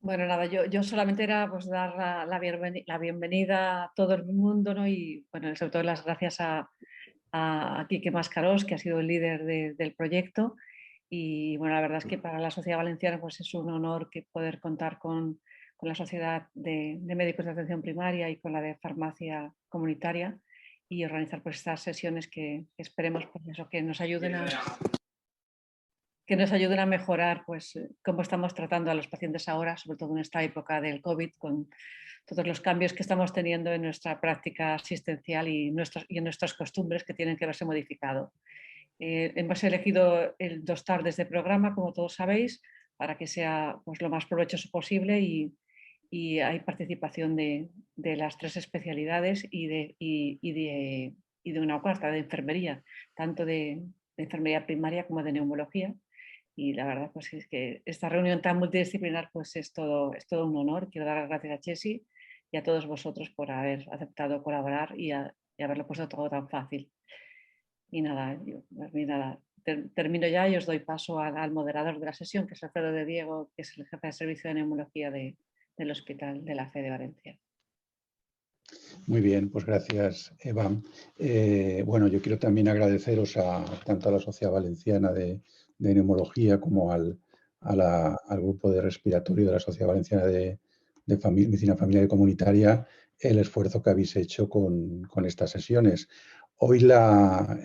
Bueno, nada, yo solamente era pues dar la bienvenida a todo el mundo, ¿no? Y bueno, sobre todo las gracias a Quique Mascarós, que ha sido el líder del proyecto. Y bueno, la verdad es que para la sociedad valenciana pues es un honor que poder contar con la sociedad de médicos de atención primaria y con la de farmacia comunitaria y organizar pues estas sesiones que esperemos pues eso, que nos ayuden a mejorar pues, cómo estamos tratando a los pacientes ahora, sobre todo en esta época del COVID, con todos los cambios que estamos teniendo en nuestra práctica asistencial y en nuestras costumbres que tienen que verse modificado. Hemos elegido 2 tardes de programa, como todos sabéis, para que sea pues, lo más provechoso posible y hay participación de las 3 especialidades y de una cuarta de enfermería, tanto de enfermería primaria como de neumología. Y la verdad, pues es que esta reunión tan multidisciplinar pues es todo un honor. Quiero dar las gracias a Chesi y a todos vosotros por haber aceptado colaborar y haberlo puesto todo tan fácil. Y nada, termino ya y os doy paso al moderador de la sesión, que es Alfredo de Diego, que es el jefe de servicio de neumología del Hospital de la Fe de Valencia. Muy bien, pues gracias, Eva. Bueno, yo quiero también agradeceros tanto a la Sociedad Valenciana de Neumología como al grupo de respiratorio de la Sociedad Valenciana de Medicina Familiar y Comunitaria el esfuerzo que habéis hecho con estas sesiones. Hoy la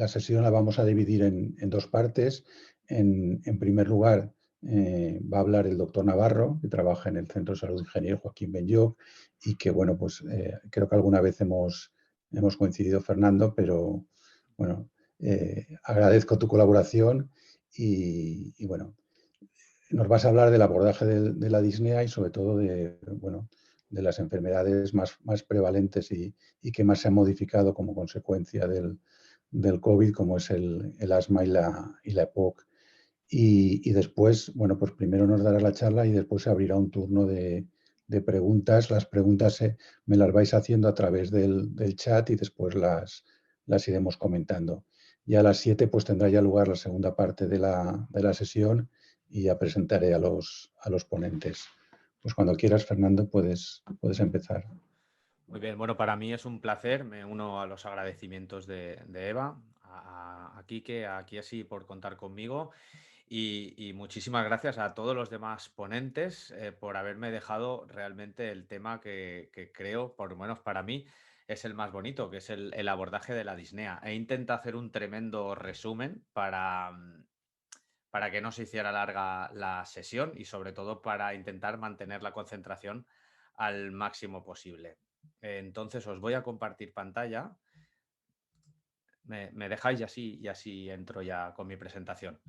sesión la vamos a dividir en dos partes. En primer lugar, va a hablar el doctor Navarro, que trabaja en el Centro de Salud Ingeniero Joaquín Benlloch y que, bueno, pues creo que alguna vez hemos coincidido, Fernando, pero, bueno, agradezco tu colaboración bueno, nos vas a hablar del abordaje de la disnea y sobre todo bueno, de las enfermedades más prevalentes y que más se han modificado como consecuencia del COVID, como es el asma y la EPOC. Y después, bueno, pues primero nos dará la charla y después se abrirá un turno de preguntas. Las preguntas me las vais haciendo a través del chat y después las iremos comentando. Y a las 7 pues tendrá ya lugar la segunda parte de la sesión y ya presentaré a los ponentes. Pues cuando quieras, Fernando, puedes empezar. Muy bien, bueno, para mí es un placer, me uno a los agradecimientos de Eva, a Quique, a Kiesi por contar conmigo y muchísimas gracias a todos los demás ponentes por haberme dejado realmente el tema que creo, por lo menos para mí, es el más bonito, que es el abordaje de la disnea. He intentado hacer un tremendo resumen para que no se hiciera larga la sesión y sobre todo para intentar mantener la concentración al máximo posible. Entonces os voy a compartir pantalla. Me dejáis y así entro ya con mi presentación.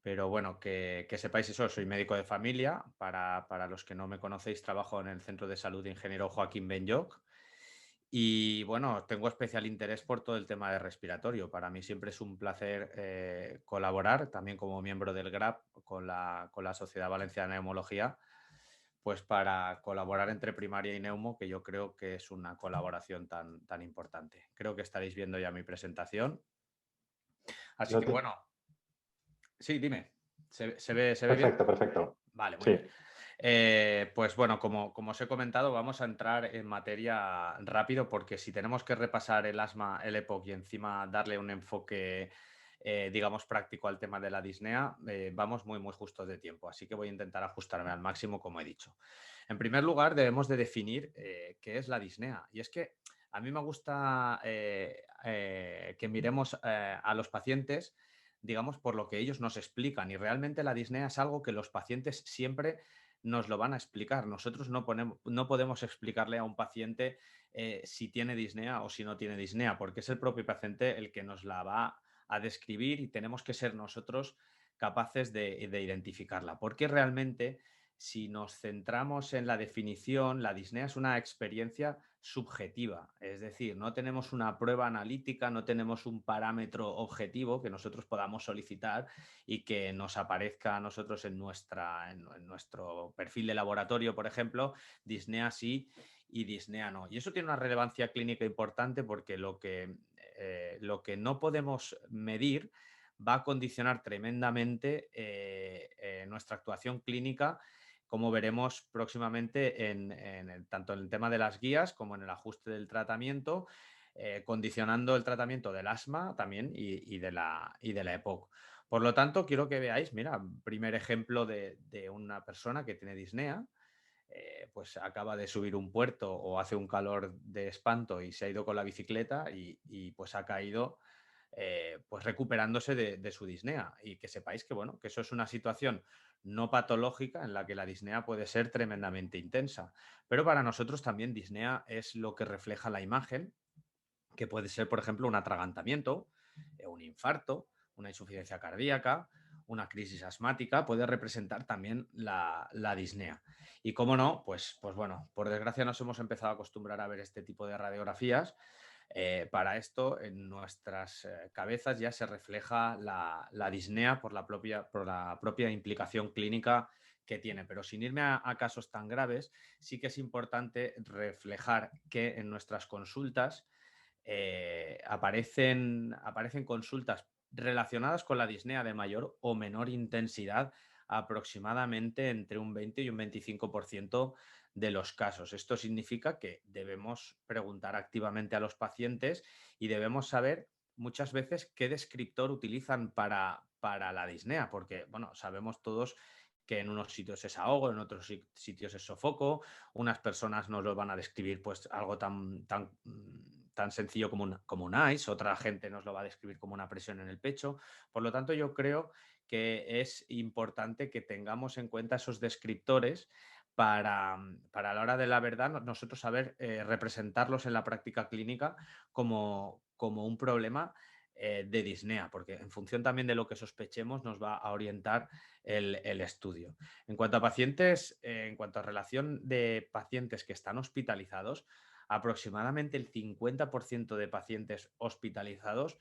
Pero bueno, que sepáis eso, soy médico de familia. Para los que no me conocéis, trabajo en el Centro de Salud de Ingeniero Joaquín Benlloch. Y bueno, tengo especial interés por todo el tema de respiratorio. Para mí siempre es un placer colaborar, también como miembro del GRAP, con la Sociedad Valenciana de Neumología, pues para colaborar entre primaria y neumo, que yo creo que es una colaboración tan importante. Creo que estaréis viendo ya mi presentación. Así que bueno, sí, dime. ¿Se ve bien? Perfecto, perfecto. Vale, muy Sí. bien. Pues bueno, como os he comentado, vamos a entrar en materia rápido porque si tenemos que repasar el asma, el EPOC y encima darle un enfoque, digamos, práctico al tema de la disnea, vamos muy justos de tiempo. Así que voy a intentar ajustarme al máximo, como he dicho. En primer lugar, debemos de definir qué es la disnea. Y es que a mí me gusta que miremos a los pacientes, digamos, por lo que ellos nos explican. Y realmente la disnea es algo que los pacientes siempre nos lo van a explicar. Nosotros no podemos explicarle a un paciente si tiene disnea o si no tiene disnea, porque es el propio paciente el que nos la va a describir y tenemos que ser nosotros capaces de identificarla. Porque realmente, si nos centramos en la definición, la disnea es una experiencia subjetiva, es decir, no tenemos una prueba analítica, no tenemos un parámetro objetivo que nosotros podamos solicitar y que nos aparezca a nosotros en nuestro perfil de laboratorio, por ejemplo, disnea sí y disnea no. Y eso tiene una relevancia clínica importante porque lo que no podemos medir va a condicionar tremendamente nuestra actuación clínica como veremos próximamente tanto en el tema de las guías como en el ajuste del tratamiento, condicionando el tratamiento del asma también y de la EPOC. Por lo tanto, quiero que veáis, mira, primer ejemplo de una persona que tiene disnea, pues acaba de subir un puerto o hace un calor de espanto y se ha ido con la bicicleta y pues ha caído pues recuperándose de su disnea. Y que sepáis que, bueno, que eso es una situación no patológica en la que la disnea puede ser tremendamente intensa. Pero para nosotros también disnea es lo que refleja la imagen, que puede ser, por ejemplo, un atragantamiento, un infarto, una insuficiencia cardíaca, una crisis asmática, puede representar también la disnea. Y cómo no, pues bueno, por desgracia nos hemos empezado a acostumbrar a ver este tipo de radiografías. Para esto, en nuestras cabezas ya se refleja la disnea por la propia implicación clínica que tiene. Pero sin irme a casos tan graves, sí que es importante reflejar que en nuestras consultas aparecen consultas relacionadas con la disnea de mayor o menor intensidad, aproximadamente entre un 20 y un 25% de los casos. Esto significa que debemos preguntar activamente a los pacientes y debemos saber muchas veces qué descriptor utilizan para la disnea, porque bueno, sabemos todos que en unos sitios es ahogo, en otros sitios es sofoco, unas personas nos lo van a describir pues algo tan sencillo como un ice, otra gente nos lo va a describir como una presión en el pecho. Por lo tanto, yo creo que es importante que tengamos en cuenta esos descriptores para a la hora de la verdad nosotros saber representarlos en la práctica clínica como un problema de disnea, porque en función también de lo que sospechemos nos va a orientar el estudio. En cuanto a pacientes, en cuanto a relación de pacientes que están hospitalizados, aproximadamente el 50% de pacientes hospitalizados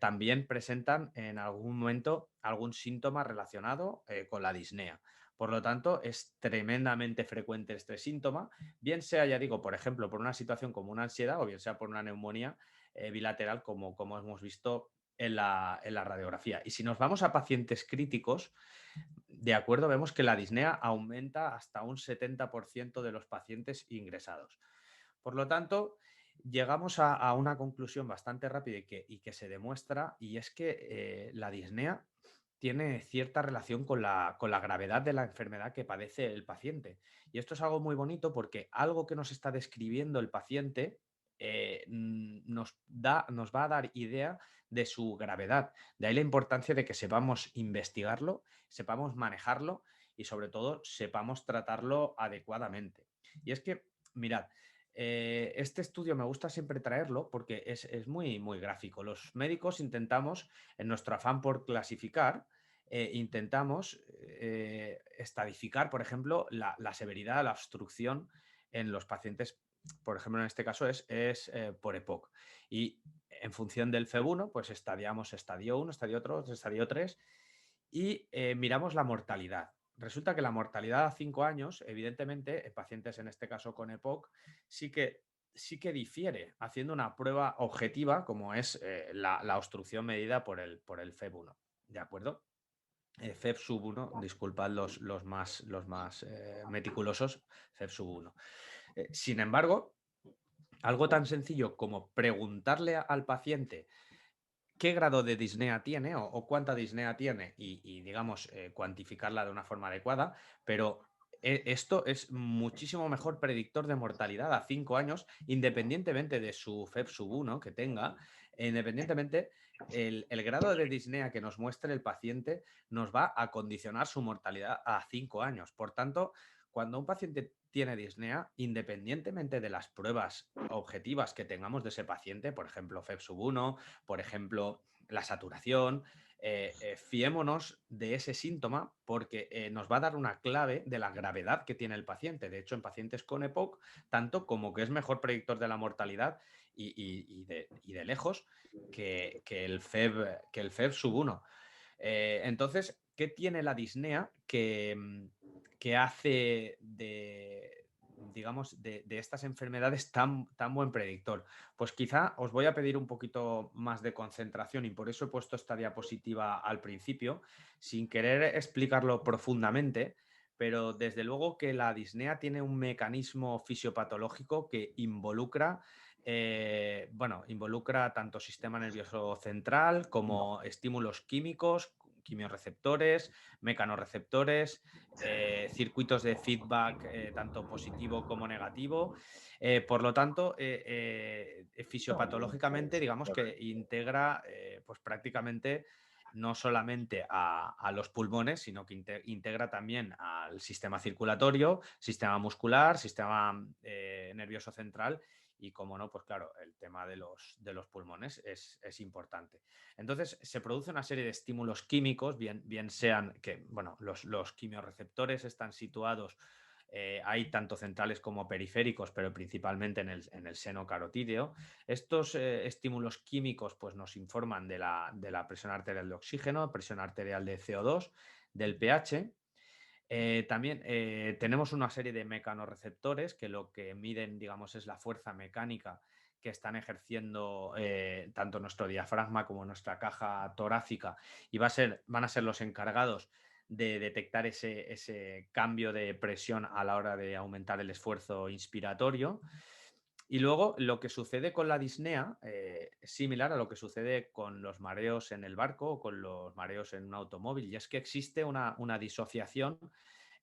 también presentan en algún momento algún síntoma relacionado con la disnea. Por lo tanto, es tremendamente frecuente este síntoma, bien sea, ya digo, por ejemplo, por una situación como una ansiedad o bien sea por una neumonía bilateral, como hemos visto en la radiografía. Y si nos vamos a pacientes críticos, de acuerdo, vemos que la disnea aumenta hasta un 70% de los pacientes ingresados. Por lo tanto, llegamos a una conclusión bastante rápida y que se demuestra, y es que la disnea tiene cierta relación con la gravedad de la enfermedad que padece el paciente. Y esto es algo muy bonito porque algo que nos está describiendo el paciente nos va a dar idea de su gravedad. De ahí la importancia de que sepamos investigarlo, sepamos manejarlo y sobre todo sepamos tratarlo adecuadamente. Y es que, mirad, este estudio me gusta siempre traerlo porque es muy, muy gráfico. Los médicos intentamos, en nuestro afán por clasificar, intentamos estadificar, por ejemplo, la severidad, la obstrucción en los pacientes, por ejemplo, en este caso es por EPOC. Y en función del FEB1, pues estadiamos estadio 1, estadio 2, estadio 3 y miramos la mortalidad. Resulta que la mortalidad a 5 años, evidentemente, en pacientes en este caso con EPOC, sí que difiere haciendo una prueba objetiva como es la obstrucción medida por el FEB1. ¿De acuerdo? FEB sub 1, disculpad los más meticulosos, FEB sub 1. Sin embargo, algo tan sencillo como preguntarle al paciente qué grado de disnea tiene o cuánta disnea tiene y digamos, cuantificarla de una forma adecuada, pero esto es muchísimo mejor predictor de mortalidad a 5 años, independientemente de su FEB sub 1 que tenga, independientemente, el grado de disnea que nos muestre el paciente nos va a condicionar su mortalidad a 5 años. Por tanto, cuando un paciente tiene disnea, independientemente de las pruebas objetivas que tengamos de ese paciente, por ejemplo, FEB sub 1, por ejemplo, la saturación, fiémonos de ese síntoma porque nos va a dar una clave de la gravedad que tiene el paciente. De hecho, en pacientes con EPOC, tanto como que es mejor predictor de la mortalidad y de lejos que el FEB sub 1. Entonces, ¿qué tiene la disnea que hace digamos, de estas enfermedades tan buen predictor? Pues quizá os voy a pedir un poquito más de concentración y por eso he puesto esta diapositiva al principio, sin querer explicarlo profundamente, pero desde luego que la disnea tiene un mecanismo fisiopatológico que involucra, involucra tanto sistema nervioso central como estímulos químicos, quimiorreceptores, mecanorreceptores, circuitos de feedback tanto positivo como negativo. Por lo tanto, fisiopatológicamente, digamos que integra pues prácticamente no solamente a los pulmones, sino que integra también al sistema circulatorio, sistema muscular, sistema nervioso central y, como no, pues claro, el tema de los pulmones es importante. Entonces, se produce una serie de estímulos químicos, bien sean que, bueno, los quimiorreceptores están situados, hay tanto centrales como periféricos, pero principalmente en el seno carotídeo. Estos estímulos químicos pues, nos informan de la presión arterial de oxígeno, presión arterial de CO2, del pH. También tenemos una serie de mecanorreceptores que lo que miden, digamos, es la fuerza mecánica que están ejerciendo tanto nuestro diafragma como nuestra caja torácica y van a ser los encargados de detectar ese cambio de presión a la hora de aumentar el esfuerzo inspiratorio. Y luego lo que sucede con la disnea es similar a lo que sucede con los mareos en el barco o con los mareos en un automóvil, y es que existe una disociación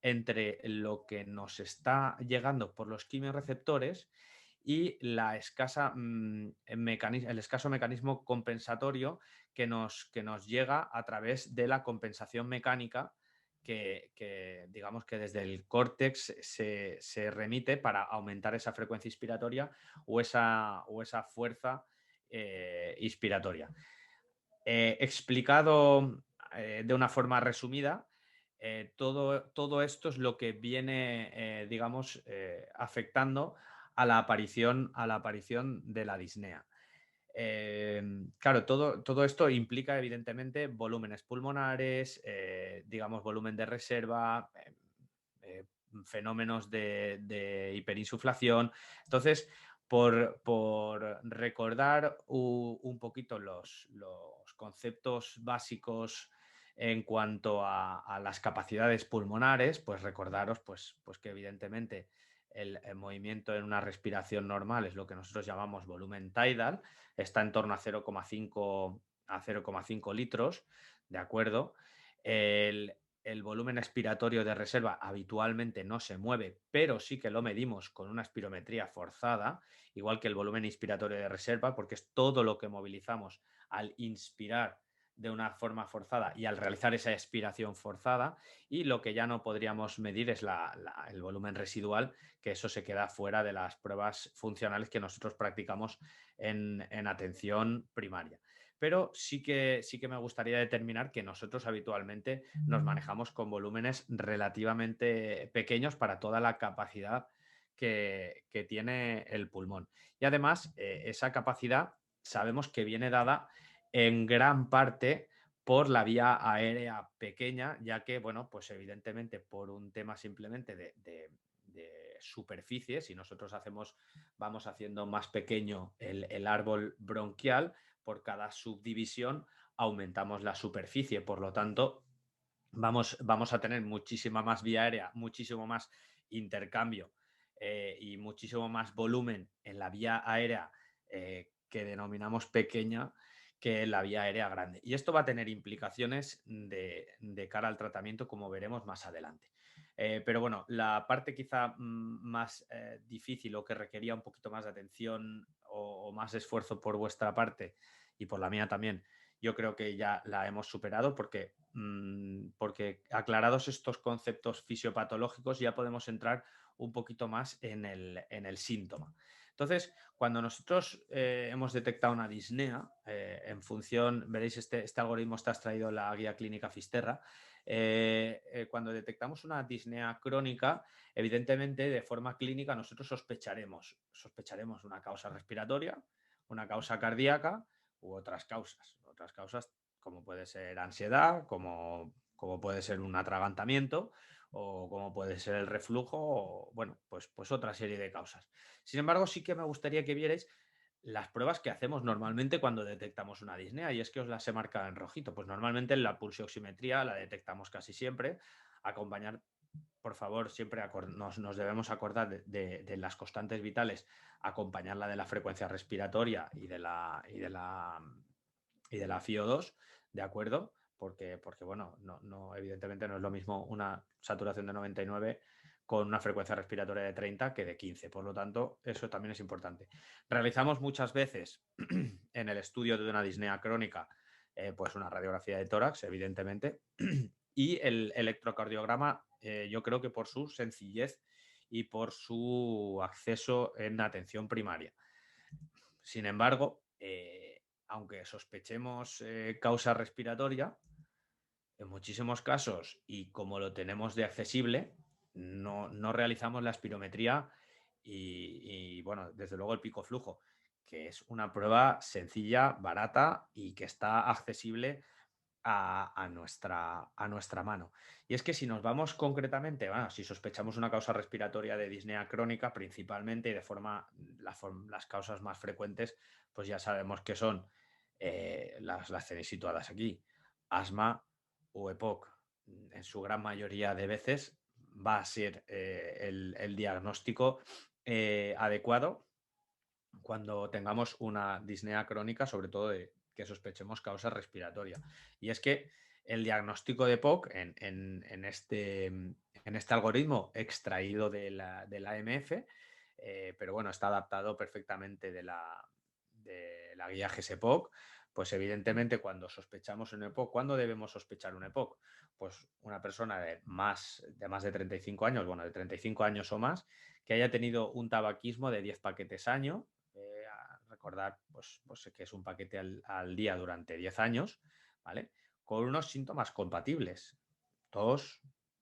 entre lo que nos está llegando por los quimiorreceptores y el escaso mecanismo compensatorio que nos llega a través de la compensación mecánica que digamos que desde el córtex se remite para aumentar esa frecuencia inspiratoria o esa fuerza inspiratoria. Explicado de una forma resumida, todo esto es lo que viene, digamos, afectando a la aparición de la disnea. Claro, todo esto implica evidentemente volúmenes pulmonares, digamos, volumen de reserva, fenómenos de hiperinsuflación. Entonces, por recordar un poquito los conceptos básicos en cuanto a las capacidades pulmonares, pues recordaros pues que evidentemente el movimiento en una respiración normal es lo que nosotros llamamos volumen tidal, está en torno a 0,5 litros, ¿de acuerdo? El volumen expiratorio de reserva habitualmente no se mueve, pero sí que lo medimos con una espirometría forzada, igual que el volumen inspiratorio de reserva, porque es todo lo que movilizamos al inspirar de una forma forzada y al realizar esa expiración forzada, y lo que ya no podríamos medir es el volumen residual, que eso se queda fuera de las pruebas funcionales que nosotros practicamos en atención primaria. Pero sí que me gustaría determinar que nosotros habitualmente nos manejamos con volúmenes relativamente pequeños para toda la capacidad que tiene el pulmón. Y además, esa capacidad sabemos que viene dada en gran parte por la vía aérea pequeña, ya que, bueno, pues evidentemente por un tema simplemente de superficie, si nosotros vamos haciendo más pequeño el árbol bronquial, por cada subdivisión aumentamos la superficie, por lo tanto vamos a tener muchísima más vía aérea, muchísimo más intercambio y muchísimo más volumen en la vía aérea que denominamos pequeña que en la vía aérea grande. Y esto va a tener implicaciones de cara al tratamiento, como veremos más adelante. Pero bueno, la parte quizá más difícil o que requería un poquito más de atención o más esfuerzo por vuestra parte y por la mía también, yo creo que ya la hemos superado porque aclarados estos conceptos fisiopatológicos ya podemos entrar un poquito más en el síntoma. Entonces, cuando nosotros hemos detectado una disnea, en función, veréis, este algoritmo está extraído en la guía clínica Fisterra, cuando detectamos una disnea crónica, evidentemente de forma clínica nosotros sospecharemos una causa respiratoria, una causa cardíaca u otras causas. Otras causas como puede ser ansiedad, como puede ser un atragantamiento o como puede ser el reflujo o, bueno, pues otra serie de causas. Sin embargo, sí que me gustaría que vierais las pruebas que hacemos normalmente cuando detectamos una disnea, y es que os las he marcado en rojito. Pues normalmente la pulsioximetría la detectamos casi siempre, por favor, siempre nos debemos acordar de las constantes vitales, acompañarla de la frecuencia respiratoria y de la FiO2, ¿de acuerdo? Porque bueno, evidentemente no es lo mismo una saturación de 99 con una frecuencia respiratoria de 30 que de 15. Por lo tanto, eso también es importante. Realizamos muchas veces en el estudio de una disnea crónica pues una radiografía de tórax, evidentemente, y el electrocardiograma, yo creo que por su sencillez y por su acceso en atención primaria. Sin embargo, aunque sospechemos causa respiratoria, en muchísimos casos, y como lo tenemos de accesible, no realizamos la espirometría y, bueno, desde luego el pico flujo, que es una prueba sencilla, barata y que está accesible a nuestra mano. Y es que si nos vamos concretamente, bueno, si sospechamos una causa respiratoria de disnea crónica, principalmente y de las causas más frecuentes, pues ya sabemos que son las tenéis situadas aquí: asma o EPOC. En su gran mayoría de veces va a ser el diagnóstico adecuado cuando tengamos una disnea crónica, sobre todo que sospechemos causa respiratoria. Y es que el diagnóstico de POC en este algoritmo extraído de la AMF, pero bueno, está adaptado perfectamente de la guía GSPOC, pues evidentemente cuando sospechamos un EPOC, ¿cuándo debemos sospechar un EPOC? Pues una persona de más de 35 años, bueno, de 35 años o más, que haya tenido un tabaquismo de 10 paquetes año, recordar pues que es un paquete al día durante 10 años, ¿vale? Con unos síntomas compatibles: tos,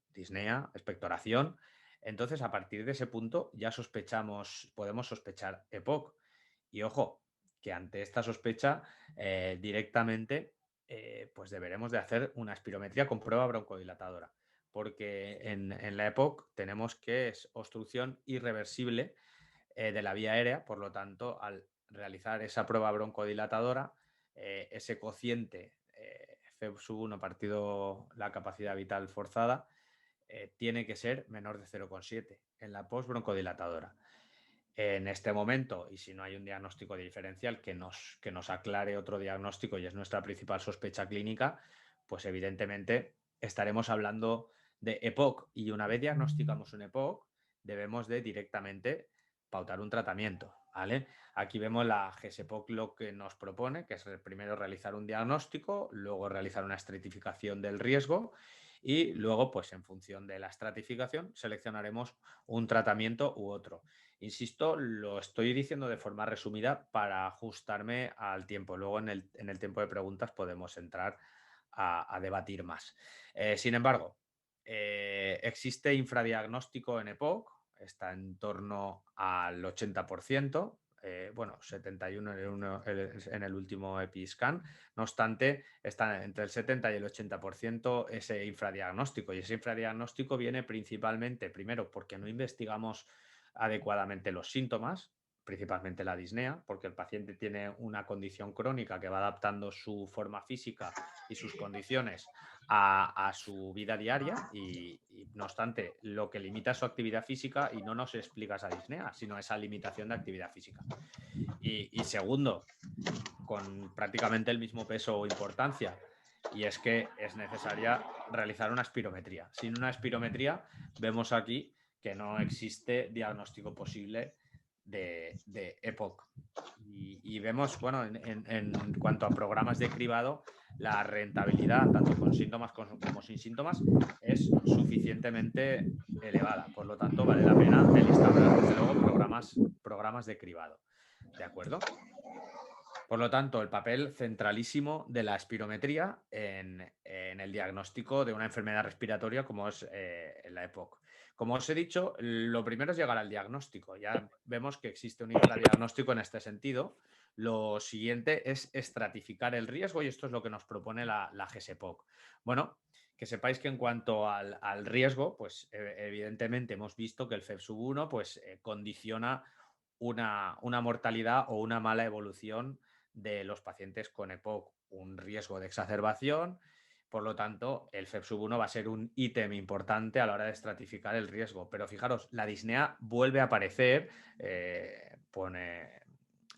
disnea, expectoración. Entonces, a partir de ese punto ya podemos sospechar EPOC. Y ojo, que ante esta sospecha directamente pues deberemos de hacer una espirometría con prueba broncodilatadora, porque en la EPOC tenemos que es obstrucción irreversible de la vía aérea. Por lo tanto, al realizar esa prueba broncodilatadora, ese cociente FeV1 partido la capacidad vital forzada tiene que ser menor de 0,7 en la post broncodilatadora. En este momento, y si no hay un diagnóstico diferencial que nos aclare otro diagnóstico, y es nuestra principal sospecha clínica, pues evidentemente estaremos hablando de EPOC, y una vez diagnosticamos un EPOC debemos de directamente pautar un tratamiento, ¿vale? Aquí vemos la GSPOC lo que nos propone, que es primero realizar un diagnóstico, luego realizar una estratificación del riesgo y luego, pues en función de la estratificación, seleccionaremos un tratamiento u otro. Insisto, lo estoy diciendo de forma resumida para ajustarme al tiempo. Luego en el tiempo de preguntas podemos entrar a debatir más. Sin embargo, existe infradiagnóstico en EPOC, está en torno al 80%, bueno, 71 en el último EpiScan. No obstante, está entre el 70 y el 80% ese infradiagnóstico. Y ese infradiagnóstico viene principalmente, primero, porque no investigamos adecuadamente los síntomas, principalmente la disnea, porque el paciente tiene una condición crónica que va adaptando su forma física y sus condiciones a su vida diaria y no obstante lo que limita su actividad física, y no nos explica esa disnea, sino esa limitación de actividad física. Y segundo, con prácticamente el mismo peso o importancia, y es que es necesaria realizar una espirometría. Sin una espirometría vemos aquí que no existe diagnóstico posible de EPOC. Y vemos, bueno, en cuanto a programas de cribado, la rentabilidad, tanto con síntomas como sin síntomas, es suficientemente elevada. Por lo tanto, vale la pena el instaurar, desde luego, programas de cribado. ¿De acuerdo? Por lo tanto, el papel centralísimo de la espirometría en el diagnóstico de una enfermedad respiratoria como es la EPOC. Como os he dicho, lo primero es llegar al diagnóstico. Ya vemos que existe un infradiagnóstico en este sentido. Lo siguiente es estratificar el riesgo, y esto es lo que nos propone la GSPOC. Bueno, que sepáis que en cuanto al riesgo, pues evidentemente hemos visto que el FeV1 pues, condiciona una mortalidad o una mala evolución de los pacientes con EPOC, un riesgo de exacerbación Por lo tanto, el FEP1 va a ser un ítem importante a la hora de estratificar el riesgo. Pero fijaros, la disnea vuelve a aparecer, pone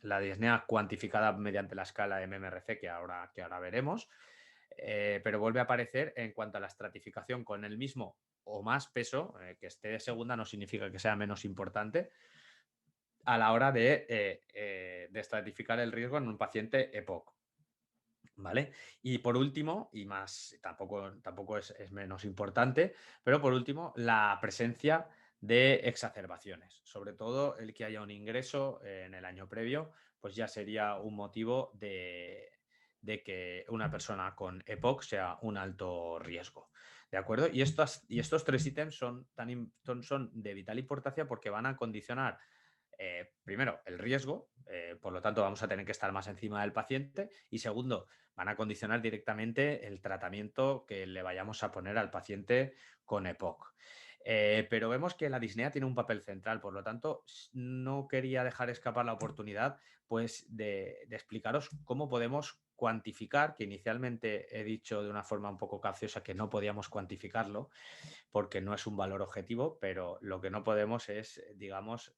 la disnea cuantificada mediante la escala MMRC que ahora veremos, pero vuelve a aparecer en cuanto a la estratificación con el mismo o más peso, que esté de segunda no significa que sea menos importante, a la hora de estratificar el riesgo en un paciente EPOC. ¿Vale? Y por último, y más, tampoco es menos importante, pero por último, la presencia de exacerbaciones. Sobre todo el que haya un ingreso en el año previo, pues ya sería un motivo de que una persona con EPOC sea un alto riesgo. ¿De acuerdo? Y estos 3 ítems son de vital importancia porque van a condicionar primero, el riesgo, por lo tanto vamos a tener que estar más encima del paciente y segundo, van a condicionar directamente el tratamiento que le vayamos a poner al paciente con EPOC. Pero vemos que la disnea tiene un papel central, por lo tanto, no quería dejar escapar la oportunidad pues, de explicaros cómo podemos cuantificar, que inicialmente he dicho de una forma un poco capciosa que no podíamos cuantificarlo porque no es un valor objetivo, pero lo que no podemos es, digamos,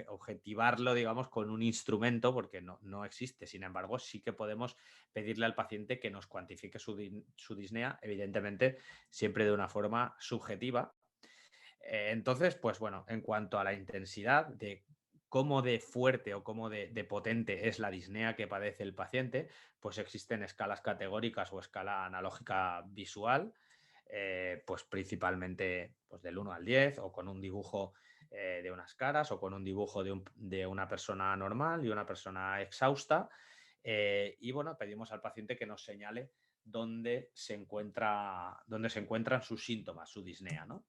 objetivarlo, digamos, con un instrumento, porque no existe. Sin embargo, sí que podemos pedirle al paciente que nos cuantifique su disnea, evidentemente, siempre de una forma subjetiva. Entonces, pues bueno, en cuanto a la intensidad de cómo de fuerte o cómo de potente es la disnea que padece el paciente, pues existen escalas categóricas o escala analógica visual, pues principalmente pues del 1 al 10 o con un dibujo de unas caras o con un dibujo de una persona normal y una persona exhausta. Y bueno, pedimos al paciente que nos señale dónde se encuentran sus síntomas, su disnea, ¿no?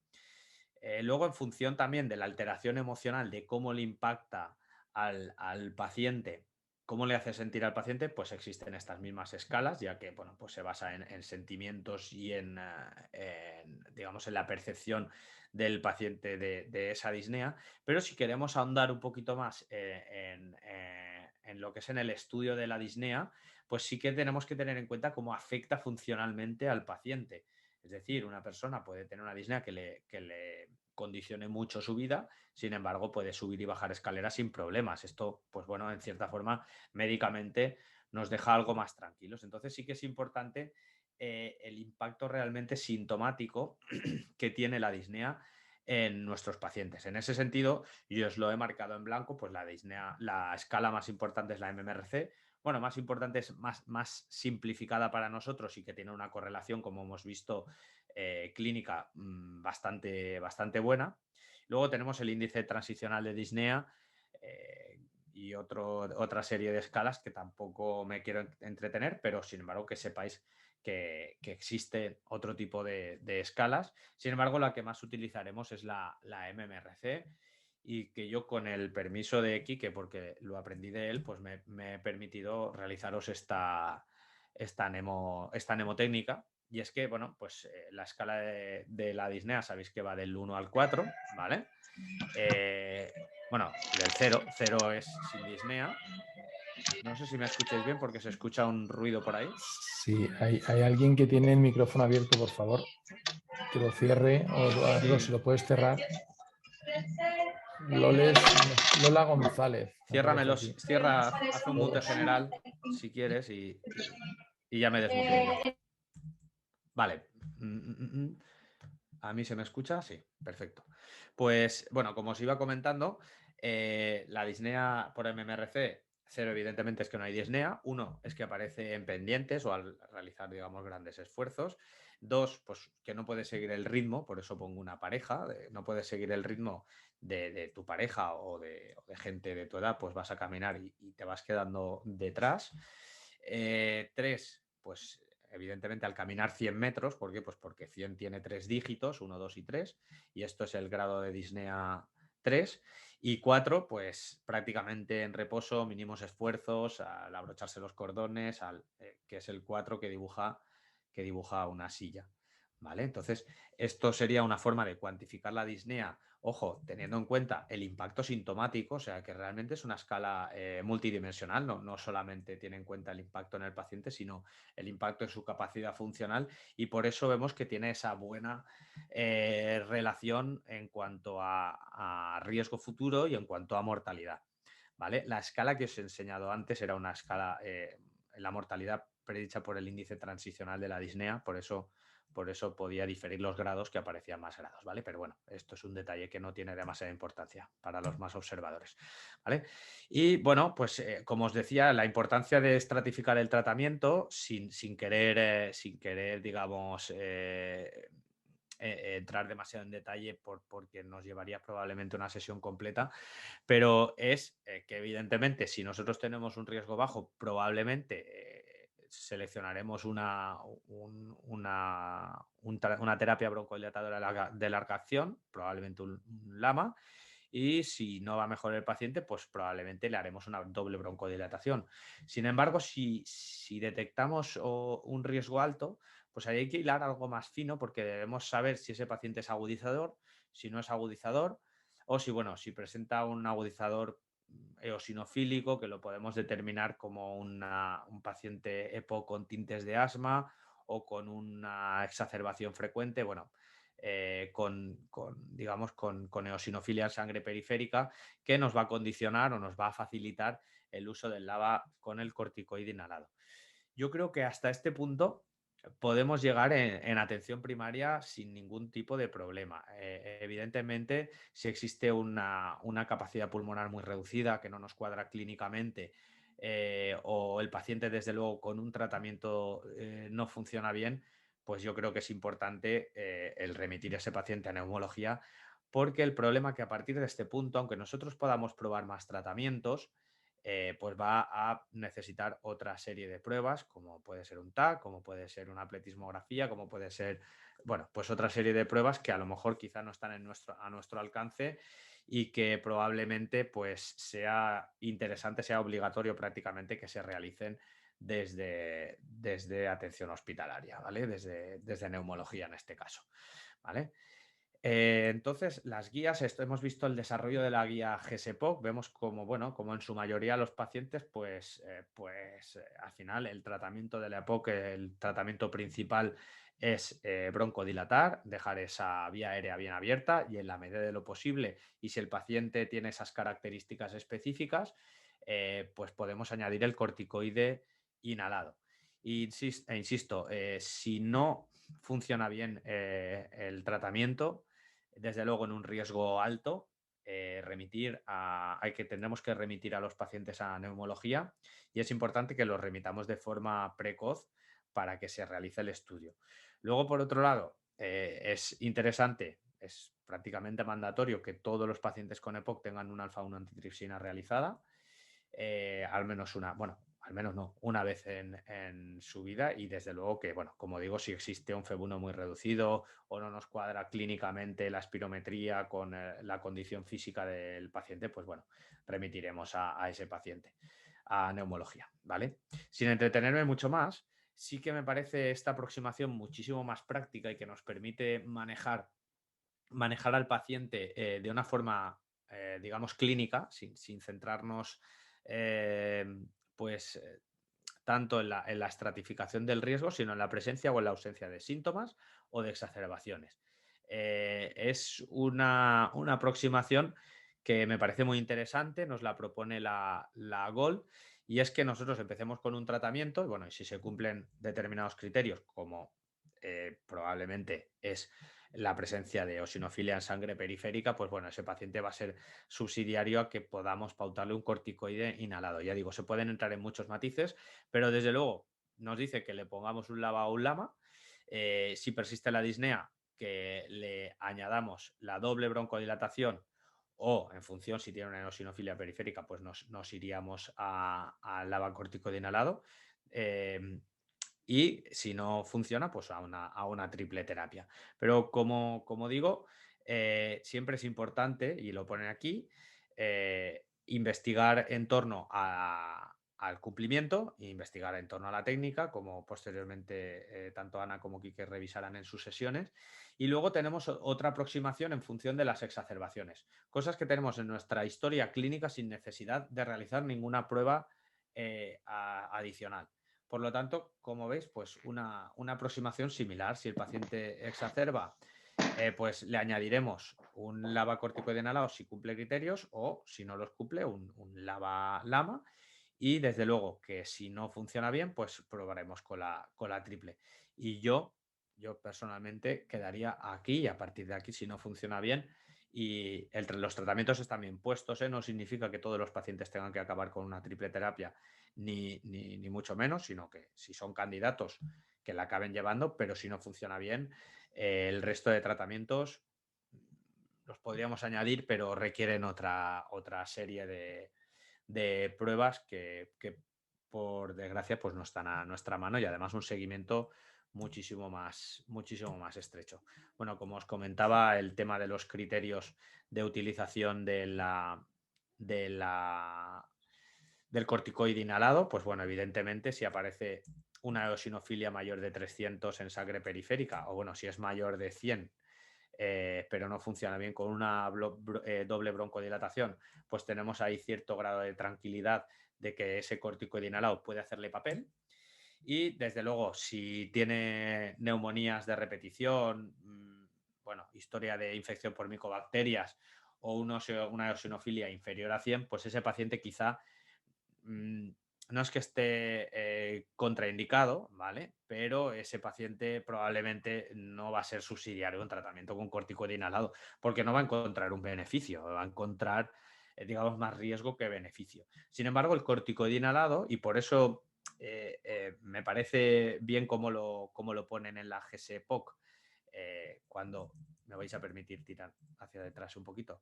Luego, en función también de la alteración emocional, de cómo le impacta al paciente, cómo le hace sentir al paciente, pues existen estas mismas escalas, ya que bueno, pues se basa en sentimientos y digamos, en la percepción del paciente de esa disnea. Pero si queremos ahondar un poquito más en lo que es en el estudio de la disnea, pues sí que tenemos que tener en cuenta cómo afecta funcionalmente al paciente. Es decir, una persona puede tener una disnea que le condicione mucho su vida, sin embargo, puede subir y bajar escaleras sin problemas. Esto, pues bueno, en cierta forma, médicamente nos deja algo más tranquilos. Entonces sí que es importante el impacto realmente sintomático que tiene la disnea en nuestros pacientes. En ese sentido, yo os lo he marcado en blanco, pues la disnea, la escala más importante es la MMRC. Bueno, más importante es más simplificada para nosotros y que tiene una correlación, como hemos visto, clínica bastante buena. Luego tenemos el índice transicional de disnea y otra serie de escalas que tampoco me quiero entretener, pero sin embargo que sepáis que existe otro tipo de escalas. Sin embargo, la que más utilizaremos es la MMRC y que yo con el permiso de Quique, porque lo aprendí de él, pues me he permitido realizaros esta mnemotécnica. Y es que, bueno, pues la escala de la disnea sabéis que va del 1 al 4, ¿vale? Bueno, del 0. 0 es sin disnea. No sé si me escucháis bien porque se escucha un ruido por ahí. Sí, hay alguien que tiene el micrófono abierto, por favor, que lo cierre o algo, si lo puedes cerrar. Lola González. Ciérramelo, Aquí. haz un mute general si quieres y ya me desmuteo yo. Vale. ¿A mí se me escucha? Sí, perfecto. Pues bueno, como os iba comentando, la disnea por MMRC, 0 evidentemente es que no hay disnea. 1 es que aparece en pendientes o al realizar, digamos, grandes esfuerzos. 2, pues que no puedes seguir el ritmo, por eso pongo una pareja, no puedes seguir el ritmo de tu pareja o de gente de tu edad, pues vas a caminar y te vas quedando detrás. 3, pues evidentemente al caminar 100 metros, ¿por qué? Pues porque 100 tiene 3 dígitos, 1, 2 y 3, y esto es el grado de disnea 3. Y 4, pues prácticamente en reposo, mínimos esfuerzos, al abrocharse los cordones, que es el 4 que dibuja una silla. ¿Vale? Entonces, esto sería una forma de cuantificar la disnea ojo, teniendo en cuenta el impacto sintomático, o sea, que realmente es una escala multidimensional, no solamente tiene en cuenta el impacto en el paciente, sino el impacto en su capacidad funcional, y por eso vemos que tiene esa buena relación en cuanto a riesgo futuro y en cuanto a mortalidad. ¿Vale? La escala que os he enseñado antes era una escala, la mortalidad predicha por el índice transicional de la disnea, por eso podía diferir los grados, que aparecían más grados, ¿vale? Pero bueno, esto es un detalle que no tiene demasiada importancia para los más observadores, ¿vale? Y bueno, pues como os decía, la importancia de estratificar el tratamiento sin querer, digamos, entrar demasiado en detalle porque nos llevaría probablemente una sesión completa, pero es que evidentemente si nosotros tenemos un riesgo bajo, probablemente seleccionaremos una terapia broncodilatadora de larga acción, probablemente un LAMA, y si no va mejor el paciente, pues probablemente le haremos una doble broncodilatación. Sin embargo, si detectamos un riesgo alto, pues ahí hay que hilar algo más fino, porque debemos saber si ese paciente es agudizador, si no es agudizador, o si presenta un agudizador eosinofílico, que lo podemos determinar como un paciente EPO con tintes de asma o con una exacerbación frecuente, digamos, con eosinofilia en sangre periférica, que nos va a condicionar o nos va a facilitar el uso del LABA con el corticoide inhalado. Yo creo que hasta este punto podemos llegar en atención primaria sin ningún tipo de problema. Evidentemente, si existe una capacidad pulmonar muy reducida que no nos cuadra clínicamente, o el paciente, desde luego, con un tratamiento no funciona bien, pues yo creo que es importante el remitir a ese paciente a neumología, porque el problema es que a partir de este punto, aunque nosotros podamos probar más tratamientos, pues va a necesitar otra serie de pruebas, como puede ser un TAC, como puede ser una pletismografía, como puede ser, pues otra serie de pruebas que a lo mejor quizá no están a nuestro alcance, y que probablemente pues sea interesante, sea obligatorio prácticamente que se realicen desde atención hospitalaria, ¿vale? Desde neumología en este caso, ¿vale? Entonces, las guías, hemos visto el desarrollo de la guía GSPOC, vemos como en su mayoría los pacientes, al final el tratamiento de la EPOC, el tratamiento principal es broncodilatar, dejar esa vía aérea bien abierta y en la medida de lo posible, y si el paciente tiene esas características específicas, pues podemos añadir el corticoide inhalado. Insisto, si no funciona bien el tratamiento, desde luego en un riesgo alto, tendremos que remitir a los pacientes a neumología, y es importante que los remitamos de forma precoz para que se realice el estudio. Luego, por otro lado, es interesante, es prácticamente mandatorio que todos los pacientes con EPOC tengan una alfa-1 antitripsina realizada, una vez en su vida, y desde luego que, como digo, si existe un FEV1 muy reducido o no nos cuadra clínicamente la espirometría con la condición física del paciente, pues remitiremos a ese paciente a neumología, ¿vale? Sin entretenerme mucho más, sí que me parece esta aproximación muchísimo más práctica y que nos permite manejar al paciente de una forma, digamos, clínica, sin centrarnos eh, pues tanto en la estratificación del riesgo, sino en la presencia o en la ausencia de síntomas o de exacerbaciones. Es una aproximación que me parece muy interesante, nos la propone la GOL, y es que nosotros empecemos con un tratamiento, y si se cumplen determinados criterios, como probablemente es la presencia de eosinofilia en sangre periférica, pues ese paciente va a ser subsidiario a que podamos pautarle un corticoide inhalado. Ya digo, se pueden entrar en muchos matices, pero desde luego nos dice que le pongamos un LABA o un LAMA. Si persiste la disnea, que le añadamos la doble broncodilatación, o en función si tiene una eosinofilia periférica, pues nos iríamos al LABA corticoide inhalado. Y si no funciona, pues a una triple terapia. Pero como digo, siempre es importante, y lo ponen aquí, investigar en torno a al cumplimiento e investigar en torno a la técnica, como posteriormente tanto Ana como Quique revisarán en sus sesiones. Y luego tenemos otra aproximación en función de las exacerbaciones, cosas que tenemos en nuestra historia clínica sin necesidad de realizar ninguna prueba adicional. Por lo tanto, como veis, pues una aproximación similar. Si el paciente exacerba, pues le añadiremos un LABA corticoide inhalado si cumple criterios, o si no los cumple, un LABA LAMA. Y desde luego que si no funciona bien, pues probaremos con la triple. Y yo personalmente quedaría aquí, y a partir de aquí, si no funciona bien, y los tratamientos están bien puestos, no significa que todos los pacientes tengan que acabar con una triple terapia, ni mucho menos, sino que si son candidatos, que la acaben llevando, pero si no funciona bien, el resto de tratamientos los podríamos añadir, pero requieren otra serie de pruebas que por desgracia pues no están a nuestra mano, y además un seguimiento muchísimo más estrecho. Bueno, como os comentaba, el tema de los criterios de utilización del corticoide inhalado, pues bueno, evidentemente si aparece una eosinofilia mayor de 300 en sangre periférica, o bueno, si es mayor de 100, pero no funciona bien con una doble broncodilatación, pues tenemos ahí cierto grado de tranquilidad de que ese corticoide inhalado puede hacerle papel. Y desde luego, si tiene neumonías de repetición, bueno, historia de infección por micobacterias o una eosinofilia inferior a 100, pues ese paciente quizá no es que esté contraindicado, ¿vale? Pero ese paciente probablemente no va a ser subsidiario en tratamiento con corticoide inhalado, porque no va a encontrar un beneficio, va a encontrar, digamos, más riesgo que beneficio. Sin embargo, el corticoide inhalado, y por eso me parece bien cómo lo ponen en la GSE-POC, cuando me vais a permitir tirar hacia detrás un poquito,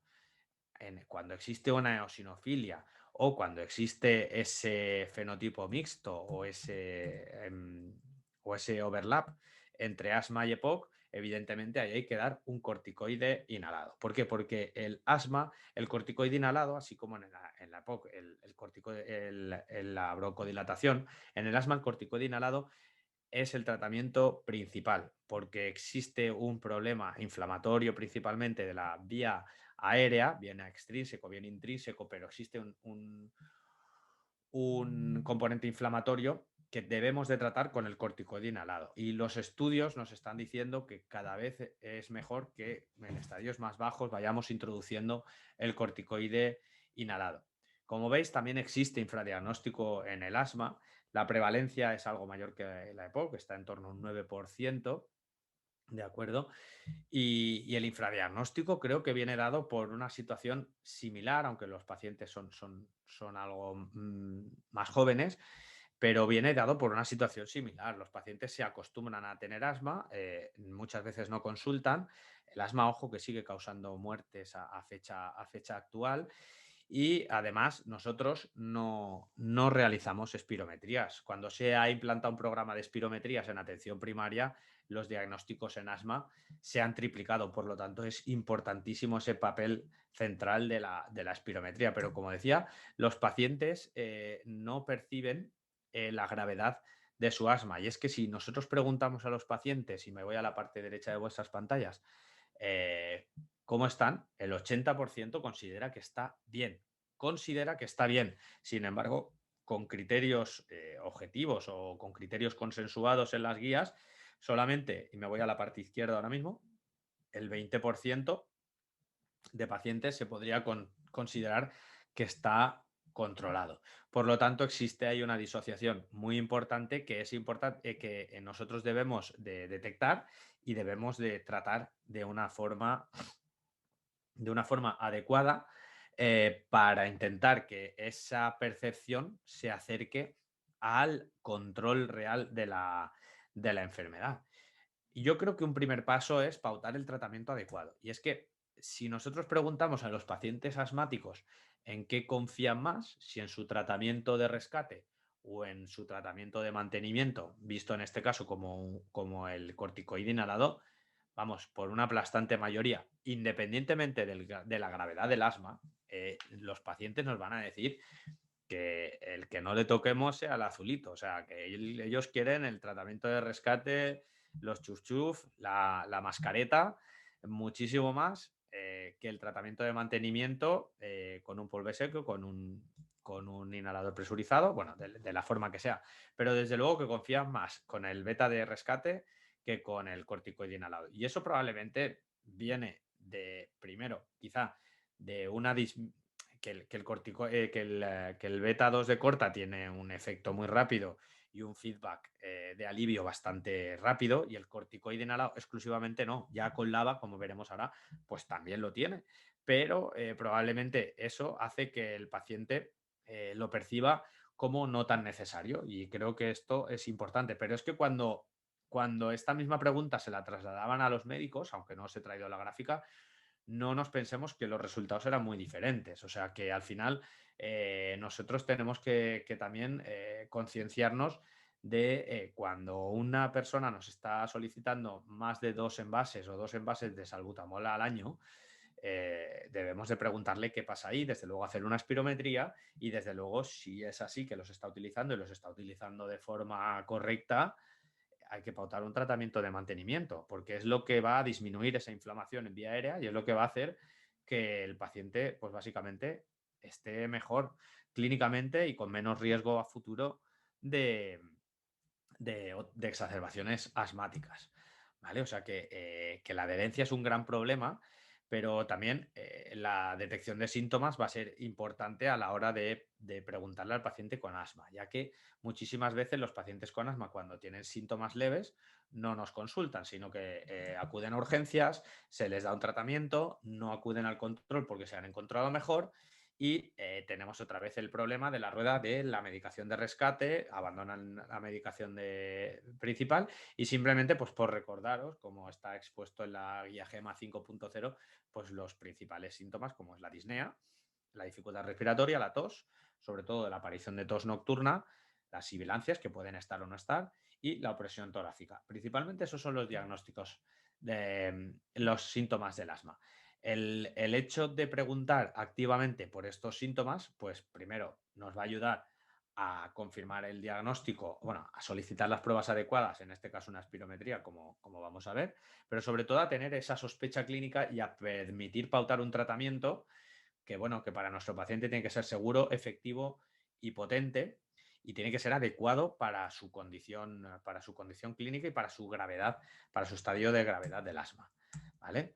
cuando existe una eosinofilia o cuando existe ese fenotipo mixto o ese overlap entre asma y EPOC, evidentemente ahí hay que dar un corticoide inhalado. ¿Por qué? Porque el asma, el corticoide inhalado, así como en la EPOC, la broncodilatación, en el asma el corticoide inhalado es el tratamiento principal, porque existe un problema inflamatorio principalmente de la vía aérea, bien extrínseco, bien intrínseco, pero existe un componente inflamatorio que debemos de tratar con el corticoide inhalado. Y los estudios nos están diciendo que cada vez es mejor que en estadios más bajos vayamos introduciendo el corticoide inhalado. Como veis, también existe infradiagnóstico en el asma. La prevalencia es algo mayor que la EPOC, está en torno a un 9%, ¿de acuerdo? Y el infradiagnóstico creo que viene dado por una situación similar, aunque los pacientes son algo más jóvenes, pero viene dado por una situación similar. Los pacientes se acostumbran a tener asma, muchas veces no consultan. El asma, ojo, que sigue causando muertes a fecha actual. Y además nosotros no realizamos espirometrías. Cuando se ha implantado un programa de espirometrías en atención primaria, los diagnósticos en asma se han triplicado. Por lo tanto, es importantísimo ese papel central de la espirometría. Pero como decía, los pacientes no perciben la gravedad de su asma. Y es que si nosotros preguntamos a los pacientes, y me voy a la parte derecha de vuestras pantallas, ¿cómo están? El 80% considera que está bien. Considera que está bien. Sin embargo, con criterios objetivos o con criterios consensuados en las guías, solamente, y me voy a la parte izquierda ahora mismo, el 20% de pacientes se podría considerar que está controlado. Por lo tanto, existe ahí una disociación muy importante que es importante que nosotros debemos de detectar y debemos de tratar de una forma adecuada para intentar que esa percepción se acerque al control real de la enfermedad. Y yo creo que un primer paso es pautar el tratamiento adecuado. Y es que si nosotros preguntamos a los pacientes asmáticos en qué confían más, si en su tratamiento de rescate o en su tratamiento de mantenimiento, visto en este caso como el corticoide inhalado, vamos, por una aplastante mayoría, independientemente de la gravedad del asma, los pacientes nos van a decir que el que no le toquemos sea el azulito. O sea, que ellos quieren el tratamiento de rescate, los chuf, la mascareta, muchísimo más que el tratamiento de mantenimiento con un polvo seco, con un inhalador presurizado, bueno, de la forma que sea. Pero desde luego que confían más con el beta de rescate que con el corticoide inhalado. Y eso probablemente viene de, primero, quizá de una que el beta 2 de corta tiene un efecto muy rápido y un feedback de alivio bastante rápido, y el corticoide inhalado exclusivamente no. Ya con LABA, como veremos ahora, pues también lo tiene, pero probablemente eso hace que el paciente lo perciba como no tan necesario, y creo que esto es importante. Pero es que cuando esta misma pregunta se la trasladaban a los médicos, aunque no os he traído la gráfica, no nos pensemos que los resultados eran muy diferentes. O sea que al final nosotros tenemos que también concienciarnos de cuando una persona nos está solicitando más de 2 envases o 2 envases de salbutamol al año, debemos de preguntarle qué pasa ahí, desde luego hacer una espirometría, y desde luego, si es así que los está utilizando y los está utilizando de forma correcta, hay que pautar un tratamiento de mantenimiento, porque es lo que va a disminuir esa inflamación en vía aérea y es lo que va a hacer que el paciente, pues básicamente, esté mejor clínicamente y con menos riesgo a futuro de exacerbaciones asmáticas. ¿Vale? O sea que la adherencia es un gran problema, pero también la detección de síntomas va a ser importante a la hora de preguntarle al paciente con asma, ya que muchísimas veces los pacientes con asma, cuando tienen síntomas leves, no nos consultan, sino que acuden a urgencias, se les da un tratamiento, no acuden al control porque se han encontrado mejor, y tenemos otra vez el problema de la rueda de la medicación de rescate, abandonan la medicación principal, y simplemente, pues por recordaros, como está expuesto en la guía GEMA 5.0, pues los principales síntomas, como es la disnea, la dificultad respiratoria, la tos, sobre todo la aparición de tos nocturna, las sibilancias, que pueden estar o no estar, y la opresión torácica. Principalmente esos son los diagnósticos de los síntomas del asma. El hecho de preguntar activamente por estos síntomas, pues primero nos va a ayudar a confirmar el diagnóstico, bueno, a solicitar las pruebas adecuadas, en este caso una espirometría, como vamos a ver, pero sobre todo a tener esa sospecha clínica y a permitir pautar un tratamiento que, bueno, que para nuestro paciente tiene que ser seguro, efectivo y potente, y tiene que ser adecuado para su condición clínica y para su gravedad, para su estadio de gravedad del asma, ¿vale?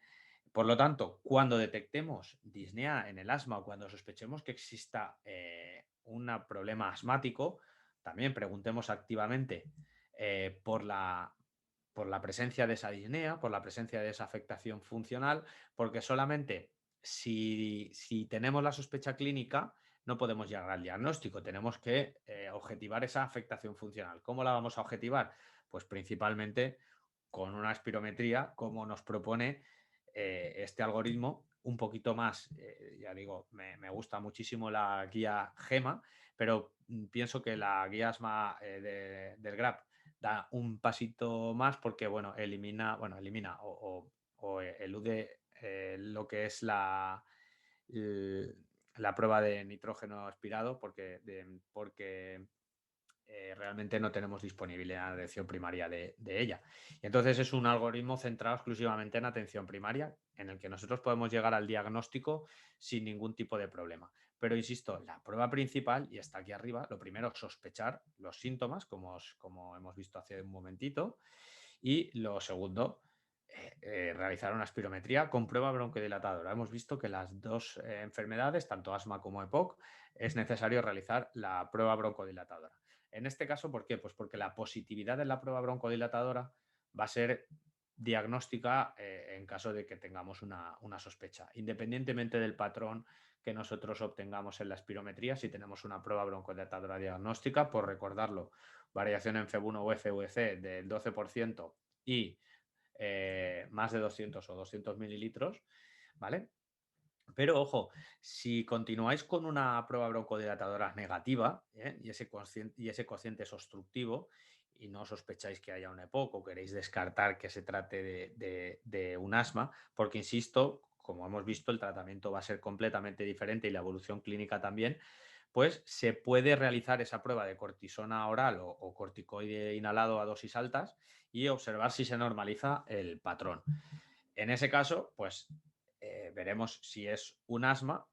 Por lo tanto, cuando detectemos disnea en el asma o cuando sospechemos que exista un problema asmático, también preguntemos activamente por la presencia de esa disnea, por la presencia de esa afectación funcional, porque solamente si tenemos la sospecha clínica no podemos llegar al diagnóstico, tenemos que objetivar esa afectación funcional. ¿Cómo la vamos a objetivar? Pues principalmente con una espirometría, como nos propone este algoritmo, un poquito más, ya digo, me gusta muchísimo la guía GEMA, pero pienso que la guía asma del GRAP da un pasito más porque, bueno, elimina o elude lo que es la prueba de nitrógeno expirado, porque realmente no tenemos disponibilidad en atención primaria de ella. Y entonces es un algoritmo centrado exclusivamente en atención primaria, en el que nosotros podemos llegar al diagnóstico sin ningún tipo de problema. Pero insisto, la prueba principal, y está aquí arriba, lo primero es sospechar los síntomas, como hemos visto hace un momentito, y lo segundo, realizar una espirometría con prueba broncodilatadora. Hemos visto que las dos enfermedades, tanto asma como EPOC, es necesario realizar la prueba broncodilatadora. En este caso, ¿por qué? Pues porque la positividad de la prueba broncodilatadora va a ser diagnóstica en caso de que tengamos una sospecha. Independientemente del patrón que nosotros obtengamos en la espirometría, si tenemos una prueba broncodilatadora diagnóstica, por recordarlo, variación en FEV1 o FVC del 12% y más de 200 o 200 mililitros, ¿vale? Pero ojo, si continuáis con una prueba broncodilatadora negativa y ese cociente es obstructivo y no sospecháis que haya un EPOC o queréis descartar que se trate de un asma, porque insisto, como hemos visto, el tratamiento va a ser completamente diferente y la evolución clínica también, pues se puede realizar esa prueba de cortisona oral o corticoide inhalado a dosis altas y observar si se normaliza el patrón. En ese caso, pues veremos si es un asma,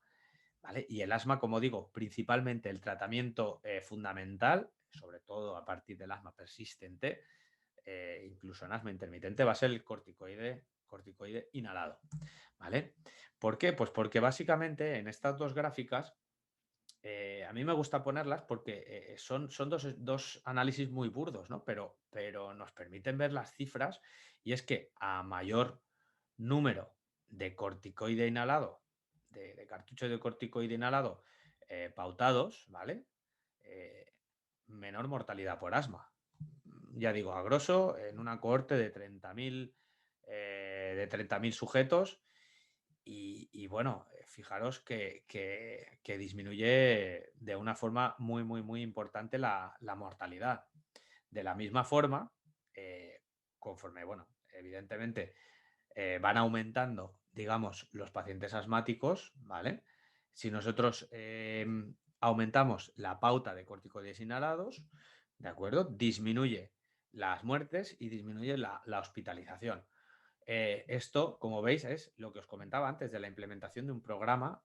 ¿vale? Y el asma, como digo, principalmente el tratamiento fundamental, sobre todo a partir del asma persistente, incluso en asma intermitente, va a ser el corticoide inhalado, ¿vale? ¿Por qué? Pues porque básicamente en estas dos gráficas a mí me gusta ponerlas porque son dos análisis muy burdos, ¿no? Pero nos permiten ver las cifras y es que a mayor número de corticoide inhalado, de cartuchos de corticoide inhalado pautados, ¿vale? Eh, menor mortalidad por asma. Ya digo, a grosso, en una cohorte de 30.000 sujetos y bueno, fijaros que disminuye de una forma muy, muy, muy importante la mortalidad. De la misma forma, conforme, bueno, evidentemente van aumentando, digamos, los pacientes asmáticos, ¿vale? Si nosotros aumentamos la pauta de corticoides inhalados, ¿de acuerdo? Disminuye las muertes y disminuye la hospitalización. Esto, como veis, es lo que os comentaba antes de la implementación de un programa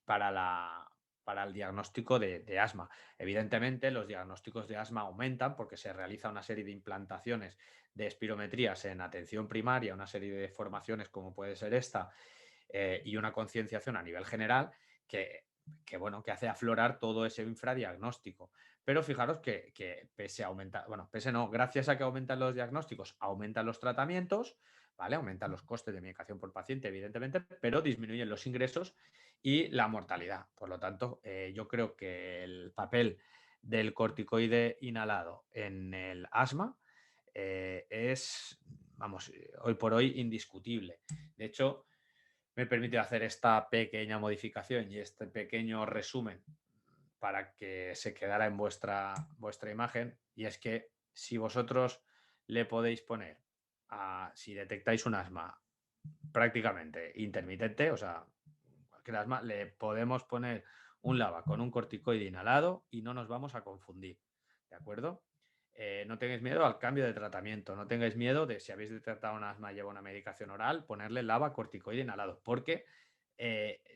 para el diagnóstico de asma. Evidentemente, los diagnósticos de asma aumentan porque se realiza una serie de implantaciones de espirometrías en atención primaria, una serie de formaciones como puede ser esta, y una concienciación a nivel general bueno, que hace aflorar todo ese infradiagnóstico. Pero fijaros que pese a aumentar, bueno, pese no, gracias a que aumentan los diagnósticos, aumentan los tratamientos, ¿vale? Aumentan los costes de medicación por paciente, evidentemente, pero disminuyen los ingresos y la mortalidad. Por lo tanto, yo creo que el papel del corticoide inhalado en el asma es, vamos, hoy por hoy indiscutible. De hecho, me permite hacer esta pequeña modificación y este pequeño resumen para que se quedara en vuestra imagen. Y es que si vosotros le podéis poner, si detectáis un asma prácticamente intermitente, o sea, cualquier asma, le podemos poner un LABA con un corticoide inhalado y no nos vamos a confundir, ¿de acuerdo? No tengáis miedo al cambio de tratamiento, no tengáis miedo de si habéis detectado un asma y lleva una medicación oral, ponerle LABA corticoide inhalado, porque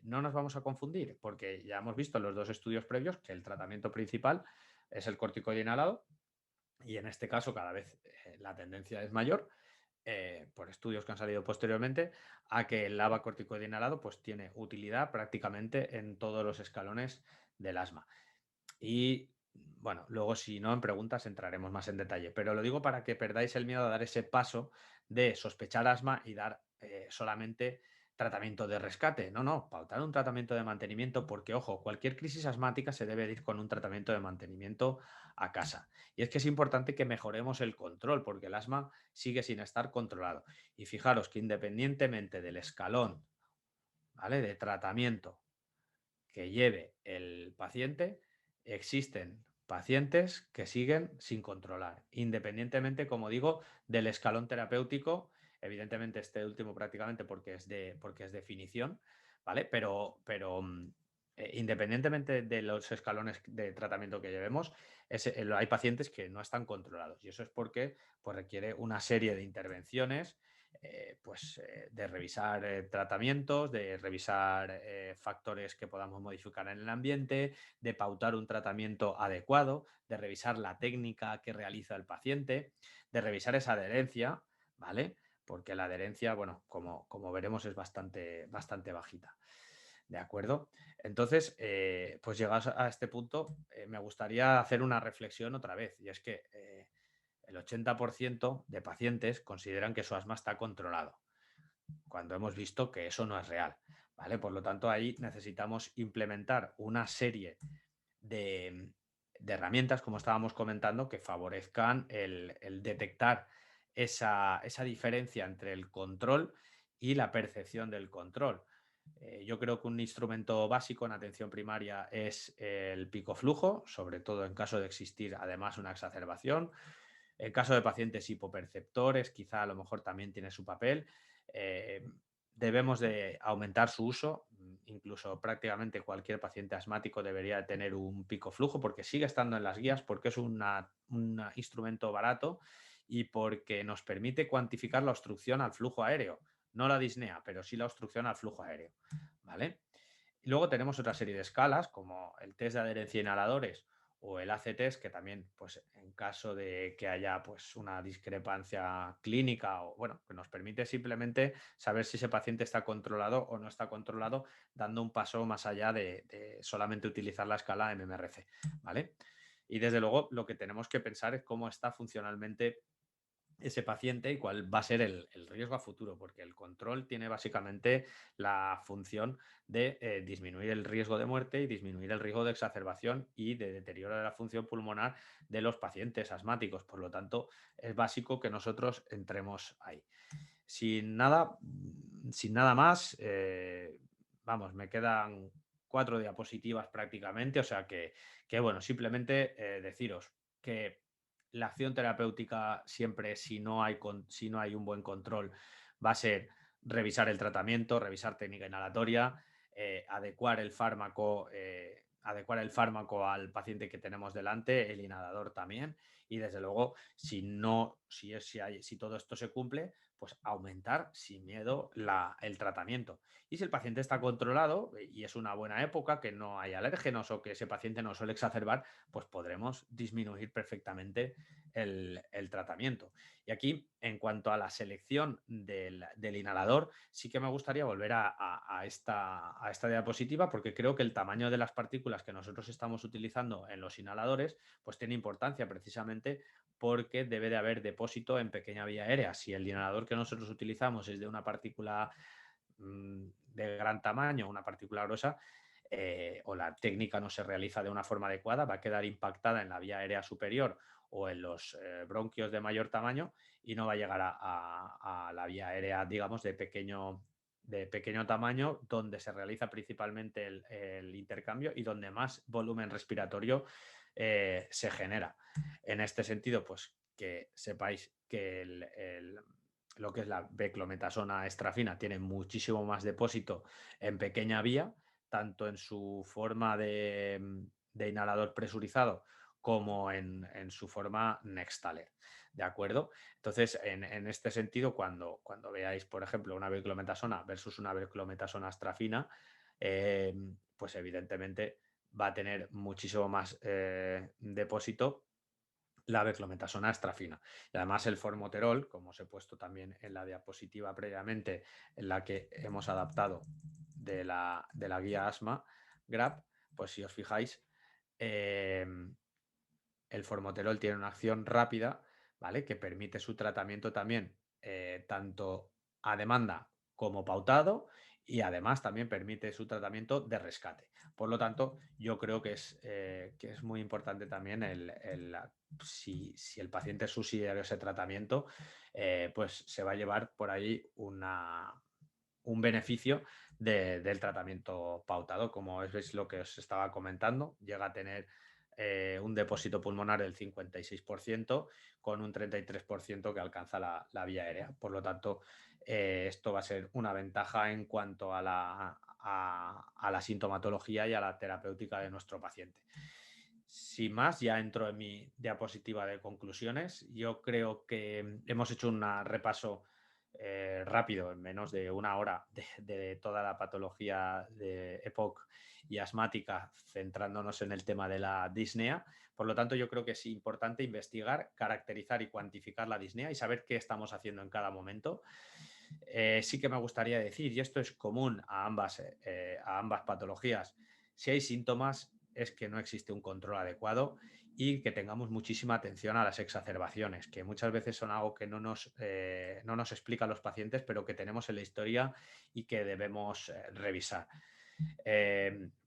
no nos vamos a confundir, porque ya hemos visto en los dos estudios previos que el tratamiento principal es el corticoide inhalado y en este caso cada vez la tendencia es mayor por estudios que han salido posteriormente, a que el LABA corticoide inhalado pues tiene utilidad prácticamente en todos los escalones del asma. Y bueno, luego si no en preguntas entraremos más en detalle, pero lo digo para que perdáis el miedo a dar ese paso de sospechar asma y dar solamente tratamiento de rescate. No, pautar un tratamiento de mantenimiento porque, ojo, cualquier crisis asmática se debe ir con un tratamiento de mantenimiento a casa. Y es que es importante que mejoremos el control porque el asma sigue sin estar controlado. Y fijaros que independientemente del escalón, ¿vale?, de tratamiento que lleve el paciente, existen pacientes que siguen sin controlar, independientemente, como digo, del escalón terapéutico. Evidentemente, este último prácticamente porque es definición, ¿vale? Pero independientemente de los escalones de tratamiento que llevemos, hay pacientes que no están controlados y eso es porque pues, requiere una serie de intervenciones de revisar tratamientos, de revisar factores que podamos modificar en el ambiente, de pautar un tratamiento adecuado, de revisar la técnica que realiza el paciente, de revisar esa adherencia, ¿vale? Porque la adherencia, bueno, como veremos, es bastante bajita. ¿De acuerdo? Entonces, pues llegados a este punto, me gustaría hacer una reflexión otra vez, y es que el 80% de pacientes consideran que su asma está controlado, cuando hemos visto que eso no es real, ¿vale? Por lo tanto, ahí necesitamos implementar una serie de herramientas, como estábamos comentando, que favorezcan el detectar esa diferencia entre el control y la percepción del control. Yo creo que un instrumento básico en atención primaria es el pico flujo, sobre todo en caso de existir además una exacerbación. En caso de pacientes hipoperceptores, quizá a lo mejor también tiene su papel. debemos de aumentar su uso, incluso prácticamente cualquier paciente asmático debería tener un pico flujo porque sigue estando en las guías, porque es un instrumento barato y porque nos permite cuantificar la obstrucción al flujo aéreo, no la disnea, pero sí la obstrucción al flujo aéreo, ¿vale? Y luego tenemos otra serie de escalas como el test de adherencia a inhaladores o el AC-test, que también, pues, en caso de que haya pues, una discrepancia clínica o, bueno, que nos permite simplemente saber si ese paciente está controlado o no está controlado, dando un paso más allá de solamente utilizar la escala MMRC, ¿vale? Y desde luego lo que tenemos que pensar es cómo está funcionalmente ese paciente y cuál va a ser el riesgo a futuro, porque el control tiene básicamente la función de disminuir el riesgo de muerte y disminuir el riesgo de exacerbación y de deterioro de la función pulmonar de los pacientes asmáticos. Por lo tanto, es básico que nosotros entremos ahí. Sin nada más, vamos, me quedan 4 diapositivas prácticamente, o sea que bueno, simplemente deciros que la acción terapéutica siempre, si no hay un buen control, va a ser revisar el tratamiento, revisar técnica inhalatoria, adecuar el fármaco al paciente que tenemos delante, el inhalador también, y desde luego, si todo esto se cumple, pues aumentar sin miedo el tratamiento. Y si el paciente está controlado y es una buena época, que no hay alérgenos o que ese paciente no suele exacerbar, pues podremos disminuir perfectamente el tratamiento. Y aquí, en cuanto a la selección del inhalador, sí que me gustaría volver a esta diapositiva porque creo que el tamaño de las partículas que nosotros estamos utilizando en los inhaladores pues tiene importancia precisamente porque debe de haber depósito en pequeña vía aérea. Si el inhalador que nosotros utilizamos es de una partícula de gran tamaño, una partícula gruesa, o la técnica no se realiza de una forma adecuada, va a quedar impactada en la vía aérea superior o en los bronquios de mayor tamaño y no va a llegar a la vía aérea, digamos, de pequeño tamaño, donde se realiza principalmente el intercambio y donde más volumen respiratorio se genera. En este sentido, pues que sepáis que lo que es la beclometasona extrafina tiene muchísimo más depósito en pequeña vía, tanto en su forma de inhalador presurizado como en su forma Nextaler. ¿De acuerdo? Entonces, en este sentido, cuando veáis, por ejemplo, una beclometasona versus una beclometasona extrafina, pues evidentemente va a tener muchísimo más depósito la beclometasona extrafina. Y además el formoterol, como os he puesto también en la diapositiva previamente, en la que hemos adaptado de la guía asma GRAP, pues si os fijáis, el formoterol tiene una acción rápida, ¿vale? Que permite su tratamiento también tanto a demanda como pautado y además también permite su tratamiento de rescate. Por lo tanto, yo creo que es muy importante también si el paciente es subsidiario a ese tratamiento, pues se va a llevar por ahí un beneficio del tratamiento pautado. Como es lo que os estaba comentando, llega a tener un depósito pulmonar del 56% con un 33% que alcanza la vía aérea. Por lo tanto, esto va a ser una ventaja en cuanto a la sintomatología y a la terapéutica de nuestro paciente. Sin más, ya entro en mi diapositiva de conclusiones. Yo creo que hemos hecho un repaso rápido, en menos de una hora, de toda la patología de EPOC y asmática, centrándonos en el tema de la disnea. Por lo tanto, yo creo que es importante investigar, caracterizar y cuantificar la disnea y saber qué estamos haciendo en cada momento. Sí que me gustaría decir, y esto es común a ambas patologías, si hay síntomas es que no existe un control adecuado y que tengamos muchísima atención a las exacerbaciones, que muchas veces son algo que no nos explican los pacientes, pero que tenemos en la historia y que debemos revisar.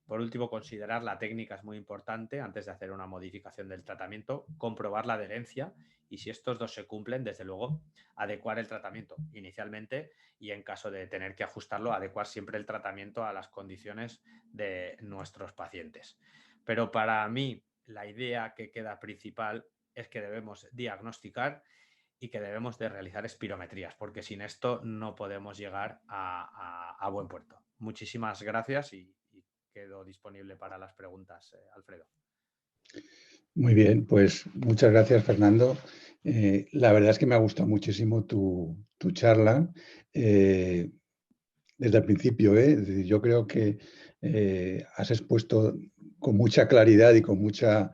Por último, considerar la técnica es muy importante antes de hacer una modificación del tratamiento, comprobar la adherencia y si estos dos se cumplen, desde luego, adecuar el tratamiento inicialmente y en caso de tener que ajustarlo, adecuar siempre el tratamiento a las condiciones de nuestros pacientes. Pero para mí, la idea que queda principal es que debemos diagnosticar y que debemos de realizar espirometrías, porque sin esto no podemos llegar a buen puerto. Muchísimas gracias y quedo disponible para las preguntas, Alfredo. Muy bien, pues muchas gracias, Fernando. La verdad es que me ha gustado muchísimo tu charla. Desde el principio, es decir, yo creo que has expuesto con mucha claridad y con mucha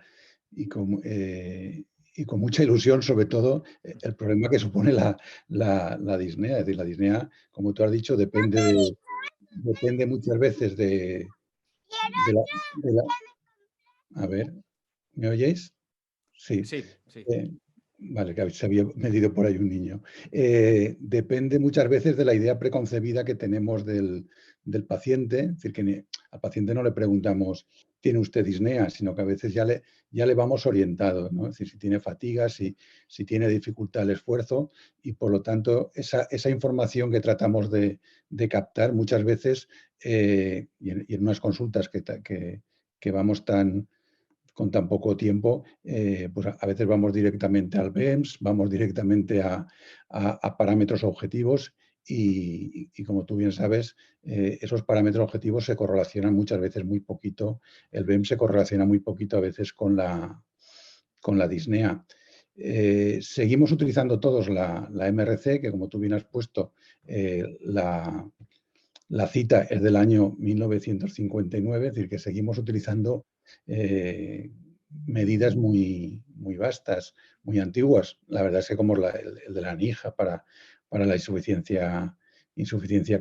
ilusión, sobre todo, el problema que supone la disnea. Es decir, la disnea, como tú has dicho, depende muchas veces de la, de la- A ver, ¿me oyéis? Sí. Sí, sí. Vale, que se había metido por ahí un niño. Depende muchas veces de la idea preconcebida que tenemos del paciente. Es decir, que al paciente no le preguntamos, ¿tiene usted disnea? Sino que a veces ya le vamos orientados, ¿no? Es decir, si tiene fatiga, si tiene dificultad al esfuerzo y por lo tanto esa información que tratamos de captar muchas veces y en unas consultas que vamos con tan poco tiempo, pues a veces vamos directamente al BEMS, vamos directamente a parámetros objetivos y como tú bien sabes, esos parámetros objetivos se correlacionan muchas veces muy poquito, el BEMS se correlaciona muy poquito a veces con la disnea. Seguimos utilizando todos la MRC, que como tú bien has puesto, la cita es del año 1959, es decir, que seguimos utilizando medidas muy vastas, muy antiguas. La verdad es que como el de la NIJA para la insuficiencia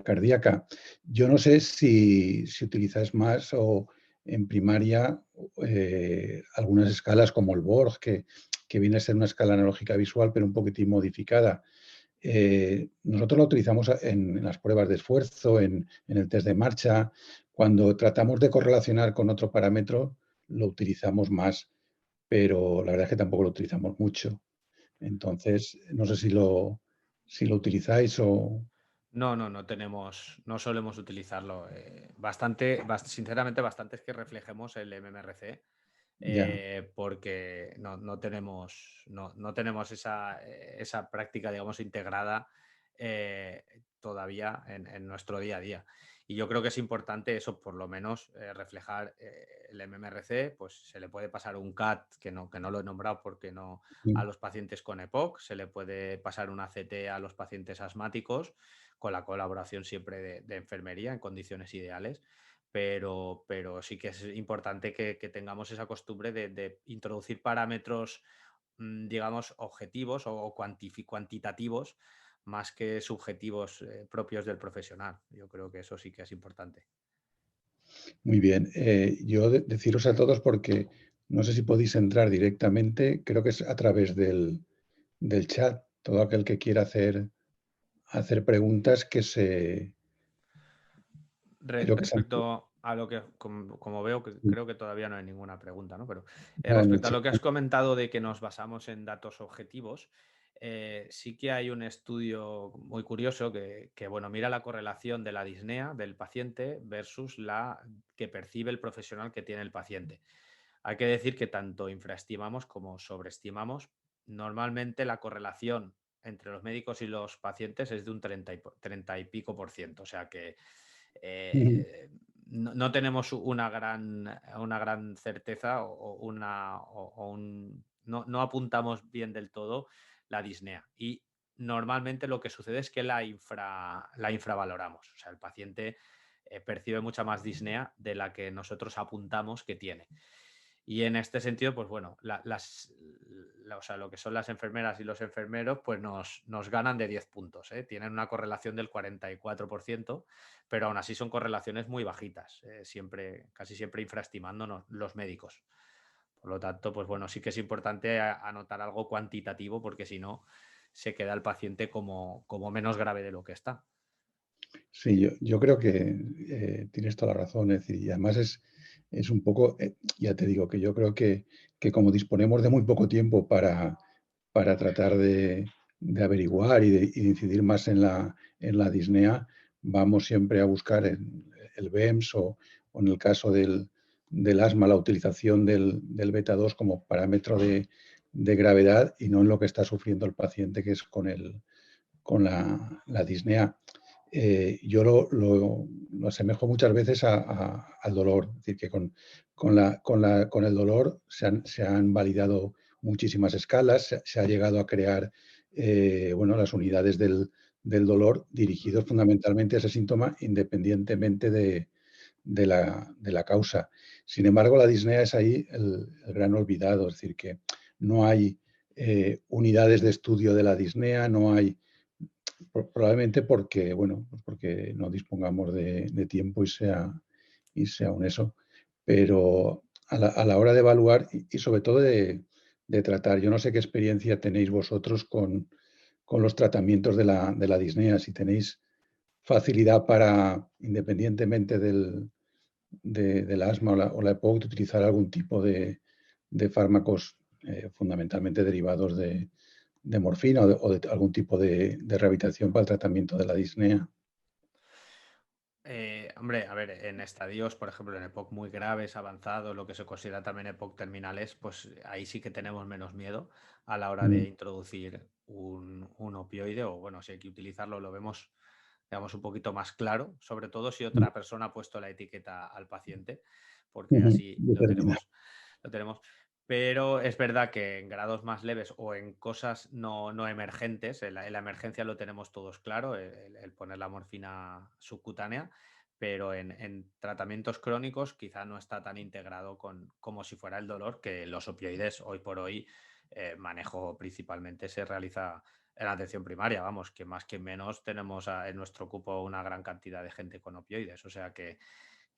cardíaca. Yo no sé si utilizáis más o en primaria algunas escalas como el Borg, que viene a ser una escala analógica visual, pero un poquitín modificada. Nosotros lo utilizamos en las pruebas de esfuerzo, en el test de marcha. Cuando tratamos de correlacionar con otro parámetro, lo utilizamos más, pero la verdad es que tampoco lo utilizamos mucho. Entonces, no sé si lo utilizáis o... No solemos utilizarlo. Sinceramente, bastante es que reflejemos el MMRC. Ya. Porque no tenemos esa práctica, digamos, integrada todavía en nuestro día a día. Y yo creo que es importante eso, por lo menos, reflejar el MMRC, pues se le puede pasar un CAT, que no lo he nombrado porque no, a los pacientes con EPOC, se le puede pasar una CT a los pacientes asmáticos, con la colaboración siempre de enfermería en condiciones ideales. Pero sí que es importante que tengamos esa costumbre de introducir parámetros, digamos, objetivos o cuantitativos más que subjetivos propios del profesional. Yo creo que eso sí que es importante. Muy bien. Yo deciros a todos porque no sé si podéis entrar directamente, creo que es a través del chat. Todo aquel que quiera hacer preguntas que se... Creo que se Respecto a lo que, como veo, que creo que todavía no hay ninguna pregunta, ¿no? Pero no, en el respecto a chat. lo que has comentado de que nos basamos en datos objetivos, sí que hay un estudio muy curioso bueno, mira la correlación de la disnea del paciente versus la que percibe el profesional que tiene el paciente. Hay que decir que tanto infraestimamos como sobreestimamos. Normalmente la correlación entre los médicos y los pacientes es de un 30 y pico por ciento. O sea que no tenemos una gran certeza no apuntamos bien del todo la disnea. Y normalmente lo que sucede es que la infravaloramos. O sea, el paciente percibe mucha más disnea de la que nosotros apuntamos que tiene. Y en este sentido, pues bueno, o sea, lo que son las enfermeras y los enfermeros, pues nos ganan de 10 puntos. Tienen una correlación del 44%, pero aún así son correlaciones muy bajitas, casi siempre infraestimándonos los médicos. Por lo tanto, pues bueno, sí que es importante anotar algo cuantitativo, porque si no, se queda el paciente como menos grave de lo que está. Sí, yo creo que tienes toda la razón. Es decir, y además es un poco, ya te digo, que yo creo que como disponemos de muy poco tiempo para tratar de averiguar y de incidir más en la disnea, vamos siempre a buscar el BEMS o en el caso del asma, la utilización del beta 2 como parámetro de de gravedad y no en lo que está sufriendo el paciente, que es con la disnea. Yo lo asemejo muchas veces al dolor, es decir, que con el dolor se han validado muchísimas escalas, se ha llegado a crear bueno, las unidades del dolor dirigidos fundamentalmente a ese síntoma independientemente de la causa. Sin embargo, la disnea es ahí el gran olvidado, es decir, que no hay unidades de estudio de la disnea, no hay, probablemente porque, bueno, pues porque no dispongamos de tiempo y sea un eso, pero a la hora de evaluar y sobre todo de tratar, yo no sé qué experiencia tenéis vosotros con los tratamientos de la disnea, si tenéis facilidad para, independientemente del asma o la EPOC, de utilizar algún tipo de fármacos fundamentalmente derivados de morfina o de algún tipo de rehabilitación para el tratamiento de la disnea. Hombre, a ver, en estadios, por ejemplo, en EPOC muy graves, avanzados, lo que se considera también EPOC terminales, pues ahí sí que tenemos menos miedo a la hora de introducir un opioide, o bueno, si hay que utilizarlo, lo vemos, digamos, un poquito más claro, sobre todo si otra persona ha puesto la etiqueta al paciente, porque así lo tenemos. Pero es verdad que en grados más leves o en cosas no emergentes, en la emergencia lo tenemos todos claro, el poner la morfina subcutánea, pero en tratamientos crónicos quizá no está tan integrado como si fuera el dolor, que los opioides hoy por hoy manejo principalmente se realiza en la atención primaria, vamos, que más que menos tenemos en nuestro cupo una gran cantidad de gente con opioides, o sea que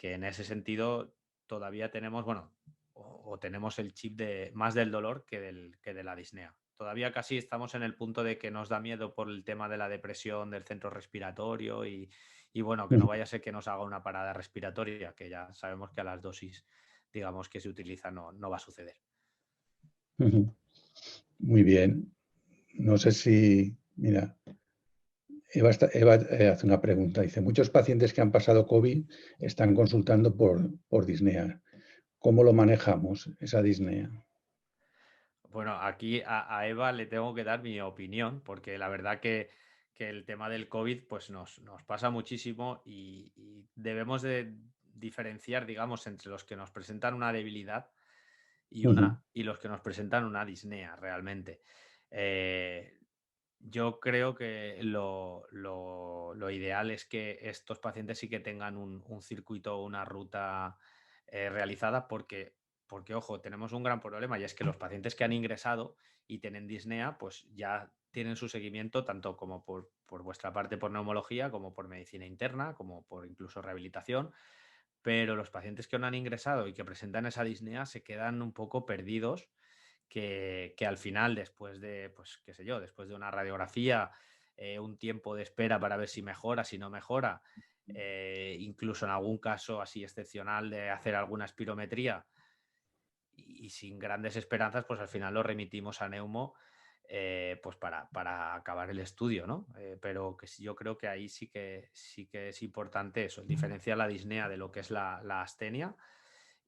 en ese sentido todavía tenemos, bueno, o tenemos el chip más del dolor que de la disnea. Todavía casi estamos en el punto de que nos da miedo por el tema de la depresión del centro respiratorio y bueno, que no vaya a ser que nos haga una parada respiratoria, que ya sabemos que a las dosis, digamos, que se utiliza no va a suceder. Muy bien. No sé si, mira, Eva hace una pregunta. Dice, muchos pacientes que han pasado COVID están consultando por disnea. ¿Cómo lo manejamos, esa disnea? Bueno, aquí a Eva le tengo que dar mi opinión, porque la verdad que el tema del COVID pues nos pasa muchísimo y debemos de diferenciar, digamos, entre los que nos presentan una debilidad y los que nos presentan una disnea realmente. Yo creo que lo ideal es que estos pacientes sí que tengan un circuito o una ruta realizada porque, ojo, tenemos un gran problema y es que los pacientes que han ingresado y tienen disnea, pues ya tienen su seguimiento tanto como por vuestra parte por neumología, como por medicina interna, como por incluso rehabilitación, pero los pacientes que no han ingresado y que presentan esa disnea se quedan un poco perdidos que al final, después de, pues qué sé yo, después de una radiografía, un tiempo de espera para ver si mejora, si no mejora, incluso en algún caso así excepcional de hacer alguna espirometría y sin grandes esperanzas, pues al final lo remitimos a neumo pues para acabar el estudio, ¿no? Pero que yo creo que ahí sí que es importante eso, diferenciar la disnea de lo que es la astenia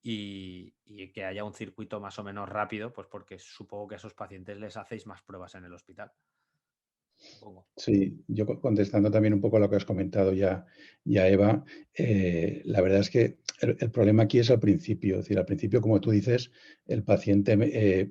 y que haya un circuito más o menos rápido, pues porque supongo que a esos pacientes les hacéis más pruebas en el hospital. Supongo. Sí, yo contestando también un poco a lo que has comentado ya Eva, la verdad es que el problema aquí es al principio. Es decir, al principio, como tú dices, el paciente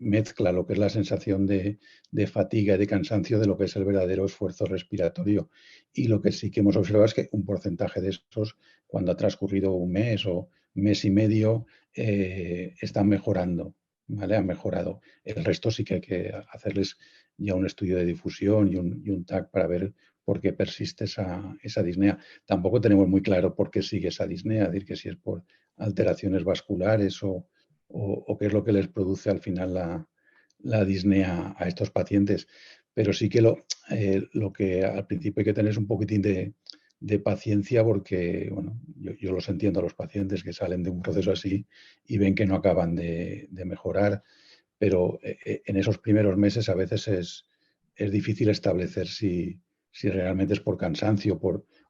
mezcla lo que es la sensación de fatiga y de cansancio de lo que es el verdadero esfuerzo respiratorio. Y lo que sí que hemos observado es que un porcentaje de esos, cuando ha transcurrido un mes o mes y medio, están mejorando, ¿vale? Han mejorado. El resto sí que hay que hacerles ya un estudio de difusión y un TAC para ver por qué persiste esa disnea. Tampoco tenemos muy claro por qué sigue esa disnea, es decir, que si es por alteraciones vasculares o qué es lo que les produce al final la disnea a estos pacientes. Pero sí que lo que al principio hay que tener es un poquitín de paciencia porque, bueno, yo los entiendo a los pacientes que salen de un proceso así y ven que no acaban de mejorar, pero en esos primeros meses a veces es difícil establecer si realmente es por cansancio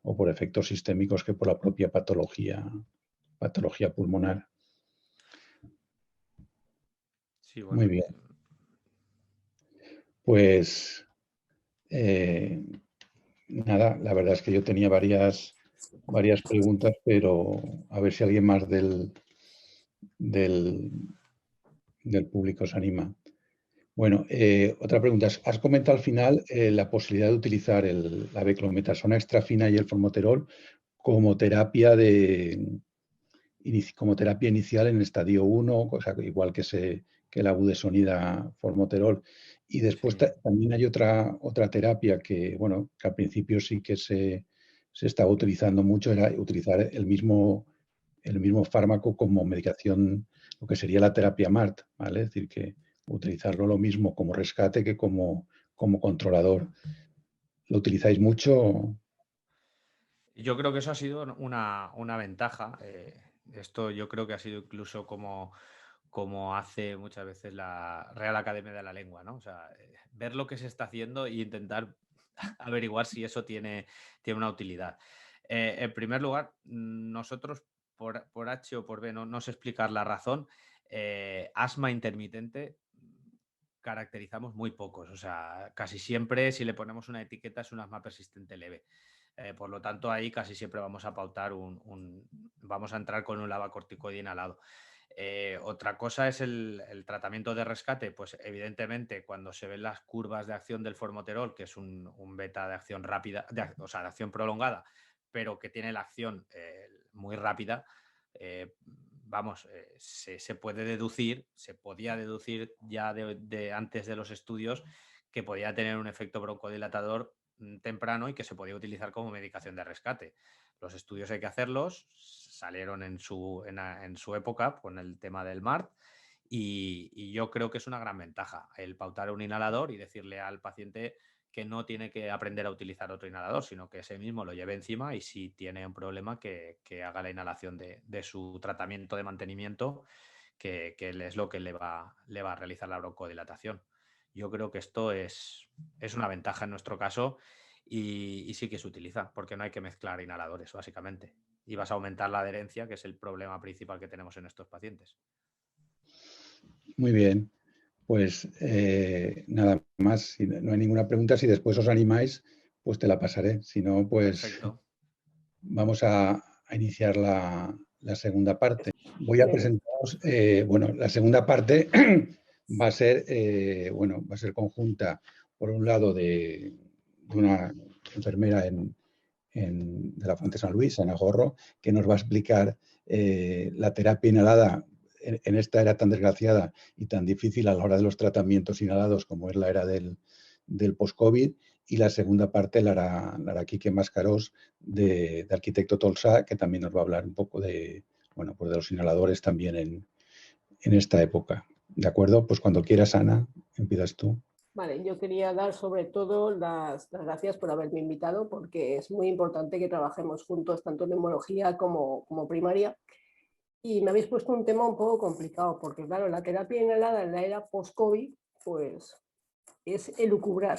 o por efectos sistémicos que por la propia patología pulmonar. Sí, bueno, Muy bien. Pues nada, la verdad es que yo tenía varias preguntas, pero a ver si alguien más del público se anima. Bueno, otra pregunta. Has comentado al final la posibilidad de utilizar la beclometasona extrafina y el formoterol como terapia inicial en estadio 1, cosa igual que la budesonida formoterol. Y después Sí. también hay otra terapia que, bueno, que al principio sí que se estaba utilizando mucho, era utilizar el mismo fármaco como medicación, lo que sería la terapia MART, ¿vale? Es decir, que utilizarlo lo mismo como rescate que como controlador. ¿Lo utilizáis mucho? Yo creo que eso ha sido una ventaja. Esto yo creo que ha sido incluso como hace muchas veces la Real Academia de la Lengua, ¿no? O sea, ver lo que se está haciendo e intentar averiguar si eso tiene una utilidad. En primer lugar, nosotros por H o por B, no sé explicar la razón, asma intermitente caracterizamos muy pocos. O sea, casi siempre si le ponemos una etiqueta es un asma persistente leve. Por lo tanto, ahí casi siempre vamos a pautar vamos a entrar con un lavacorticoide inhalado. Otra cosa es el tratamiento de rescate. Pues evidentemente cuando se ven las curvas de acción del formoterol, que es un beta de acción rápida, o sea, de acción prolongada, pero que tiene la acción muy rápida, vamos, se puede deducir, se podía deducir ya de antes de los estudios que podía tener un efecto broncodilatador temprano y que se podía utilizar como medicación de rescate. Los estudios hay que hacerlos, salieron en su época con el tema del MART y yo creo que es una gran ventaja el pautar un inhalador y decirle al paciente que no tiene que aprender a utilizar otro inhalador, sino que ese mismo lo lleve encima y si tiene un problema que haga la inhalación de su tratamiento de mantenimiento, que es lo que le va a realizar la broncodilatación. Yo creo que esto es una ventaja en nuestro caso y sí que se utiliza, porque no hay que mezclar inhaladores, básicamente. Y vas a aumentar la adherencia, que es el problema principal que tenemos en estos pacientes. Muy bien. Pues nada más, si no hay ninguna pregunta, si después os animáis, pues te la pasaré. Si no, pues Perfecto. vamos a iniciar la segunda parte. Voy a presentaros, bueno, la segunda parte va a ser, va a ser conjunta, por un lado, de una enfermera de la Fuente San Luis, Ana Gorro, que nos va a explicar la terapia inhalada en esta era tan desgraciada y tan difícil a la hora de los tratamientos inhalados como es la era del post-COVID. Y la segunda parte la hará Quique Mascarós, de Arquitecto Tolsá, que también nos va a hablar un poco de, bueno, pues de los inhaladores también en esta época. ¿De acuerdo? Pues cuando quieras, Ana, empiezas tú. Vale, yo quería dar sobre todo las gracias por haberme invitado porque es muy importante que trabajemos juntos tanto en neumología como primaria. Y me habéis puesto un tema un poco complicado porque, claro, la terapia inhalada en la era post-COVID pues es elucubrar.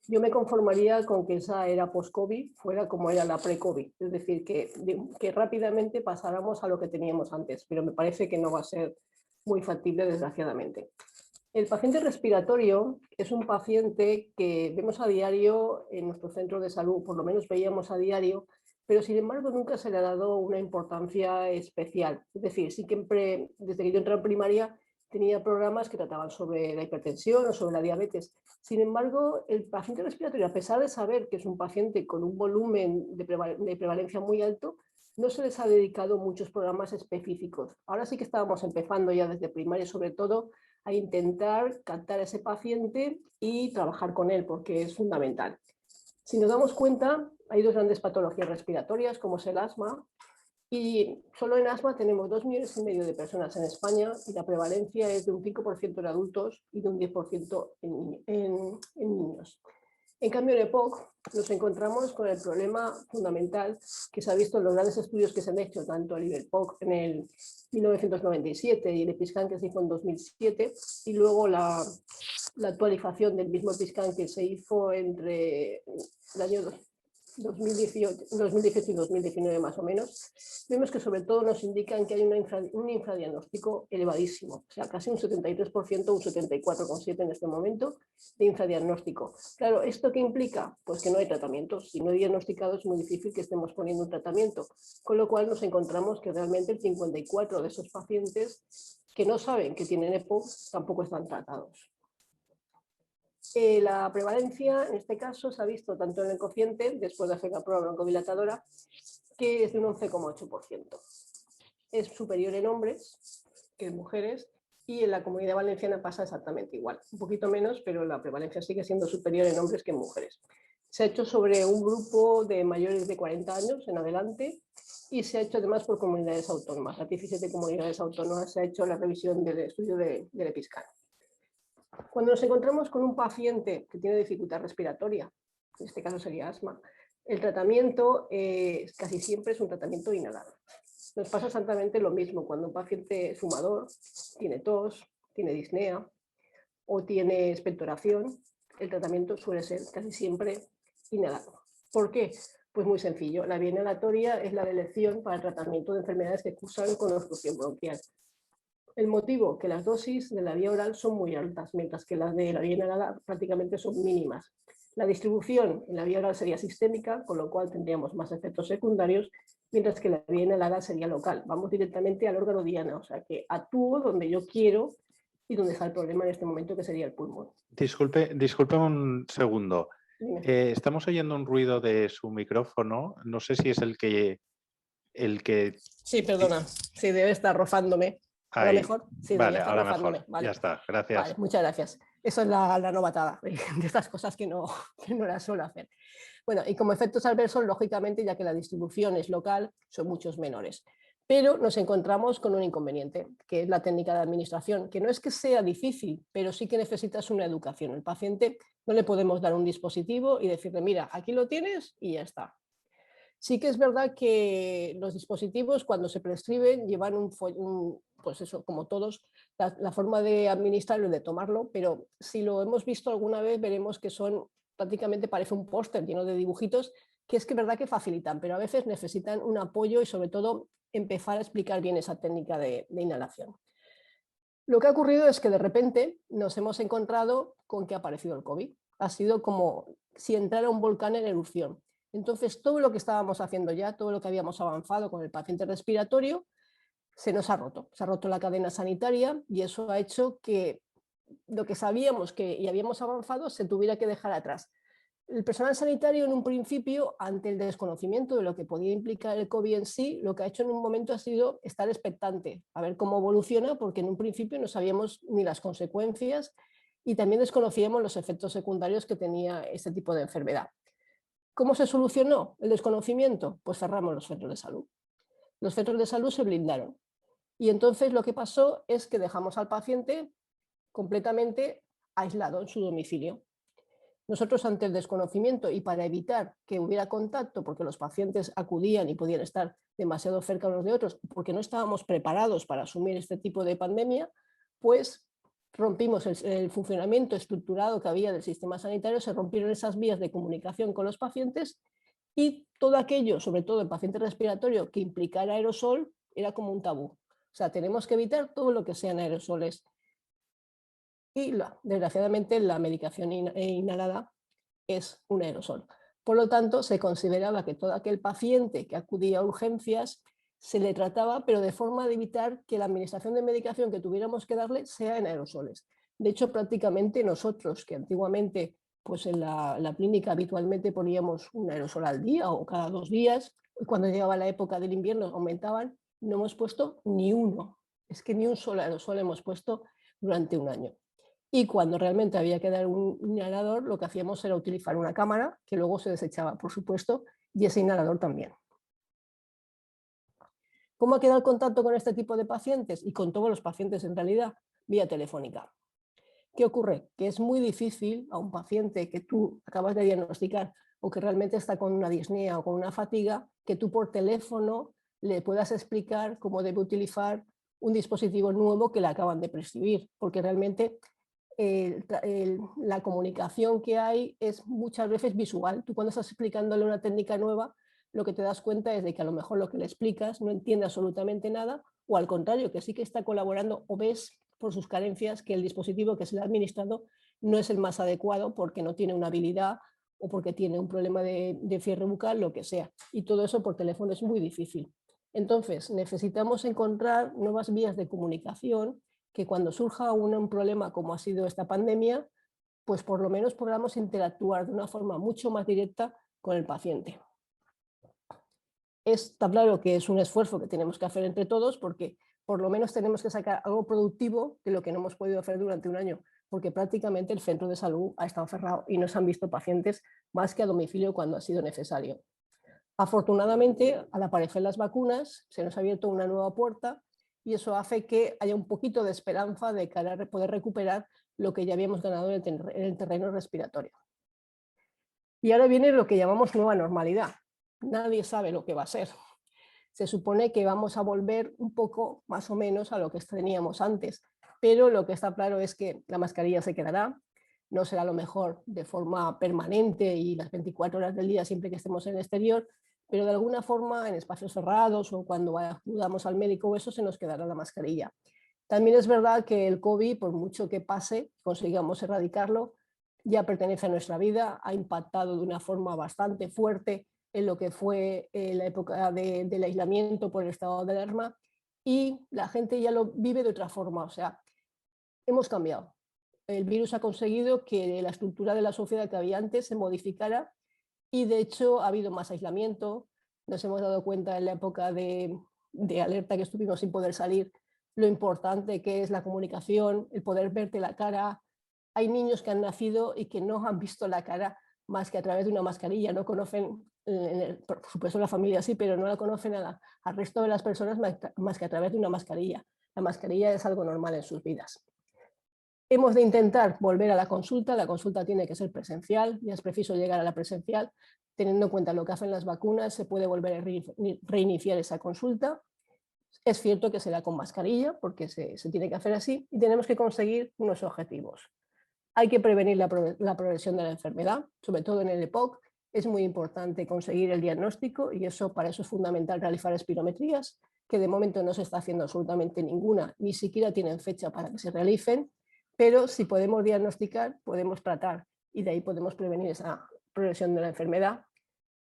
Yo me conformaría con que esa era post-COVID fuera como era la pre-COVID, es decir, que rápidamente pasáramos a lo que teníamos antes, pero me parece que no va a ser muy factible, desgraciadamente. El paciente respiratorio es un paciente que vemos a diario en nuestro centro de salud, por lo menos veíamos a diario, pero sin embargo nunca se le ha dado una importancia especial. Es decir, sí que desde que yo entré en primaria tenía programas que trataban sobre la hipertensión o sobre la diabetes. Sin embargo, el paciente respiratorio, a pesar de saber que es un paciente con un volumen de prevalencia muy alto, no se les ha dedicado muchos programas específicos. Ahora sí que estábamos empezando ya desde primaria, sobre todo, a intentar captar a ese paciente y trabajar con él, porque es fundamental. Si nos damos cuenta, hay dos grandes patologías respiratorias, como es el asma, y solo en asma tenemos 2,5 millones de personas en España y la prevalencia es de un 5% en adultos y de un 10% en niños. En cambio, en EPOC nos encontramos con el problema fundamental que se ha visto en los grandes estudios que se han hecho, tanto el IBELPOC en el 1997 y el EPISCAN que se hizo en 2007, y luego la actualización del mismo EPISCAN que se hizo entre el año 2018 y 2019 más o menos, vemos que sobre todo nos indican que hay un infradiagnóstico elevadísimo, o sea, casi un 73%, un 74,7% en este momento de infradiagnóstico. Claro, ¿esto qué implica? Pues que no hay tratamiento. Si no hay diagnosticado es muy difícil que estemos poniendo un tratamiento, con lo cual nos encontramos que realmente el 54% de esos pacientes que no saben que tienen EPOC tampoco están tratados. La prevalencia, en este caso, se ha visto tanto en el cociente, después de hacer la prueba broncodilatadora, que es de un 11,8%. Es superior en hombres que en mujeres, y en la Comunidad Valenciana pasa exactamente igual. Un poquito menos, pero la prevalencia sigue siendo superior en hombres que en mujeres. Se ha hecho sobre un grupo de mayores de 40 años en adelante, y se ha hecho además por comunidades autónomas. Las 17 comunidades autónomas se ha hecho la revisión del estudio del EPISCAN. Cuando nos encontramos con un paciente que tiene dificultad respiratoria, en este caso sería asma, el tratamiento casi siempre es un tratamiento inhalado. Nos pasa exactamente lo mismo cuando un paciente fumador tiene tos, tiene disnea o tiene expectoración, el tratamiento suele ser casi siempre inhalado. ¿Por qué? Pues muy sencillo, la vía inhalatoria es la de elección para el tratamiento de enfermedades que cursan con obstrucción bronquial. El motivo, que las dosis de la vía oral son muy altas, mientras que las de la vía inhalada prácticamente son mínimas. La distribución en la vía oral sería sistémica, con lo cual tendríamos más efectos secundarios, mientras que la vía inhalada sería local. Vamos directamente al órgano diana, o sea que actúo donde yo quiero y donde está el problema en este momento, que sería el pulmón. Disculpe un segundo. Estamos oyendo un ruido de su micrófono. No sé si es el que... Sí, perdona. Sí, debe estar rozándome. ¿Ahora mejor? Sí, vale, ahora mejor. Vale. Ya está, gracias. Vale, muchas gracias. Eso es la novatada de estas cosas que no las suelo hacer. Bueno, y como efectos adversos, lógicamente, ya que la distribución es local, son muchos menores. Pero nos encontramos con un inconveniente, que es la técnica de administración, que no es que sea difícil, pero sí que necesitas una educación. El paciente no le podemos dar un dispositivo y decirle, mira, aquí lo tienes y ya está. Sí que es verdad que los dispositivos, cuando se prescriben, llevan pues eso, como todos, la forma de administrarlo y de tomarlo, pero si lo hemos visto alguna vez, veremos que prácticamente parece un póster lleno de dibujitos, que es verdad que facilitan, pero a veces necesitan un apoyo y sobre todo empezar a explicar bien esa técnica de inhalación. Lo que ha ocurrido es que de repente nos hemos encontrado con que ha aparecido el COVID. Ha sido como si entrara un volcán en erupción. Entonces, todo lo que estábamos haciendo ya, todo lo que habíamos avanzado con el paciente respiratorio, se nos ha roto. Se ha roto la cadena sanitaria y eso ha hecho que lo que sabíamos y habíamos avanzado se tuviera que dejar atrás. El personal sanitario, en un principio, ante el desconocimiento de lo que podía implicar el COVID en sí, lo que ha hecho en un momento ha sido estar expectante, a ver cómo evoluciona, porque en un principio no sabíamos ni las consecuencias y también desconocíamos los efectos secundarios que tenía este tipo de enfermedad. ¿Cómo se solucionó el desconocimiento? Pues cerramos los centros de salud. Los centros de salud se blindaron. Y entonces lo que pasó es que dejamos al paciente completamente aislado en su domicilio. Nosotros, ante el desconocimiento y para evitar que hubiera contacto, porque los pacientes acudían y podían estar demasiado cerca unos de otros, porque no estábamos preparados para asumir este tipo de pandemia, pues rompimos el funcionamiento estructurado que había del sistema sanitario, se rompieron esas vías de comunicación con los pacientes y todo aquello, sobre todo el paciente respiratorio, que implicara aerosol, era como un tabú. O sea, tenemos que evitar todo lo que sean aerosoles. Y desgraciadamente la medicación inhalada es un aerosol. Por lo tanto, se consideraba que todo aquel paciente que acudía a urgencias se le trataba, pero de forma de evitar que la administración de medicación que tuviéramos que darle sea en aerosoles. De hecho, prácticamente nosotros, que antiguamente pues en la clínica habitualmente poníamos un aerosol al día o cada 2 días, y cuando llegaba la época del invierno aumentaban, no hemos puesto ni uno. Es que ni un solo aerosol hemos puesto durante un año. Y cuando realmente había que dar un inhalador, lo que hacíamos era utilizar una cámara, que luego se desechaba, por supuesto, y ese inhalador también. ¿Cómo ha quedado el contacto con este tipo de pacientes? Y con todos los pacientes en realidad, vía telefónica. ¿Qué ocurre? Que es muy difícil a un paciente que tú acabas de diagnosticar o que realmente está con una disnea o con una fatiga, que tú por teléfono le puedas explicar cómo debe utilizar un dispositivo nuevo que le acaban de prescribir, porque realmente la comunicación que hay es muchas veces visual. Tú cuando estás explicándole una técnica nueva, lo que te das cuenta es de que a lo mejor lo que le explicas no entiende absolutamente nada, o al contrario, que sí que está colaborando, o ves por sus carencias que el dispositivo que se le ha administrado no es el más adecuado porque no tiene una habilidad o porque tiene un problema de cierre bucal, lo que sea. Y todo eso por teléfono es muy difícil. Entonces, necesitamos encontrar nuevas vías de comunicación que cuando surja un problema como ha sido esta pandemia, pues por lo menos podamos interactuar de una forma mucho más directa con el paciente. Está claro que es un esfuerzo que tenemos que hacer entre todos porque por lo menos tenemos que sacar algo productivo de lo que no hemos podido hacer durante un año, porque prácticamente el centro de salud ha estado cerrado y no se han visto pacientes más que a domicilio cuando ha sido necesario. Afortunadamente, al aparecer las vacunas, se nos ha abierto una nueva puerta y eso hace que haya un poquito de esperanza de cara a poder recuperar lo que ya habíamos ganado en el terreno respiratorio. Y ahora viene lo que llamamos nueva normalidad. Nadie sabe lo que va a ser. Se supone que vamos a volver un poco más o menos a lo que teníamos antes, pero lo que está claro es que la mascarilla se quedará, no será lo mejor de forma permanente y las 24 horas del día siempre que estemos en el exterior, pero de alguna forma en espacios cerrados o cuando acudamos al médico o eso se nos quedará la mascarilla. También es verdad que el COVID, por mucho que pase, consigamos erradicarlo, ya pertenece a nuestra vida, ha impactado de una forma bastante fuerte en lo que fue la época del aislamiento por el estado de alarma y la gente ya lo vive de otra forma, o sea, hemos cambiado. El virus ha conseguido que la estructura de la sociedad que había antes se modificara y de hecho ha habido más aislamiento, nos hemos dado cuenta en la época de alerta que estuvimos sin poder salir, lo importante que es la comunicación, el poder verte la cara. Hay niños que han nacido y que no han visto la cara más que a través de una mascarilla, no conocen, por supuesto la familia sí, pero no la conocen al resto de las personas más que a través de una mascarilla. La mascarilla es algo normal en sus vidas. Hemos de intentar volver a la consulta tiene que ser presencial, ya es preciso llegar a la presencial, teniendo en cuenta lo que hacen las vacunas, se puede volver a reiniciar esa consulta. Es cierto que será con mascarilla, porque se tiene que hacer así, y tenemos que conseguir unos objetivos. Hay que prevenir la progresión de la enfermedad, sobre todo en el EPOC. Es muy importante conseguir el diagnóstico y para eso es fundamental realizar espirometrías, que de momento no se está haciendo absolutamente ninguna, ni siquiera tienen fecha para que se realicen, pero si podemos diagnosticar, podemos tratar y de ahí podemos prevenir esa progresión de la enfermedad.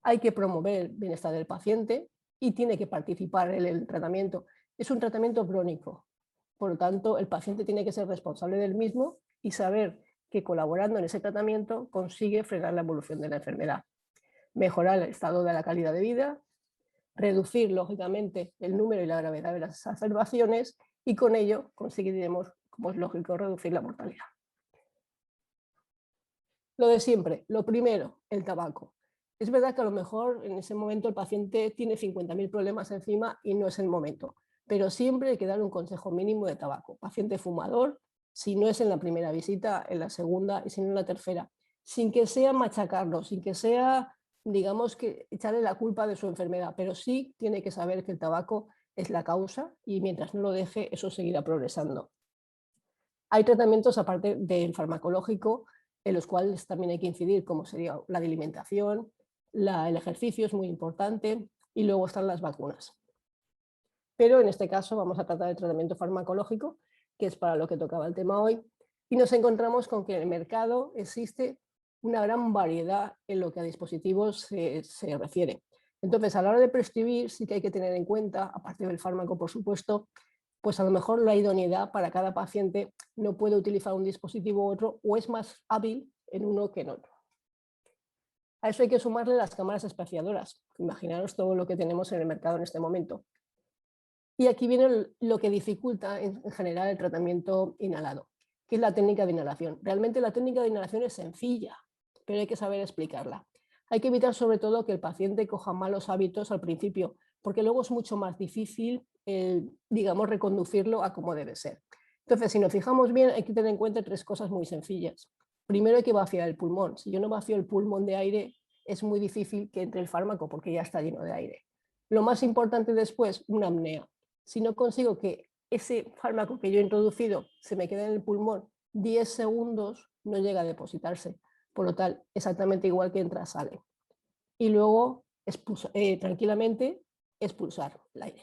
Hay que promover el bienestar del paciente y tiene que participar en el tratamiento. Es un tratamiento crónico, por lo tanto el paciente tiene que ser responsable del mismo y saber que colaborando en ese tratamiento consigue frenar la evolución de la enfermedad, mejorar el estado de la calidad de vida, reducir lógicamente el número y la gravedad de las exacerbaciones y con ello conseguiremos, como es lógico, reducir la mortalidad. Lo de siempre, lo primero, el tabaco. Es verdad que a lo mejor en ese momento el paciente tiene 50.000 problemas encima y no es el momento, pero siempre hay que dar un consejo mínimo de tabaco. Paciente fumador, si no es en la primera visita, en la segunda y si no en la tercera, sin que sea machacarlo, sin que sea, digamos, que echarle la culpa de su enfermedad, pero sí tiene que saber que el tabaco es la causa y mientras no lo deje, eso seguirá progresando. Hay tratamientos aparte del farmacológico en los cuales también hay que incidir, como sería la de alimentación, el ejercicio es muy importante y luego están las vacunas. Pero en este caso vamos a tratar el tratamiento farmacológico, que es para lo que tocaba el tema hoy, y nos encontramos con que en el mercado existe una gran variedad en lo que a dispositivos se refiere. Entonces, a la hora de prescribir sí que hay que tener en cuenta, aparte del fármaco, por supuesto, pues a lo mejor la idoneidad para cada paciente no puede utilizar un dispositivo u otro o es más hábil en uno que en otro. A eso hay que sumarle las cámaras espaciadoras. Imaginaros todo lo que tenemos en el mercado en este momento. Y aquí viene lo que dificulta en general el tratamiento inhalado, que es la técnica de inhalación. Realmente la técnica de inhalación es sencilla, pero hay que saber explicarla. Hay que evitar sobre todo que el paciente coja malos hábitos al principio, porque luego es mucho más difícil, digamos, reconducirlo a como debe ser. Entonces, si nos fijamos bien, hay que tener en cuenta 3 cosas muy sencillas. Primero hay que vaciar el pulmón. Si yo no vacío el pulmón de aire, es muy difícil que entre el fármaco porque ya está lleno de aire. Lo más importante después, una apnea. Si no consigo que ese fármaco que yo he introducido se me quede en el pulmón 10 segundos no llega a depositarse. Por lo tal, exactamente igual que entra, sale. Y luego tranquilamente expulsar el aire.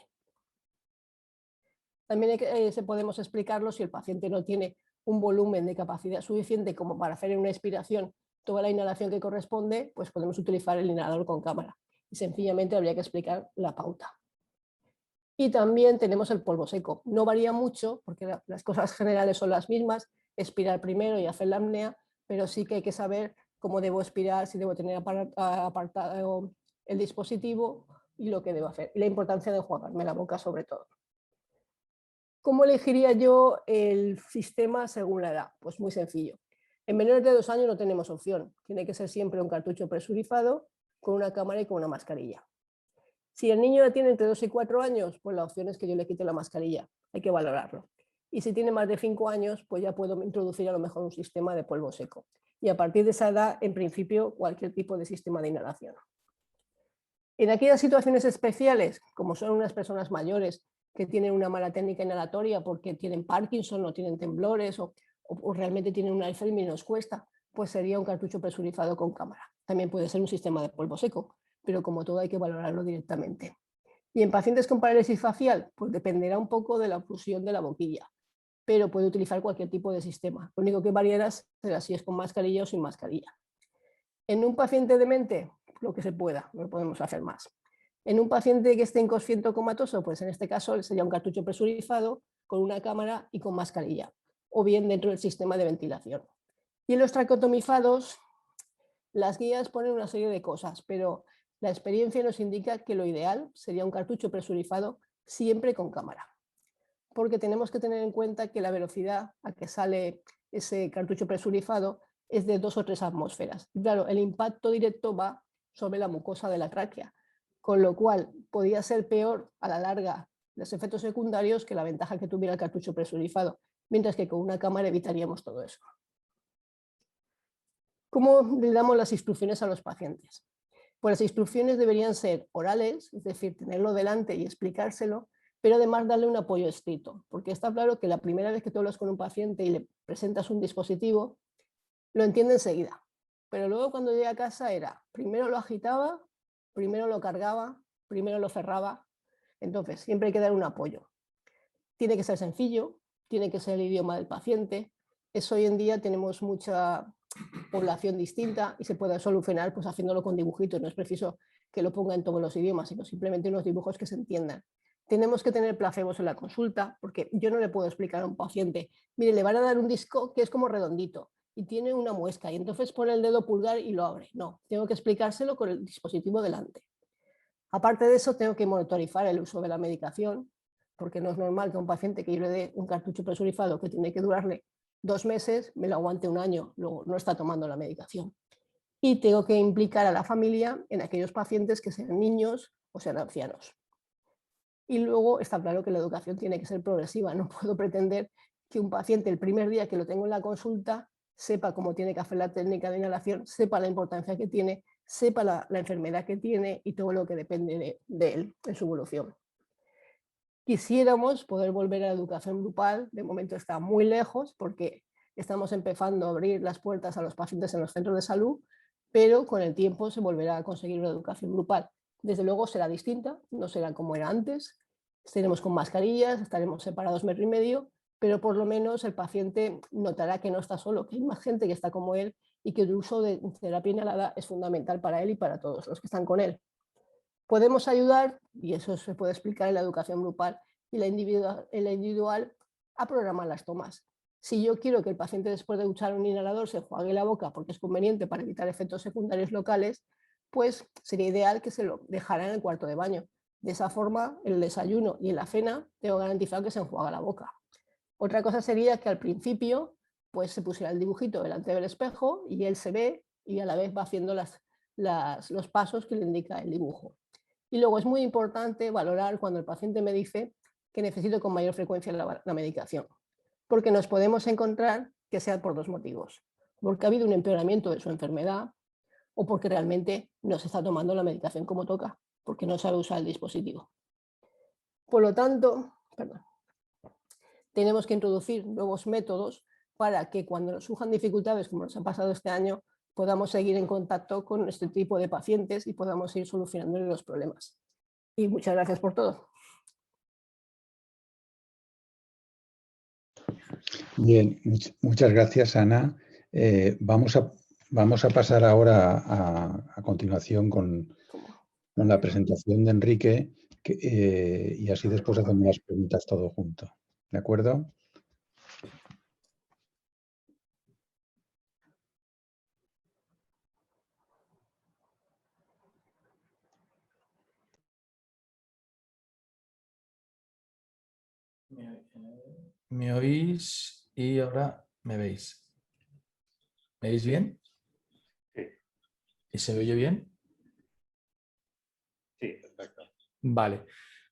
También podemos explicarlo si el paciente no tiene un volumen de capacidad suficiente como para hacer en una expiración toda la inhalación que corresponde, pues podemos utilizar el inhalador con cámara. Y sencillamente habría que explicar la pauta. Y también tenemos el polvo seco. No varía mucho porque las cosas generales son las mismas, expirar primero y hacer la apnea, pero sí que hay que saber cómo debo expirar, si debo tener apartado el dispositivo y lo que debo hacer. Y la importancia de enjuagarme la boca sobre todo. ¿Cómo elegiría yo el sistema según la edad? Pues muy sencillo. En menores de 2 años no tenemos opción. Tiene que ser siempre un cartucho presurizado con una cámara y con una mascarilla. Si el niño tiene entre 2 y 4 años, pues la opción es que yo le quite la mascarilla. Hay que valorarlo. Y si tiene más de 5 años, pues ya puedo introducir a lo mejor un sistema de polvo seco. Y a partir de esa edad, en principio, cualquier tipo de sistema de inhalación. En aquellas situaciones especiales, como son unas personas mayores que tienen una mala técnica inhalatoria porque tienen Parkinson o tienen temblores o realmente tienen una Alzheimer y nos cuesta, pues sería un cartucho presurizado con cámara. También puede ser un sistema de polvo seco, pero como todo hay que valorarlo directamente. Y en pacientes con parálisis facial, pues dependerá un poco de la oclusión de la boquilla, pero puede utilizar cualquier tipo de sistema. Lo único que variará será si es con mascarilla o sin mascarilla. En un paciente demente, lo que se pueda, no podemos hacer más. En un paciente que esté inconsciente o comatoso, pues en este caso sería un cartucho presurizado con una cámara y con mascarilla, o bien dentro del sistema de ventilación. Y en los tracotomizados, las guías ponen una serie de cosas, pero la experiencia nos indica que lo ideal sería un cartucho presurizado siempre con cámara, porque tenemos que tener en cuenta que la velocidad a que sale ese cartucho presurizado es de 2 o 3 atmósferas. Y claro, el impacto directo va sobre la mucosa de la tráquea, con lo cual podría ser peor a la larga los efectos secundarios que la ventaja que tuviera el cartucho presurizado, mientras que con una cámara evitaríamos todo eso. ¿Cómo le damos las instrucciones a los pacientes? Pues las instrucciones deberían ser orales, es decir, tenerlo delante y explicárselo, pero además darle un apoyo escrito, porque está claro que la primera vez que tú hablas con un paciente y le presentas un dispositivo, lo entiende enseguida, pero luego cuando llega a casa era, primero lo agitaba, primero lo cargaba, primero lo cerraba, entonces siempre hay que dar un apoyo. Tiene que ser sencillo, tiene que ser el idioma del paciente, eso hoy en día tenemos mucha población distinta y se puede solucionar pues haciéndolo con dibujitos, no es preciso que lo ponga en todos los idiomas, sino simplemente unos dibujos que se entiendan. Tenemos que tener placebos en la consulta, porque yo no le puedo explicar a un paciente, mire, le van a dar un disco que es como redondito y tiene una muesca y entonces pone el dedo pulgar y lo abre. No, tengo que explicárselo con el dispositivo delante. Aparte de eso, tengo que monitorizar el uso de la medicación, porque no es normal que a un paciente que yo le dé un cartucho presurizado que tiene que durarle 2 meses, me lo aguante 1 año, luego no está tomando la medicación. Y tengo que implicar a la familia en aquellos pacientes que sean niños o sean ancianos. Y luego está claro que la educación tiene que ser progresiva. No puedo pretender que un paciente el primer día que lo tengo en la consulta sepa cómo tiene que hacer la técnica de inhalación, sepa la importancia que tiene, sepa la enfermedad que tiene y todo lo que depende de él en su evolución. Quisiéramos poder volver a la educación grupal, de momento está muy lejos porque estamos empezando a abrir las puertas a los pacientes en los centros de salud, pero con el tiempo se volverá a conseguir una educación grupal. Desde luego será distinta, no será como era antes, estaremos con mascarillas, estaremos separados 1,5 metros, pero por lo menos el paciente notará que no está solo, que hay más gente que está como él y que el uso de terapia inhalada es fundamental para él y para todos los que están con él. Podemos ayudar, y eso se puede explicar en la educación grupal y la individual, a programar las tomas. Si yo quiero que el paciente después de usar un inhalador se enjuague la boca porque es conveniente para evitar efectos secundarios locales, pues sería ideal que se lo dejara en el cuarto de baño. De esa forma, en el desayuno y en la cena tengo garantizado que se enjuaga la boca. Otra cosa sería que al principio pues, se pusiera el dibujito delante del espejo y él se ve y a la vez va haciendo los pasos que le indica el dibujo. Y luego es muy importante valorar cuando el paciente me dice que necesito con mayor frecuencia la medicación, porque nos podemos encontrar que sea por 2 motivos, porque ha habido un empeoramiento de su enfermedad o porque realmente no se está tomando la medicación como toca, porque no sabe usar el dispositivo. Por lo tanto, tenemos que introducir nuevos métodos para que cuando nos surjan dificultades, como nos ha pasado este año, podamos seguir en contacto con este tipo de pacientes y podamos ir solucionando los problemas. Y muchas gracias por todo. Bien, muchas gracias, Ana. Vamos a pasar ahora a continuación con la presentación de Enrique y así después hacemos las preguntas todo junto. ¿De acuerdo? ¿Me oís y ahora me veis? ¿Me veis bien? Sí. ¿Y se oye bien? Sí, perfecto. Vale.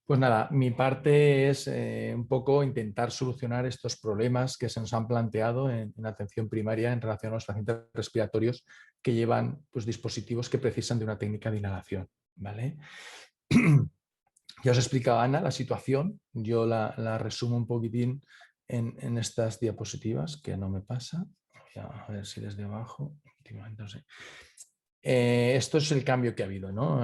Pues nada, mi parte es un poco intentar solucionar estos problemas que se nos han planteado en atención primaria en relación a los pacientes respiratorios que llevan pues, dispositivos que precisan de una técnica de inhalación. ¿Vale? Ya os explicaba Ana la situación, yo la resumo un poquitín en estas diapositivas, que no me pasa. A ver si desde abajo. Esto es el cambio que ha habido, ¿no?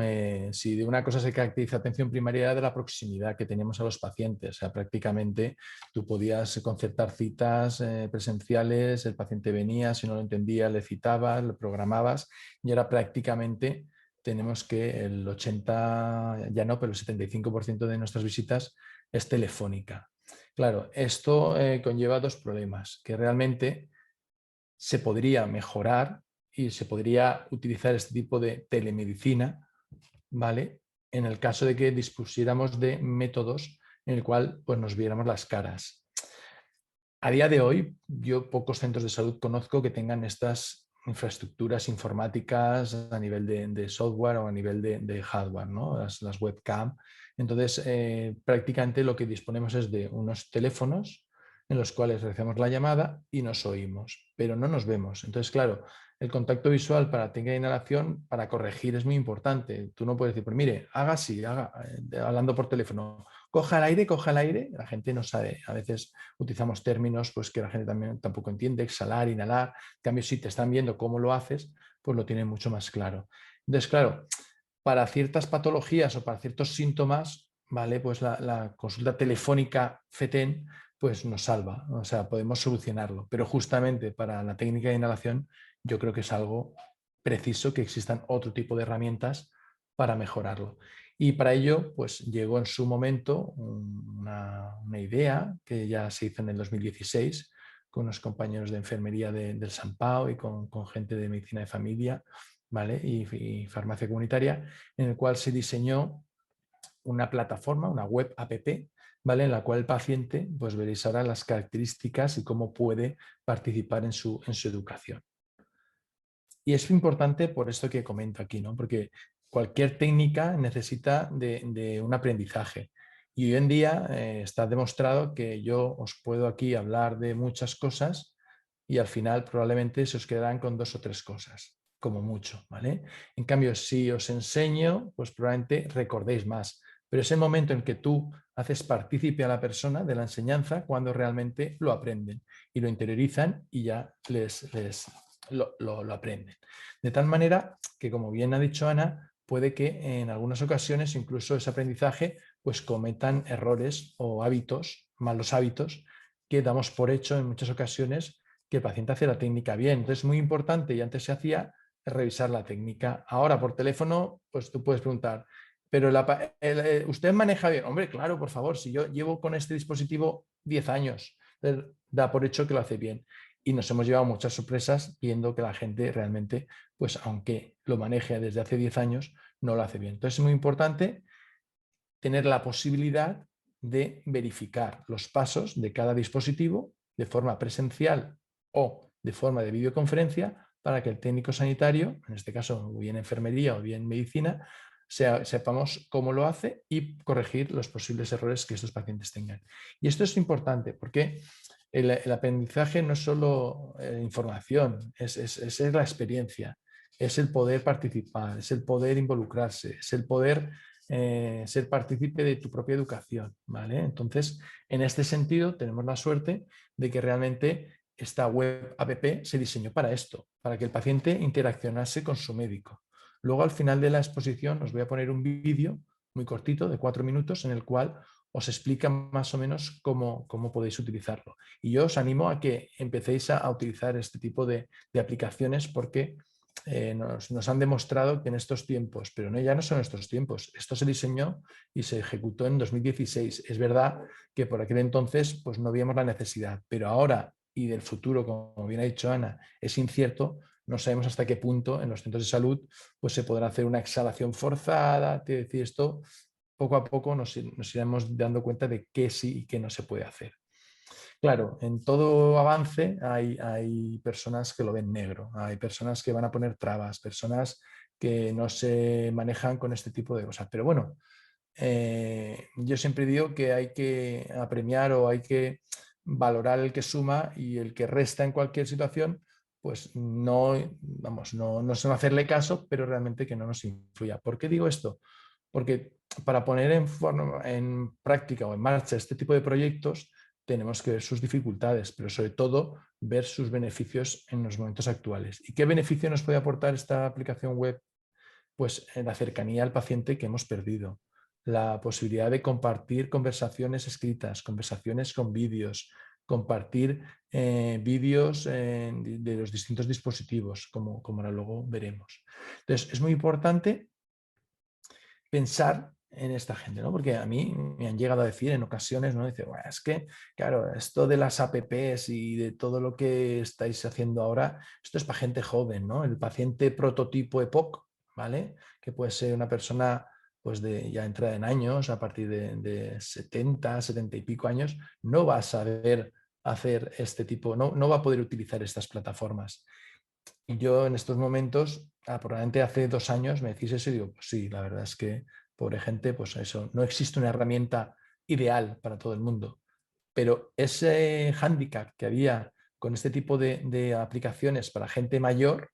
Si de una cosa se caracteriza atención primaria era de la proximidad que teníamos a los pacientes, o sea, prácticamente tú podías concertar citas presenciales, el paciente venía, si no lo entendía le citabas, lo programabas y ahora prácticamente tenemos que el 80, ya no, pero el 75% de nuestras visitas es telefónica. Claro, esto conlleva dos problemas, que realmente se podría mejorar y se podría utilizar este tipo de telemedicina, ¿vale? En el caso de que dispusiéramos de métodos en el cual pues, nos viéramos las caras. A día de hoy, yo pocos centros de salud conozco que tengan estas infraestructuras informáticas a nivel de software o a nivel de hardware, ¿no? Las webcam. Entonces, prácticamente lo que disponemos es de unos teléfonos en los cuales realizamos la llamada y nos oímos, pero no nos vemos. Entonces, claro, el contacto visual para técnica de inhalación, para corregir, es muy importante. Tú no puedes decir, pues mire, haga así, hablando por teléfono, coja el aire, la gente no sabe. A veces utilizamos términos pues, que la gente también tampoco entiende, exhalar, inhalar. En cambio, si te están viendo cómo lo haces, pues lo tienen mucho más claro. Entonces, claro, para ciertas patologías o para ciertos síntomas, ¿vale? Pues la consulta telefónica FETEN pues nos salva, o sea, podemos solucionarlo. Pero justamente para la técnica de inhalación, yo creo que es algo preciso que existan otro tipo de herramientas para mejorarlo. Y para ello, pues llegó en su momento una idea que ya se hizo en el 2016 con unos compañeros de enfermería del San Pau y con gente de medicina de familia, ¿vale? y farmacia comunitaria, en el cual se diseñó una plataforma, una web app, ¿vale? En la cual el paciente, pues veréis ahora las características y cómo puede participar en su educación. Y es importante por esto que comento aquí, ¿no? Porque cualquier técnica necesita de un aprendizaje. Y hoy en día está demostrado que yo os puedo aquí hablar de muchas cosas y al final probablemente se os quedarán con 2 o 3 cosas, como mucho, ¿vale? En cambio, si os enseño, pues probablemente recordéis más. Pero es el momento en que tú haces partícipe a la persona de la enseñanza cuando realmente lo aprenden y lo interiorizan y ya lo aprenden. De tal manera que, como bien ha dicho Ana, puede que en algunas ocasiones incluso ese aprendizaje pues cometan errores o hábitos, malos hábitos, que damos por hecho en muchas ocasiones que el paciente hace la técnica bien. Entonces es muy importante, y antes se hacía, revisar la técnica. Ahora por teléfono, pues tú puedes preguntar, pero ¿usted maneja bien? Hombre, claro, por favor, si yo llevo con este dispositivo 10 años, da por hecho que lo hace bien. Y nos hemos llevado muchas sorpresas viendo que la gente realmente, pues aunque lo maneje desde hace 10 años, no lo hace bien. Entonces es muy importante tener la posibilidad de verificar los pasos de cada dispositivo de forma presencial o de forma de videoconferencia para que el técnico sanitario, en este caso bien enfermería o bien medicina, sepamos cómo lo hace y corregir los posibles errores que estos pacientes tengan. Y esto es importante porque el aprendizaje no es solo información, es la experiencia, es el poder participar, es el poder involucrarse, es el poder ser partícipe de tu propia educación, ¿vale? Entonces, en este sentido, tenemos la suerte de que realmente esta web app se diseñó para esto, para que el paciente interaccionase con su médico. Luego, al final de la exposición, os voy a poner un vídeo muy cortito de 4 minutos en el cual os explica más o menos cómo podéis utilizarlo. Y yo os animo a que empecéis a utilizar este tipo de aplicaciones porque nos han demostrado que en estos tiempos, pero no, ya no son estos tiempos, esto se diseñó y se ejecutó en 2016. Es verdad que por aquel entonces pues no veíamos la necesidad, pero ahora y del futuro, como bien ha dicho Ana, es incierto. No sabemos hasta qué punto en los centros de salud pues se podrá hacer una exhalación forzada, es decir, esto poco a poco nos iremos dando cuenta de qué sí y qué no se puede hacer. Claro, en todo avance hay personas que lo ven negro, hay personas que van a poner trabas, personas que no se manejan con este tipo de cosas. Pero bueno, yo siempre digo que hay que apremiar o hay que valorar el que suma y el que resta en cualquier situación, pues no son hacerle caso, pero realmente que no nos influya. ¿Por qué digo esto? Porque para poner en práctica o en marcha este tipo de proyectos tenemos que ver sus dificultades, pero sobre todo ver sus beneficios en los momentos actuales. ¿Y qué beneficio nos puede aportar esta aplicación web? Pues en la cercanía al paciente que hemos perdido, la posibilidad de compartir conversaciones escritas, conversaciones con vídeos, compartir vídeos de los distintos dispositivos, como ahora luego veremos. Entonces, es muy importante pensar en esta gente, ¿no? Porque a mí me han llegado a decir en ocasiones, ¿no? Dice, bueno, es que, claro, esto de las apps y de todo lo que estáis haciendo ahora, esto es para gente joven, ¿no? El paciente prototipo EPOC, ¿vale? Que puede ser una persona pues de ya entrada en años, a partir de 70, 70 y pico años, no va a saber hacer este tipo, no va a poder utilizar estas plataformas. Y yo en estos momentos, probablemente hace 2 años me decís eso y digo, pues sí, la verdad es que, pobre gente, pues eso, no existe una herramienta ideal para todo el mundo. Pero ese hándicap que había con este tipo de aplicaciones para gente mayor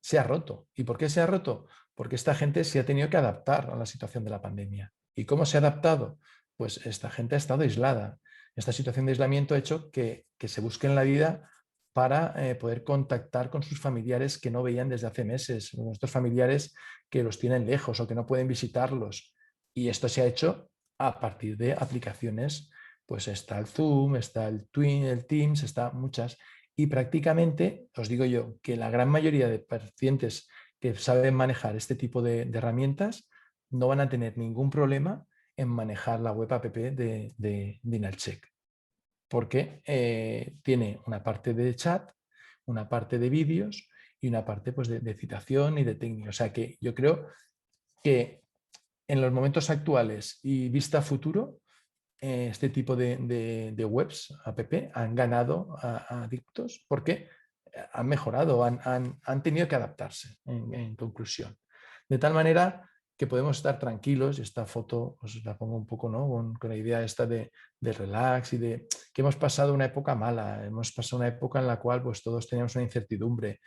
se ha roto. ¿Y por qué se ha roto? Porque esta gente se ha tenido que adaptar a la situación de la pandemia. ¿Y cómo se ha adaptado? Pues esta gente ha estado aislada. Esta situación de aislamiento ha hecho que se busquen la vida para poder contactar con sus familiares que no veían desde hace meses, nuestros familiares que los tienen lejos o que no pueden visitarlos. Y esto se ha hecho a partir de aplicaciones, pues está el Zoom, está el Teams, está muchas. Y prácticamente, os digo yo, que la gran mayoría de pacientes que saben manejar este tipo de herramientas no van a tener ningún problema en manejar la web app de InalCheck, porque tiene una parte de chat, una parte de vídeos y una parte pues, de citación y de técnica. O sea que yo creo que en los momentos actuales y vista a futuro, este tipo de webs, app, han ganado a adictos porque han mejorado, han tenido que adaptarse, en conclusión. De tal manera que podemos estar tranquilos, y esta foto os la pongo un poco, ¿no? con la idea esta de relax y de que hemos pasado una época mala, hemos pasado una época en la cual pues, todos teníamos una incertidumbre,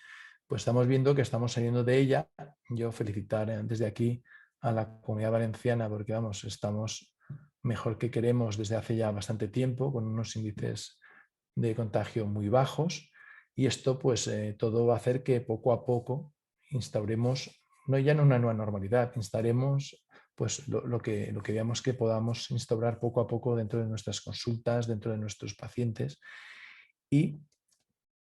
pues estamos viendo que estamos saliendo de ella. Yo felicitar desde aquí a la Comunidad Valenciana porque vamos, estamos mejor que queremos desde hace ya bastante tiempo, con unos índices de contagio muy bajos, y esto pues todo va a hacer que poco a poco instauremos, no ya en una nueva normalidad, instauremos pues lo que veamos que podamos instaurar poco a poco dentro de nuestras consultas, dentro de nuestros pacientes. Y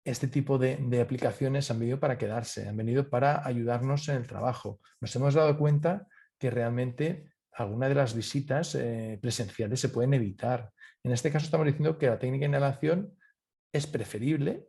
este tipo de aplicaciones han venido para quedarse, han venido para ayudarnos en el trabajo. Nos hemos dado cuenta que realmente algunas de las visitas presenciales se pueden evitar. En este caso estamos diciendo que la técnica de inhalación es preferible,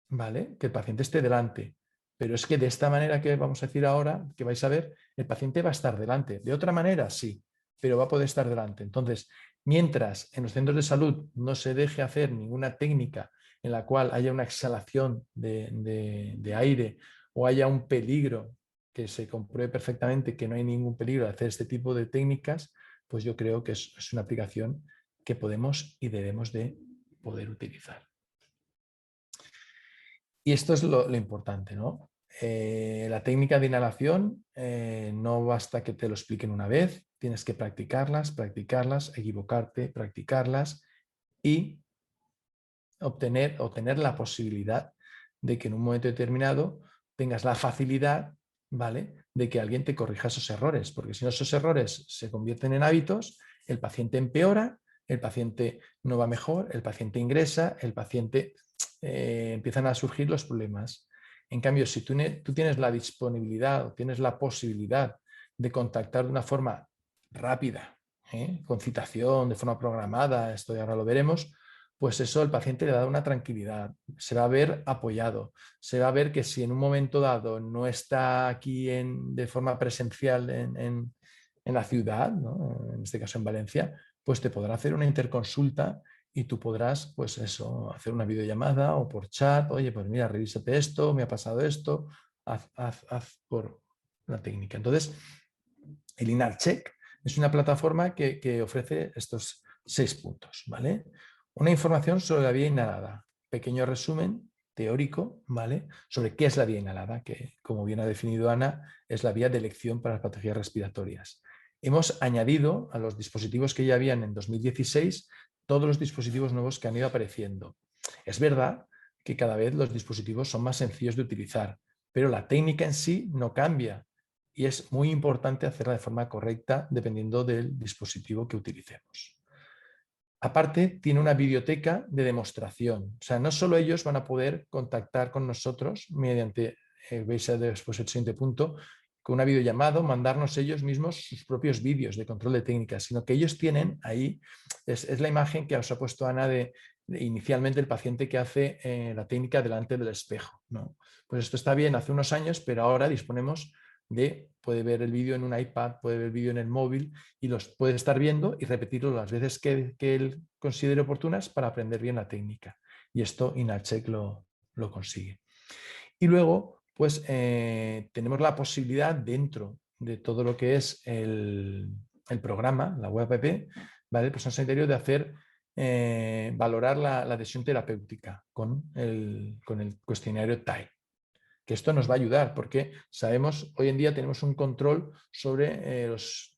¿vale?, que el paciente esté delante. Pero es que de esta manera que vamos a decir ahora, que vais a ver, el paciente va a estar delante. De otra manera, sí, pero va a poder estar delante. Entonces, mientras en los centros de salud no se deje hacer ninguna técnica en la cual haya una exhalación de aire o haya un peligro, que se compruebe perfectamente que no hay ningún peligro de hacer este tipo de técnicas, pues yo creo que es una aplicación que podemos y debemos de poder utilizar. Y esto es lo importante, ¿no? La técnica de inhalación no basta que te lo expliquen una vez, tienes que practicarlas, equivocarte, practicarlas y tener la posibilidad de que en un momento determinado tengas la facilidad, ¿vale?, de que alguien te corrija esos errores, porque si no, esos errores se convierten en hábitos, el paciente empeora, el paciente no va mejor, el paciente ingresa, el paciente empiezan a surgir los problemas. En cambio, si tú tienes la disponibilidad o tienes la posibilidad de contactar de una forma rápida, con citación, de forma programada, esto ya ahora lo veremos, pues eso el paciente le da una tranquilidad, se va a ver apoyado, se va a ver que si en un momento dado no está aquí de forma presencial en la ciudad, ¿no?, en este caso en Valencia, pues te podrá hacer una interconsulta y tú podrás, pues eso, hacer una videollamada o por chat, oye, pues mira, revísate esto, me ha pasado esto, haz por la técnica. Entonces, el InalCheck es una plataforma que ofrece estos 6 puntos, ¿vale? Una información sobre la vía inhalada, pequeño resumen teórico, ¿vale?, sobre qué es la vía inhalada, que como bien ha definido Ana, es la vía de elección para las patologías respiratorias. Hemos añadido a los dispositivos que ya habían en 2016 todos los dispositivos nuevos que han ido apareciendo. Es verdad que cada vez los dispositivos son más sencillos de utilizar, pero la técnica en sí no cambia y es muy importante hacerla de forma correcta dependiendo del dispositivo que utilicemos. Aparte, tiene una biblioteca de demostración. O sea, no solo ellos van a poder contactar con nosotros mediante, veis después el siguiente punto, con una videollamada, mandarnos ellos mismos sus propios vídeos de control de técnicas, sino que ellos tienen ahí, es la imagen que os ha puesto Ana de inicialmente el paciente que hace la técnica delante del espejo, ¿no? Pues esto está bien hace unos años, pero ahora disponemos puede ver el vídeo en un iPad, puede ver el vídeo en el móvil y los puede estar viendo y repetirlo las veces que él considere oportunas para aprender bien la técnica. Y esto InalCheck lo consigue. Y luego, pues tenemos la posibilidad dentro de todo lo que es el programa, la web app, ¿vale?, el personal sanitario, de hacer valorar la adhesión terapéutica con el cuestionario TAI. Que esto nos va a ayudar porque sabemos, hoy en día tenemos un control sobre los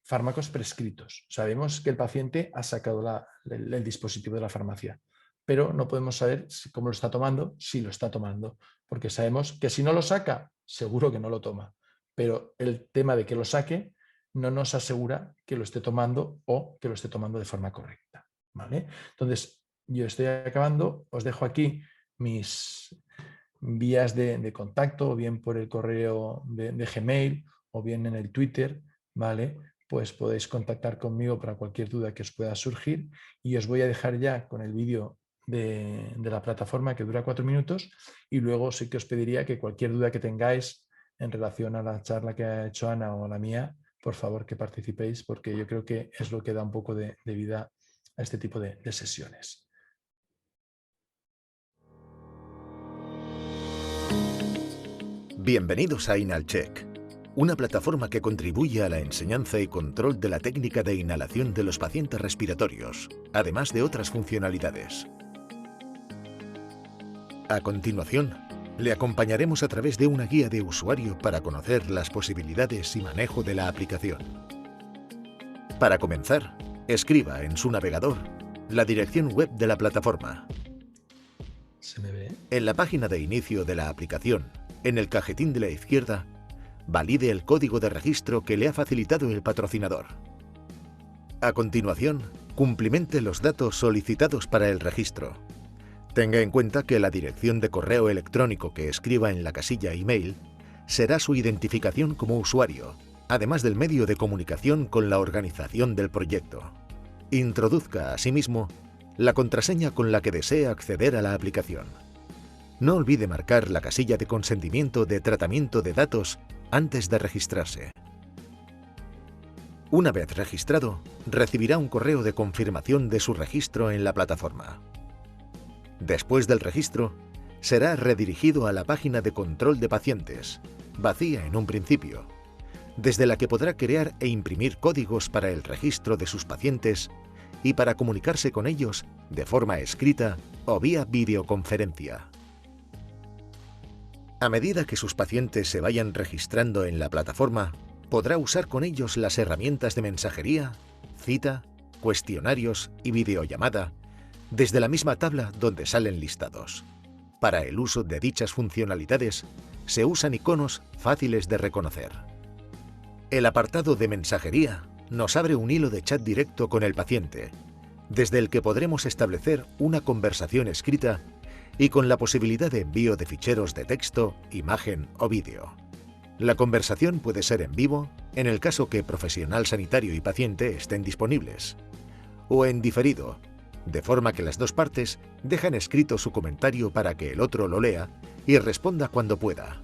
fármacos prescritos. Sabemos que el paciente ha sacado el dispositivo de la farmacia, pero no podemos saber cómo lo está tomando, si lo está tomando, porque sabemos que si no lo saca, seguro que no lo toma, pero el tema de que lo saque no nos asegura que lo esté tomando o que lo esté tomando de forma correcta, ¿vale? Entonces, yo estoy acabando, os dejo aquí mis vías de contacto, o bien por el correo de Gmail o bien en el Twitter, ¿vale? Pues podéis contactar conmigo para cualquier duda que os pueda surgir y os voy a dejar ya con el vídeo de la plataforma que dura 4 minutos y luego sí que os pediría que cualquier duda que tengáis en relación a la charla que ha hecho Ana o a la mía, por favor que participéis porque yo creo que es lo que da un poco de vida a este tipo de sesiones. Bienvenidos a InalCheck, una plataforma que contribuye a la enseñanza y control de la técnica de inhalación de los pacientes respiratorios, además de otras funcionalidades. A continuación, le acompañaremos a través de una guía de usuario para conocer las posibilidades y manejo de la aplicación. Para comenzar, escriba en su navegador la dirección web de la plataforma. ¿Se me ve? En la página de inicio de la aplicación, en el cajetín de la izquierda, valide el código de registro que le ha facilitado el patrocinador. A continuación, cumplimente los datos solicitados para el registro. Tenga en cuenta que la dirección de correo electrónico que escriba en la casilla email será su identificación como usuario, además del medio de comunicación con la organización del proyecto. Introduzca, asimismo, la contraseña con la que desea acceder a la aplicación. No olvide marcar la casilla de consentimiento de tratamiento de datos antes de registrarse. Una vez registrado, recibirá un correo de confirmación de su registro en la plataforma. Después del registro, será redirigido a la página de control de pacientes, vacía en un principio, desde la que podrá crear e imprimir códigos para el registro de sus pacientes y para comunicarse con ellos de forma escrita o vía videoconferencia. A medida que sus pacientes se vayan registrando en la plataforma, podrá usar con ellos las herramientas de mensajería, cita, cuestionarios y videollamada desde la misma tabla donde salen listados. Para el uso de dichas funcionalidades, se usan iconos fáciles de reconocer. El apartado de mensajería nos abre un hilo de chat directo con el paciente, desde el que podremos establecer una conversación escrita y con la posibilidad de envío de ficheros de texto, imagen o vídeo. La conversación puede ser en vivo, en el caso que profesional sanitario y paciente estén disponibles, o en diferido, de forma que las dos partes dejan escrito su comentario para que el otro lo lea y responda cuando pueda.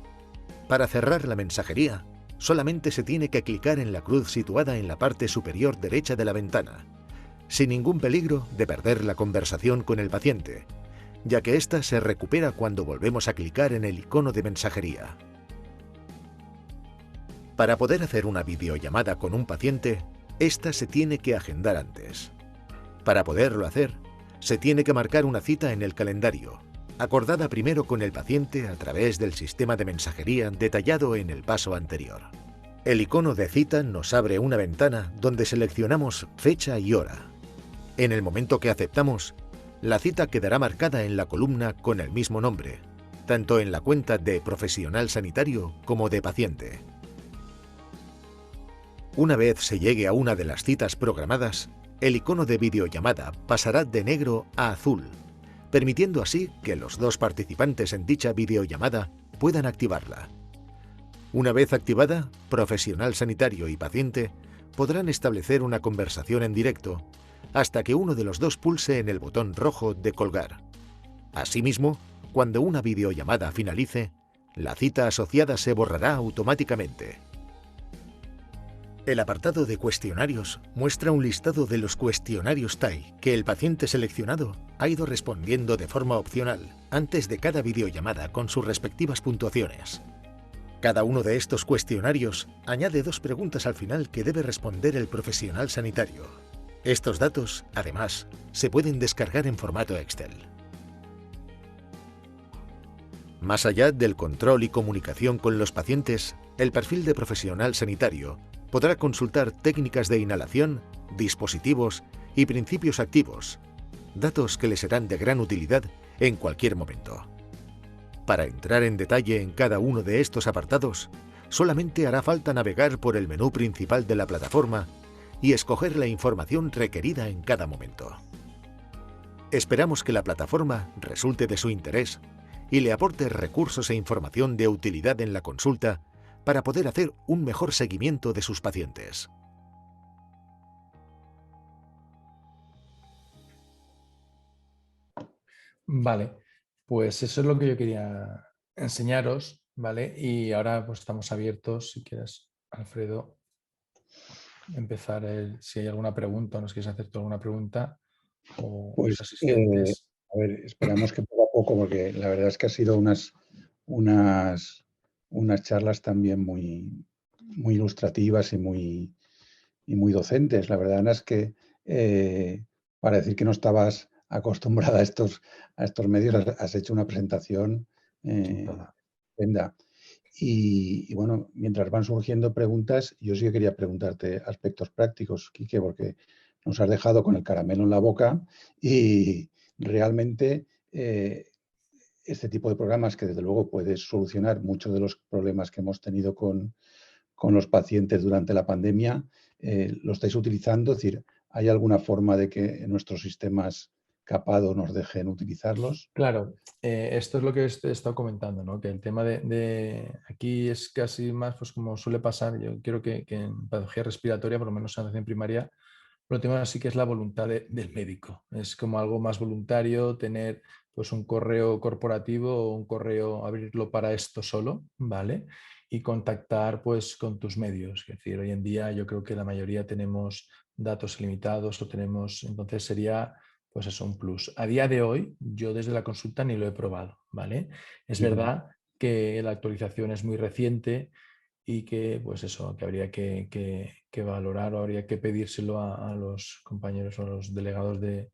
Para cerrar la mensajería, solamente se tiene que clicar en la cruz situada en la parte superior derecha de la ventana, sin ningún peligro de perder la conversación con el paciente, ya que ésta se recupera cuando volvemos a clicar en el icono de mensajería. Para poder hacer una videollamada con un paciente, ésta se tiene que agendar antes. Para poderlo hacer, se tiene que marcar una cita en el calendario, acordada primero con el paciente a través del sistema de mensajería detallado en el paso anterior. El icono de cita nos abre una ventana donde seleccionamos fecha y hora. En el momento que aceptamos, la cita quedará marcada en la columna con el mismo nombre, tanto en la cuenta de profesional sanitario como de paciente. Una vez se llegue a una de las citas programadas, el icono de videollamada pasará de negro a azul, permitiendo así que los dos participantes en dicha videollamada puedan activarla. Una vez activada, profesional sanitario y paciente podrán establecer una conversación en directo hasta que uno de los dos pulse en el botón rojo de colgar. Asimismo, cuando una videollamada finalice, la cita asociada se borrará automáticamente. El apartado de cuestionarios muestra un listado de los cuestionarios TAI que el paciente seleccionado ha ido respondiendo de forma opcional antes de cada videollamada con sus respectivas puntuaciones. Cada uno de estos cuestionarios añade 2 preguntas al final que debe responder el profesional sanitario. Estos datos, además, se pueden descargar en formato Excel. Más allá del control y comunicación con los pacientes, el perfil de profesional sanitario podrá consultar técnicas de inhalación, dispositivos y principios activos, datos que le serán de gran utilidad en cualquier momento. Para entrar en detalle en cada uno de estos apartados, solamente hará falta navegar por el menú principal de la plataforma y escoger la información requerida en cada momento. Esperamos que la plataforma resulte de su interés y le aporte recursos e información de utilidad en la consulta para poder hacer un mejor seguimiento de sus pacientes. Vale, pues eso es lo que yo quería enseñaros, ¿vale? Y ahora pues estamos abiertos, si quieres, Alfredo, empezar si hay alguna pregunta o nos quieres hacer tú alguna pregunta o Pues, los asistentes. a ver, esperamos que poco a poco, porque la verdad es que ha sido unas charlas también muy ilustrativas y muy docentes. La verdad es que para decir que no estabas acostumbrada a estos medios, has hecho una presentación estupenda. Y bueno, mientras van surgiendo preguntas, yo sí que quería preguntarte aspectos prácticos, Quique, porque nos has dejado con el caramelo en la boca y realmente este tipo de programas que desde luego puedes solucionar muchos de los problemas que hemos tenido con los pacientes durante la pandemia, lo estáis utilizando. Es decir, ¿hay alguna forma de que nuestros sistemas capados nos dejen utilizarlos? Claro, esto es lo que he estado comentando, ¿no? Que el tema de aquí es casi más, pues como suele pasar, yo quiero que en patología respiratoria, por lo menos en atención primaria, lo tema sí que es la voluntad del médico. Es como algo más voluntario tener pues un correo corporativo o un correo, abrirlo para esto solo, ¿vale? Y contactar pues con tus medios. Es decir, hoy en día yo creo que la mayoría tenemos datos limitados o tenemos, entonces sería pues eso, un plus. A día de hoy yo desde la consulta ni lo he probado, ¿vale? Es verdad que la actualización es muy reciente y que pues eso, que habría que valorar o habría que pedírselo a los compañeros o a los delegados de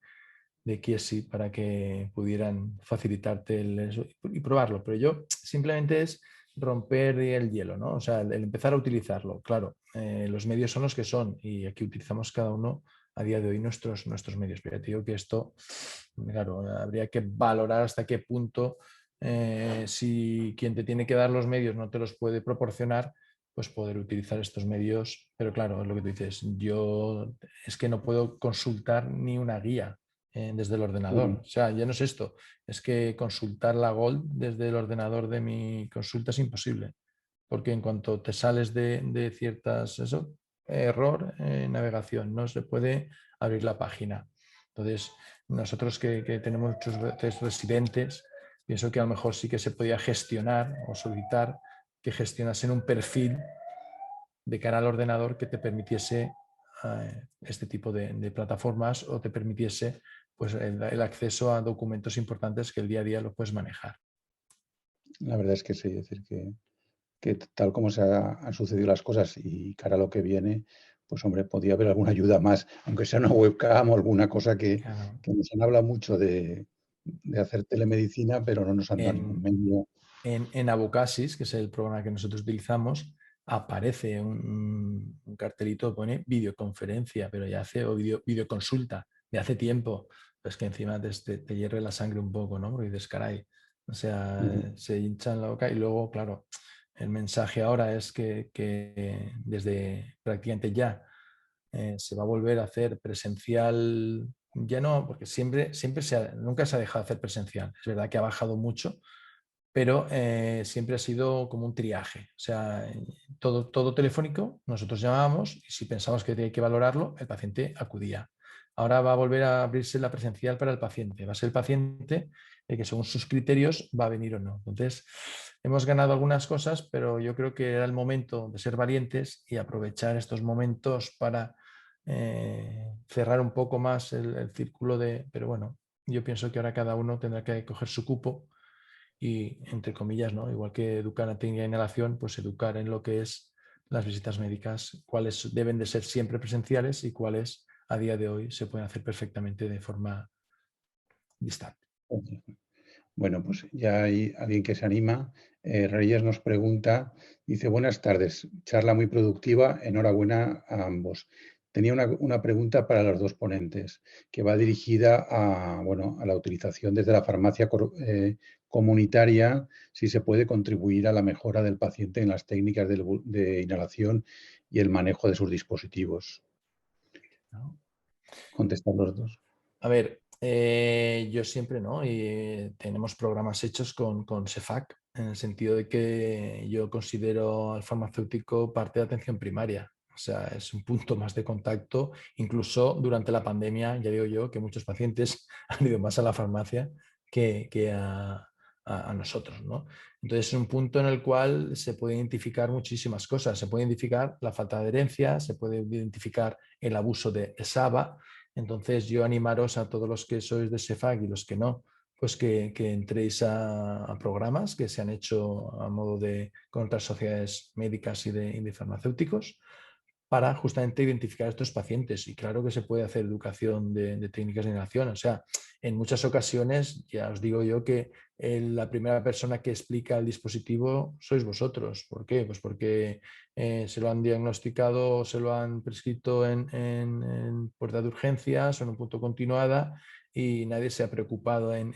Kiesi para que pudieran facilitarte eso y probarlo. Pero yo simplemente es romper el hielo, ¿no? O sea, el empezar a utilizarlo. Claro, los medios son los que son y aquí utilizamos cada uno a día de hoy nuestros medios. Pero ya te digo que esto, claro, habría que valorar hasta qué punto, si quien te tiene que dar los medios no te los puede proporcionar, pues poder utilizar estos medios. Pero claro, es lo que tú dices, yo es que no puedo consultar ni una guía desde el ordenador. O sea, ya no es esto, es que consultar la Gold desde el ordenador de mi consulta es imposible, porque en cuanto te sales de ciertas, error en navegación, no se puede abrir la página. Entonces, nosotros que tenemos muchos residentes, pienso que a lo mejor sí que se podía gestionar o solicitar que gestionasen un perfil de cara al ordenador que te permitiese este tipo de plataformas o te permitiese pues, el acceso a documentos importantes que el día a día lo puedes manejar. La verdad es que sí, es decir, que tal como han sucedido las cosas y cara a lo que viene, pues hombre, podría haber alguna ayuda más, aunque sea una webcam o alguna cosa que nos han hablado mucho de hacer telemedicina, pero no nos han dado ningún medio. En Avocasis, que es el programa que nosotros utilizamos, aparece un cartelito, pone videoconferencia, pero ya hace, o videoconsulta, de hace tiempo. Pues que encima te hierve la sangre un poco, ¿no? Porque dices, caray, o sea, se hinchan la boca y luego, claro, el mensaje ahora es que desde prácticamente ya se va a volver a hacer presencial, ya no, porque nunca se ha dejado de hacer presencial. Es verdad que ha bajado mucho, pero siempre ha sido como un triaje. O sea, todo telefónico, nosotros llamábamos y si pensábamos que tenía que valorarlo, el paciente acudía. Ahora va a volver a abrirse la presencial para el paciente. Va a ser el paciente el que según sus criterios va a venir o no. Entonces, hemos ganado algunas cosas, pero yo creo que era el momento de ser valientes y aprovechar estos momentos para cerrar un poco más el círculo de... Pero bueno, yo pienso que ahora cada uno tendrá que coger su cupo y, entre comillas, ¿no? Igual que educar en técnica de inhalación, pues educar en lo que es las visitas médicas, cuáles deben de ser siempre presenciales y cuáles a día de hoy se pueden hacer perfectamente de forma distante. Bueno, pues ya hay alguien que se anima. Reyes nos pregunta, dice, buenas tardes, charla muy productiva, enhorabuena a ambos. Tenía una pregunta para los dos ponentes, que va dirigida a la utilización desde la farmacia comunitaria, si se puede contribuir a la mejora del paciente en las técnicas de inhalación y el manejo de sus dispositivos. ¿No? Contestar los dos. A ver, yo siempre, ¿no? Y tenemos programas hechos con CEFAC, en el sentido de que yo considero al farmacéutico parte de atención primaria. O sea, es un punto más de contacto. Incluso durante la pandemia, ya digo yo, que muchos pacientes han ido más a la farmacia que a nosotros, ¿no? Entonces es un punto en el cual se puede identificar muchísimas cosas. Se puede identificar la falta de adherencia, se puede identificar el abuso de SABA. Entonces yo animaros a todos los que sois de CEFAC y los que no, pues que entréis a programas que se han hecho a modo con otras sociedades médicas y de farmacéuticos para justamente identificar a estos pacientes. Y claro que se puede hacer educación de técnicas de inhalación. O sea, en muchas ocasiones, ya os digo yo que la primera persona que explica el dispositivo sois vosotros. ¿Por qué? Pues porque se lo han diagnosticado, se lo han prescrito en puerta de urgencias o en un punto continuada y nadie se ha preocupado en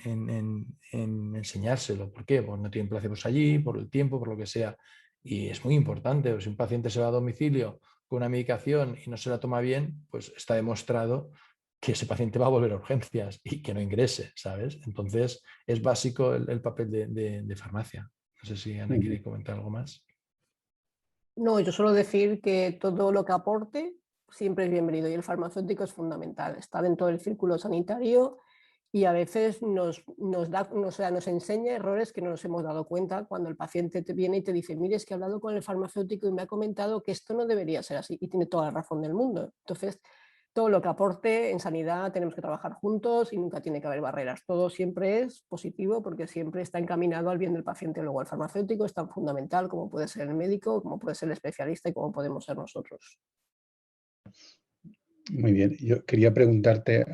enseñárselo. ¿Por qué? Pues no tienen placebos allí, por el tiempo, por lo que sea. Y es muy importante. Si un paciente se va a domicilio con una medicación y no se la toma bien, pues está demostrado que ese paciente va a volver a urgencias y que no ingrese, ¿sabes? Entonces es básico el papel de farmacia. No sé si Ana quiere comentar algo más. No, yo suelo decir que todo lo que aporte siempre es bienvenido y el farmacéutico es fundamental. Está dentro del círculo sanitario y a veces nos enseña errores que no nos hemos dado cuenta cuando el paciente te viene y te dice, mire, es que he hablado con el farmacéutico y me ha comentado que esto no debería ser así y tiene toda la razón del mundo. Entonces, todo lo que aporte en sanidad tenemos que trabajar juntos y nunca tiene que haber barreras. Todo siempre es positivo porque siempre está encaminado al bien del paciente. Luego el farmacéutico es tan fundamental como puede ser el médico, como puede ser el especialista y como podemos ser nosotros. Muy bien. Yo quería preguntarte,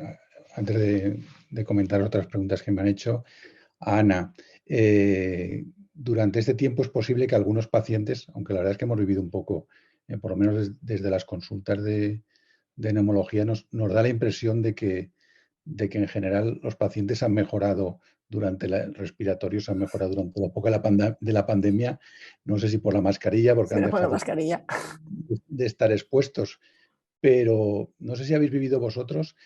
antes de comentar otras preguntas que me han hecho, a Ana, durante este tiempo es posible que algunos pacientes, aunque la verdad es que hemos vivido un poco, por lo menos desde las consultas de de neumología nos da la impresión de que en general los pacientes han mejorado respiratorios han mejorado durante la época de la pandemia. No sé si por la mascarilla, porque han Será por la dejado mascarilla. de estar expuestos, pero no sé si habéis vivido vosotros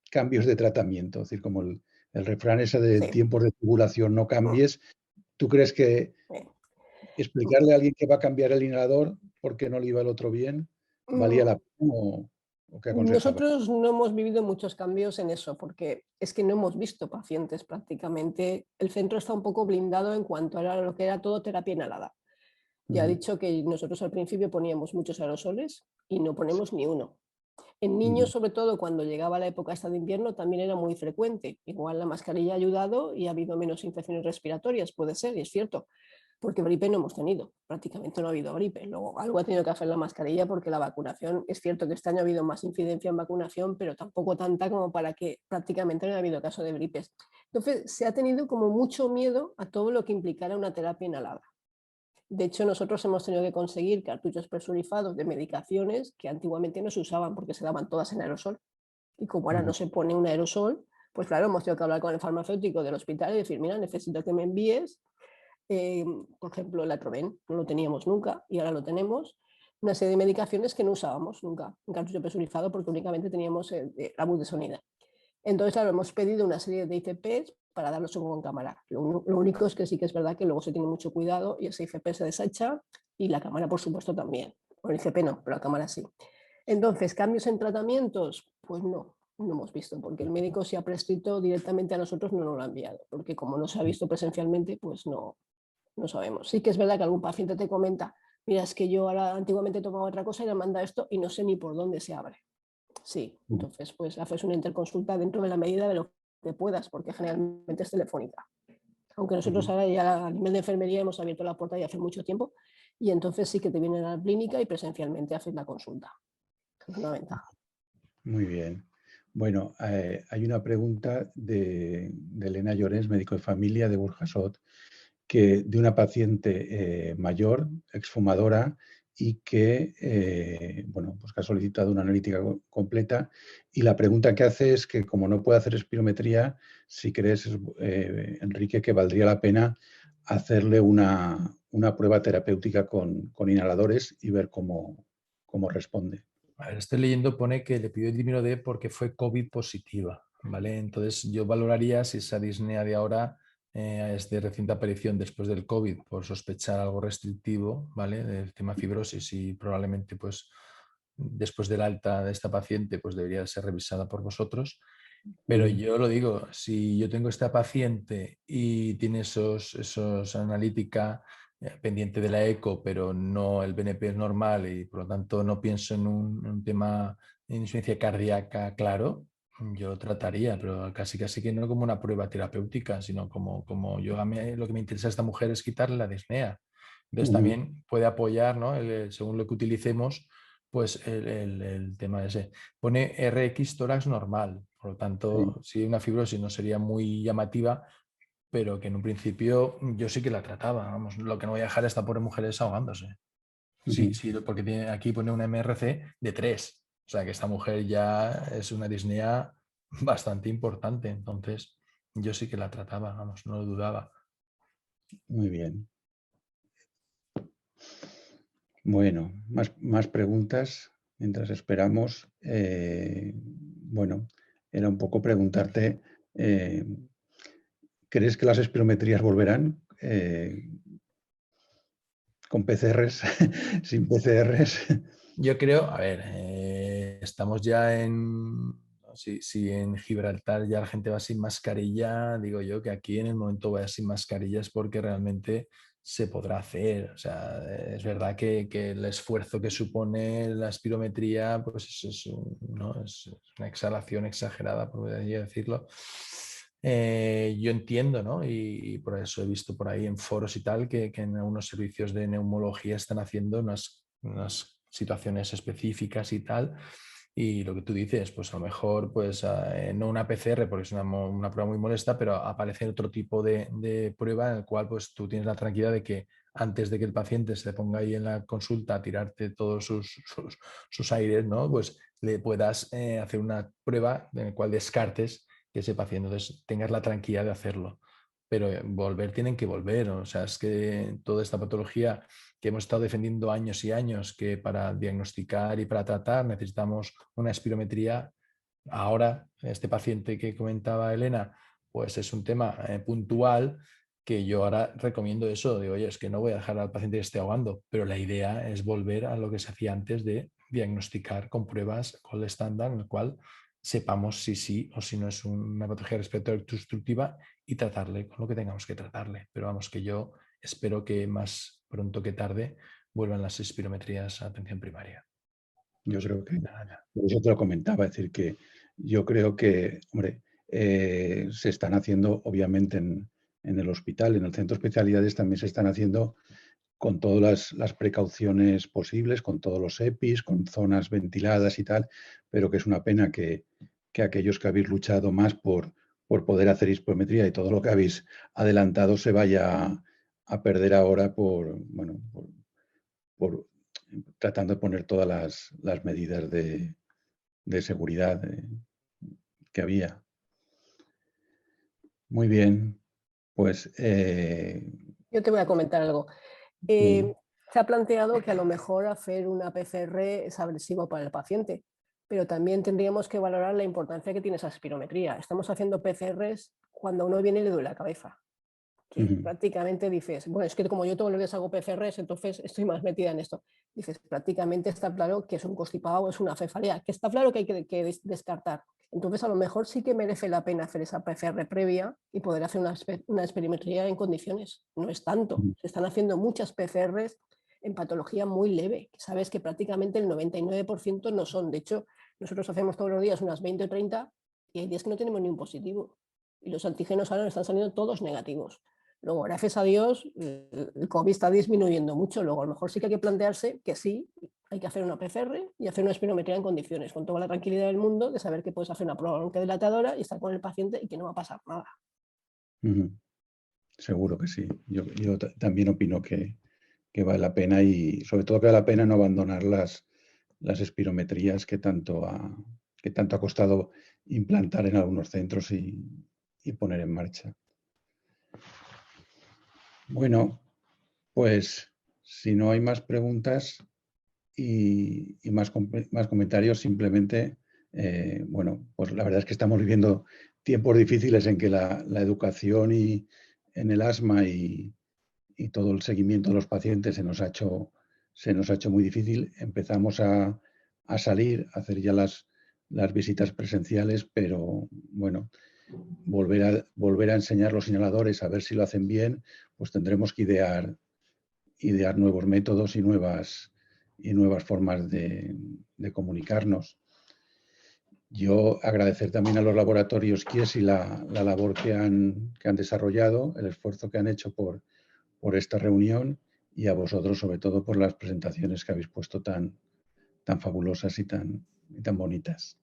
cambios de tratamiento, es decir, como el refrán ese de Sí. tiempos de tubulación no cambies. ¿Tú crees que explicarle a alguien que va a cambiar el inhalador porque no le iba el otro bien valía la pena o qué aconsejabas? Nosotros no hemos vivido muchos cambios en eso, porque es que no hemos visto pacientes prácticamente. El centro está un poco blindado en cuanto a lo que era todo terapia inhalada. Ya he dicho que nosotros al principio poníamos muchos aerosoles y no ponemos ni uno. En niños, sobre todo cuando llegaba la época esta de invierno, también era muy frecuente. Igual la mascarilla ha ayudado y ha habido menos infecciones respiratorias, puede ser, y es cierto, porque gripe no hemos tenido, prácticamente no ha habido gripe. Luego algo ha tenido que hacer la mascarilla porque la vacunación, es cierto que este año ha habido más incidencia en vacunación, pero tampoco tanta como para que prácticamente no haya habido caso de gripes. Entonces se ha tenido como mucho miedo a todo lo que implicara una terapia inhalada. De hecho, nosotros hemos tenido que conseguir cartuchos presurizados de medicaciones que antiguamente no se usaban porque se daban todas en aerosol. Y como ahora no se pone un aerosol, pues claro, hemos tenido que hablar con el farmacéutico del hospital y decir, mira, necesito que me envíes, por ejemplo, el Atroven, no lo teníamos nunca y ahora lo tenemos, una serie de medicaciones que no usábamos nunca, un cartucho presurizado porque únicamente teníamos la budesonida. Entonces, claro, hemos pedido una serie de ICPs para darlos con cámara. Lo único es que sí que es verdad que luego se tiene mucho cuidado y ese ICP se desecha y la cámara, por supuesto, también. O el ICP no, pero la cámara sí. Entonces, ¿cambios en tratamientos? Pues no hemos visto, porque el médico se ha prescrito directamente a nosotros, no nos lo ha enviado, porque como no se ha visto presencialmente, pues no sabemos. Sí que es verdad que algún paciente te comenta, mira, es que yo ahora antiguamente tomaba otra cosa y le manda esto y no sé ni por dónde se abre. Sí, entonces pues haces una interconsulta dentro de la medida de lo que puedas, porque generalmente es telefónica. Aunque nosotros ahora ya a nivel de enfermería hemos abierto la puerta ya hace mucho tiempo y entonces sí que te vienen a la clínica y presencialmente haces la consulta. Es una ventaja. Muy bien. Bueno, hay una pregunta de Elena Llorens, médico de familia de Burjasot, de una paciente mayor, exfumadora, y que, bueno, pues que ha solicitado una analítica completa. Y la pregunta que hace es que, como no puede hacer espirometría, si crees, Enrique, que valdría la pena hacerle una prueba terapéutica con inhaladores y ver cómo responde. A ver, estoy leyendo, pone que le pidió el vitamina D porque fue COVID positiva, ¿vale? Entonces yo valoraría si esa disnea de ahora es de reciente aparición después del COVID por sospechar algo restrictivo, ¿vale? Del tema fibrosis y probablemente pues después del alta de esta paciente pues debería ser revisada por vosotros. Pero yo lo digo, si yo tengo esta paciente y tiene esos analítica pendiente de la eco, pero no el BNP es normal y por lo tanto no pienso en un tema de insuficiencia cardíaca, claro, yo trataría, pero casi que no como una prueba terapéutica, sino como yo lo que me interesa a esta mujer es quitarle la disnea. Entonces también puede apoyar, ¿no? Según lo que utilicemos, pues el tema ese. Pone RX tórax normal, por lo tanto, si una fibrosis no sería muy llamativa, pero que en un principio yo sí que la trataba. Vamos, lo que no voy a dejar a esta pobre mujer es ahogándose. Sí, porque aquí pone una MRC de 3. O sea que esta mujer ya es una disnea bastante importante. Entonces, yo sí que la trataba, vamos, no lo dudaba. Muy bien. Bueno, más preguntas mientras esperamos. Bueno, era un poco preguntarte, ¿crees que las espirometrías volverán con PCRs, sin PCRs? Yo creo, a ver, estamos ya en... Si en Gibraltar ya la gente va sin mascarilla, digo yo que aquí en el momento vaya sin mascarilla es porque realmente se podrá hacer. O sea, es verdad que el esfuerzo que supone la espirometría pues es una exhalación exagerada, por así decirlo. Yo entiendo, ¿no? Y por eso he visto por ahí en foros y tal que en algunos servicios de neumología están haciendo unas situaciones específicas y tal. Y lo que tú dices, pues a lo mejor, pues no una PCR, porque es una prueba muy molesta, pero aparece otro tipo de prueba en el cual pues tú tienes la tranquilidad de que antes de que el paciente se ponga ahí en la consulta a tirarte todos sus aires, ¿no? Pues le puedas hacer una prueba en la cual descartes que ese paciente, entonces tengas la tranquilidad de hacerlo. Pero volver tienen que volver, o sea, es que toda esta patología que hemos estado defendiendo años y años, que para diagnosticar y para tratar necesitamos una espirometría. Ahora, este paciente que comentaba Elena, pues es un tema puntual que yo ahora recomiendo eso, de oye, es que no voy a dejar al paciente que esté ahogando, pero la idea es volver a lo que se hacía antes de diagnosticar con pruebas con el estándar en el cual sepamos si sí o si no es una patología respiratoria obstructiva y tratarle con lo que tengamos que tratarle. Pero vamos, que yo espero que más pronto que tarde vuelvan las espirometrías a atención primaria. Yo creo que, por eso te lo comentaba, es decir, que yo creo que, hombre, se están haciendo, obviamente, en el hospital, en el centro de especialidades también se están haciendo con todas las precauciones posibles, con todos los EPIs, con zonas ventiladas y tal, pero que es una pena que aquellos que habéis luchado más por poder hacer espirometría y todo lo que habéis adelantado se vaya a perder ahora bueno, por tratando de poner todas las medidas de seguridad que había. Muy bien, pues... Yo te voy a comentar algo. sí. Se ha planteado que a lo mejor hacer una PCR es agresivo para el paciente, pero también tendríamos que valorar la importancia que tiene esa espirometría. Estamos haciendo PCRs cuando uno viene y le duele la cabeza, que prácticamente dices, bueno, es que como yo todos los días hago PCRs, entonces estoy más metida en esto. Dices, prácticamente está claro que es un constipado o es una cefalea, que está claro que hay que descartar. Entonces, a lo mejor sí que merece la pena hacer esa PCR previa y poder hacer una espirometría en condiciones. No es tanto. Se están haciendo muchas PCRs en patología muy leve, que sabes que prácticamente el 99% no son. De hecho, nosotros hacemos todos los días unas 20 o 30 y hay días que no tenemos ni un positivo. Y los antígenos ahora están saliendo todos negativos. Luego, gracias a Dios, el COVID está disminuyendo mucho. Luego, a lo mejor sí que hay que plantearse que sí, hay que hacer una PCR y hacer una espirometría en condiciones, con toda la tranquilidad del mundo de saber que puedes hacer una prueba bronquiodilatadora y estar con el paciente y que no va a pasar nada. Seguro que sí. Yo también opino que vale la pena y sobre todo que vale la pena no abandonar las espirometrías que tanto ha costado implantar en algunos centros y poner en marcha. Bueno, pues si no hay más preguntas y más comentarios, simplemente, bueno, pues la verdad es que estamos viviendo tiempos difíciles en que la educación en el asma y todo el seguimiento de los pacientes se nos ha hecho muy difícil. Empezamos a salir, a hacer ya las visitas presenciales, pero bueno, volver a enseñar los señaladores, a ver si lo hacen bien, pues tendremos que idear nuevos métodos y nuevas formas de comunicarnos. Yo agradecer también a los laboratorios Chiesi la labor que han desarrollado, el esfuerzo que han hecho por esta reunión y a vosotros sobre todo por las presentaciones que habéis puesto tan fabulosas y tan bonitas.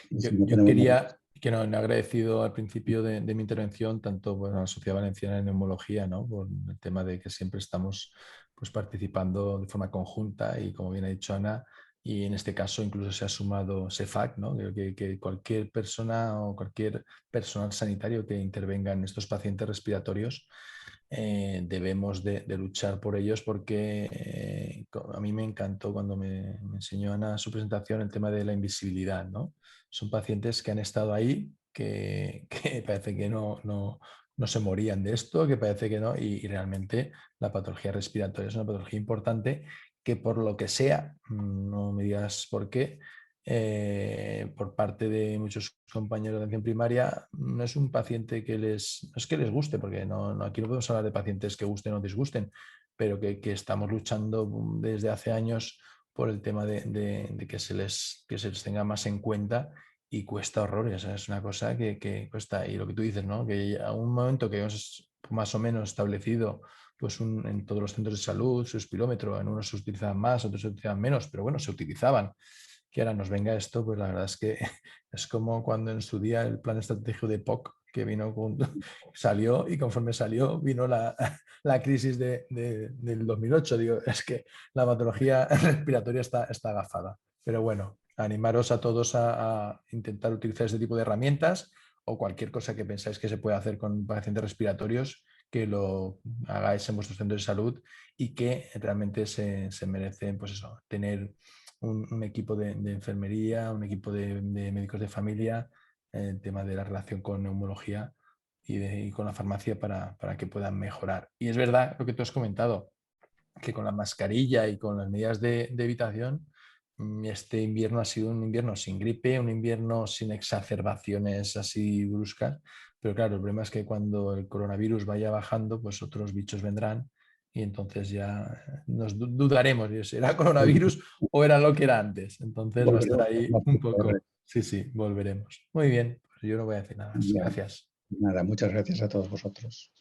Yo quería, que no, he agradecido al principio de mi intervención tanto a la Sociedad Valenciana de Neumología, ¿no? Por el tema de que siempre estamos pues, participando de forma conjunta y como bien ha dicho Ana, y en este caso incluso se ha sumado CEFAC, ¿no? Que cualquier persona o cualquier personal sanitario que intervenga en estos pacientes respiratorios debemos de luchar por ellos porque a mí me encantó cuando me enseñó Ana su presentación el tema de la invisibilidad, ¿no? Son pacientes que han estado ahí, que parece que no se morían de esto, que parece que no, y realmente la patología respiratoria es una patología importante que por lo que sea, no me digas por qué, por parte de muchos compañeros de atención primaria, no es un paciente que no es que les guste, porque aquí no podemos hablar de pacientes que gusten o disgusten, pero que estamos luchando desde hace años por el tema de que se les tenga más en cuenta y cuesta horrores. Es una cosa que cuesta. Y lo que tú dices, ¿no? Que a un momento que hemos más o menos establecido pues en todos los centros de salud su espirómetro, en unos se utilizaban más, otros se utilizaban menos, pero bueno, se utilizaban. que ahora nos venga esto, pues la verdad es que es como cuando en su día el plan estratégico de POC, que vino salió y conforme salió vino la crisis del 2008. Digo, es que la patología respiratoria está agafada. Pero bueno, animaros a todos a intentar utilizar este tipo de herramientas o cualquier cosa que pensáis que se puede hacer con pacientes respiratorios, que lo hagáis en vuestros centros de salud y que realmente se merecen, pues eso, tener un equipo de enfermería, un equipo de médicos de familia, el tema de la relación con neumología y con la farmacia para que puedan mejorar. Y es verdad lo que tú has comentado, que con la mascarilla y con las medidas de evitación, este invierno ha sido un invierno sin gripe, un invierno sin exacerbaciones así bruscas, pero claro, el problema es que cuando el coronavirus vaya bajando, pues otros bichos vendrán y entonces ya nos dudaremos, ¿será coronavirus o era lo que era antes? Entonces va a estar ahí un poco. Sí, sí, volveremos. Muy bien, pues yo no voy a decir nada más. Gracias. Nada, muchas gracias a todos vosotros.